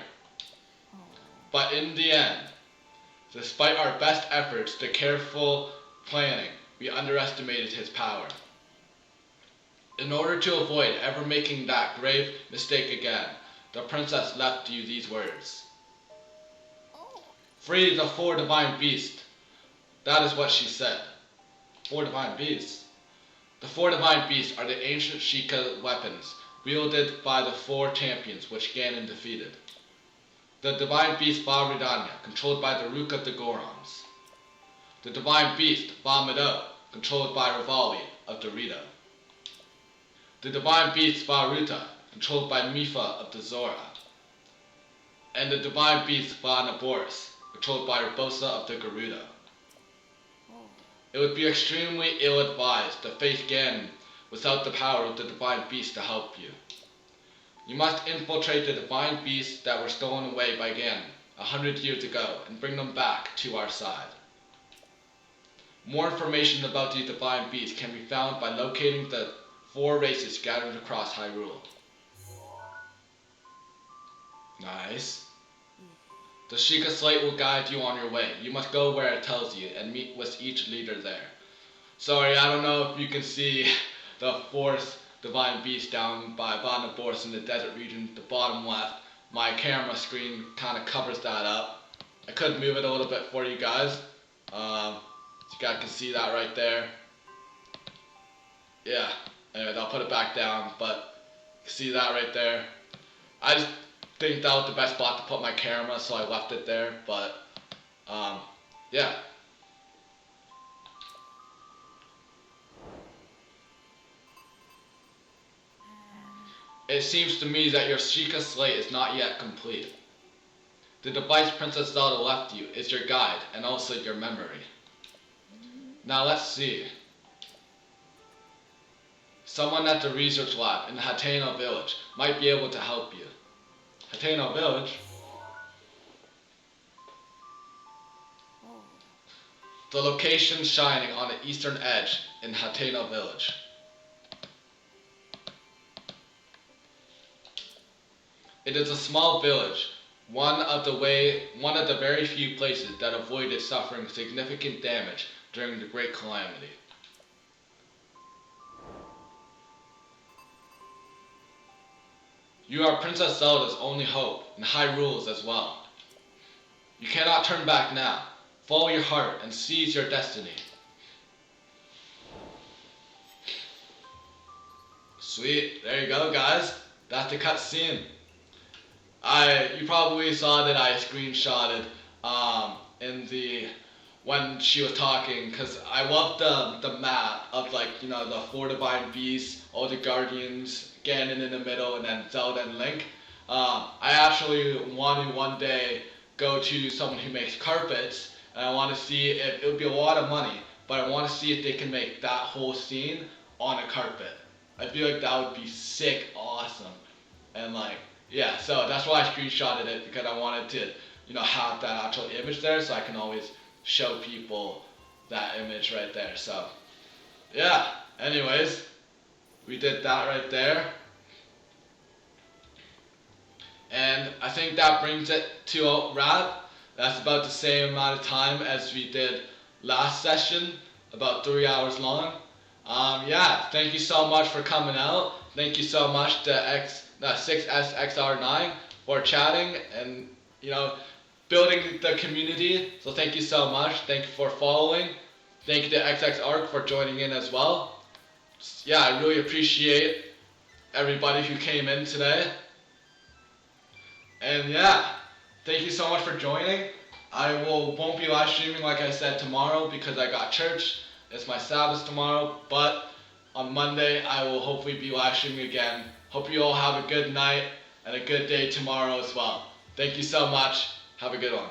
But in the end, despite our best efforts to careful planning, we underestimated his power. In order to avoid ever making that grave mistake again, the princess left you these words. Free the 4 divine beasts. That is what she said. 4 divine beasts. The 4 divine beasts are the ancient Sheikah weapons wielded by the 4 champions which Ganon defeated. The divine beast Ba Ridanya, controlled by the Rook of the Gorons. The divine beast Ba Mido, controlled by Revali of Dorito. The divine beast Ba Ruta, controlled by Mipha of the Zora. And the divine beast Ba Naboris, controlled by Urbosa of the Gerudo. It would be extremely ill-advised to face Ganon without the power of the divine beasts to help you. You must infiltrate the divine beasts that were stolen away by Ganon 100 years ago and bring them back to our side. More information about these divine beasts can be found by locating the 4 races scattered across Hyrule. Nice. The Sheikah Slate will guide you on your way. You must go where it tells you and meet with each leader there. Sorry, I don't know if you can see the 4th divine beast down by Ba Naboris in the desert region, the bottom left. My camera screen kind of covers that up. I could move it a little bit for you guys. You guys can see that right there. Yeah, anyways, I'll put it back down, but see that right there. I just think that was the best spot to put my camera, so I left it there, but yeah. It seems to me that your Sheikah Slate is not yet complete. The device Princess Zelda left you is your guide and also your memory. Now let's see. Someone at the research lab in the Hateno village might be able to help you. Hateno village? The location shining on the eastern edge in Hateno village. It is a small village, one of the very few places that avoided suffering significant damage during the Great Calamity. You are Princess Zelda's only hope, and Hyrule's as well. You cannot turn back now. Follow your heart and seize your destiny. Sweet, there you go guys. That's the cutscene. You probably saw that I screenshotted when she was talking, because I love the map of the 4 divine beasts, all the guardians, Ganon in the middle, and then Zelda and Link. I actually want to one day go to someone who makes carpets, and I want to see if it would be a lot of money, but I want to see if they can make that whole scene on a carpet. I feel like that would be sick, awesome, and yeah, so that's why I screenshotted it, because I wanted to, have that actual image there, so I can always show people that image right there. So, yeah, anyways, we did that right there. And I think that brings it to a wrap. That's about the same amount of time as we did last session, about 3 hours long. Yeah, thank you so much for coming out. Thank you so much to 6SXR9 for chatting and, building the community. So thank you so much. Thank you for following. Thank you to XX for joining in as well. Yeah, I really appreciate everybody who came in today. And yeah, thank you so much for joining. I won't be live streaming like I said tomorrow because I got church. It's my Sabbath tomorrow, but on Monday I will hopefully be live streaming again. Hope you all have a good night and a good day tomorrow as well. Thank you so much. Have a good one.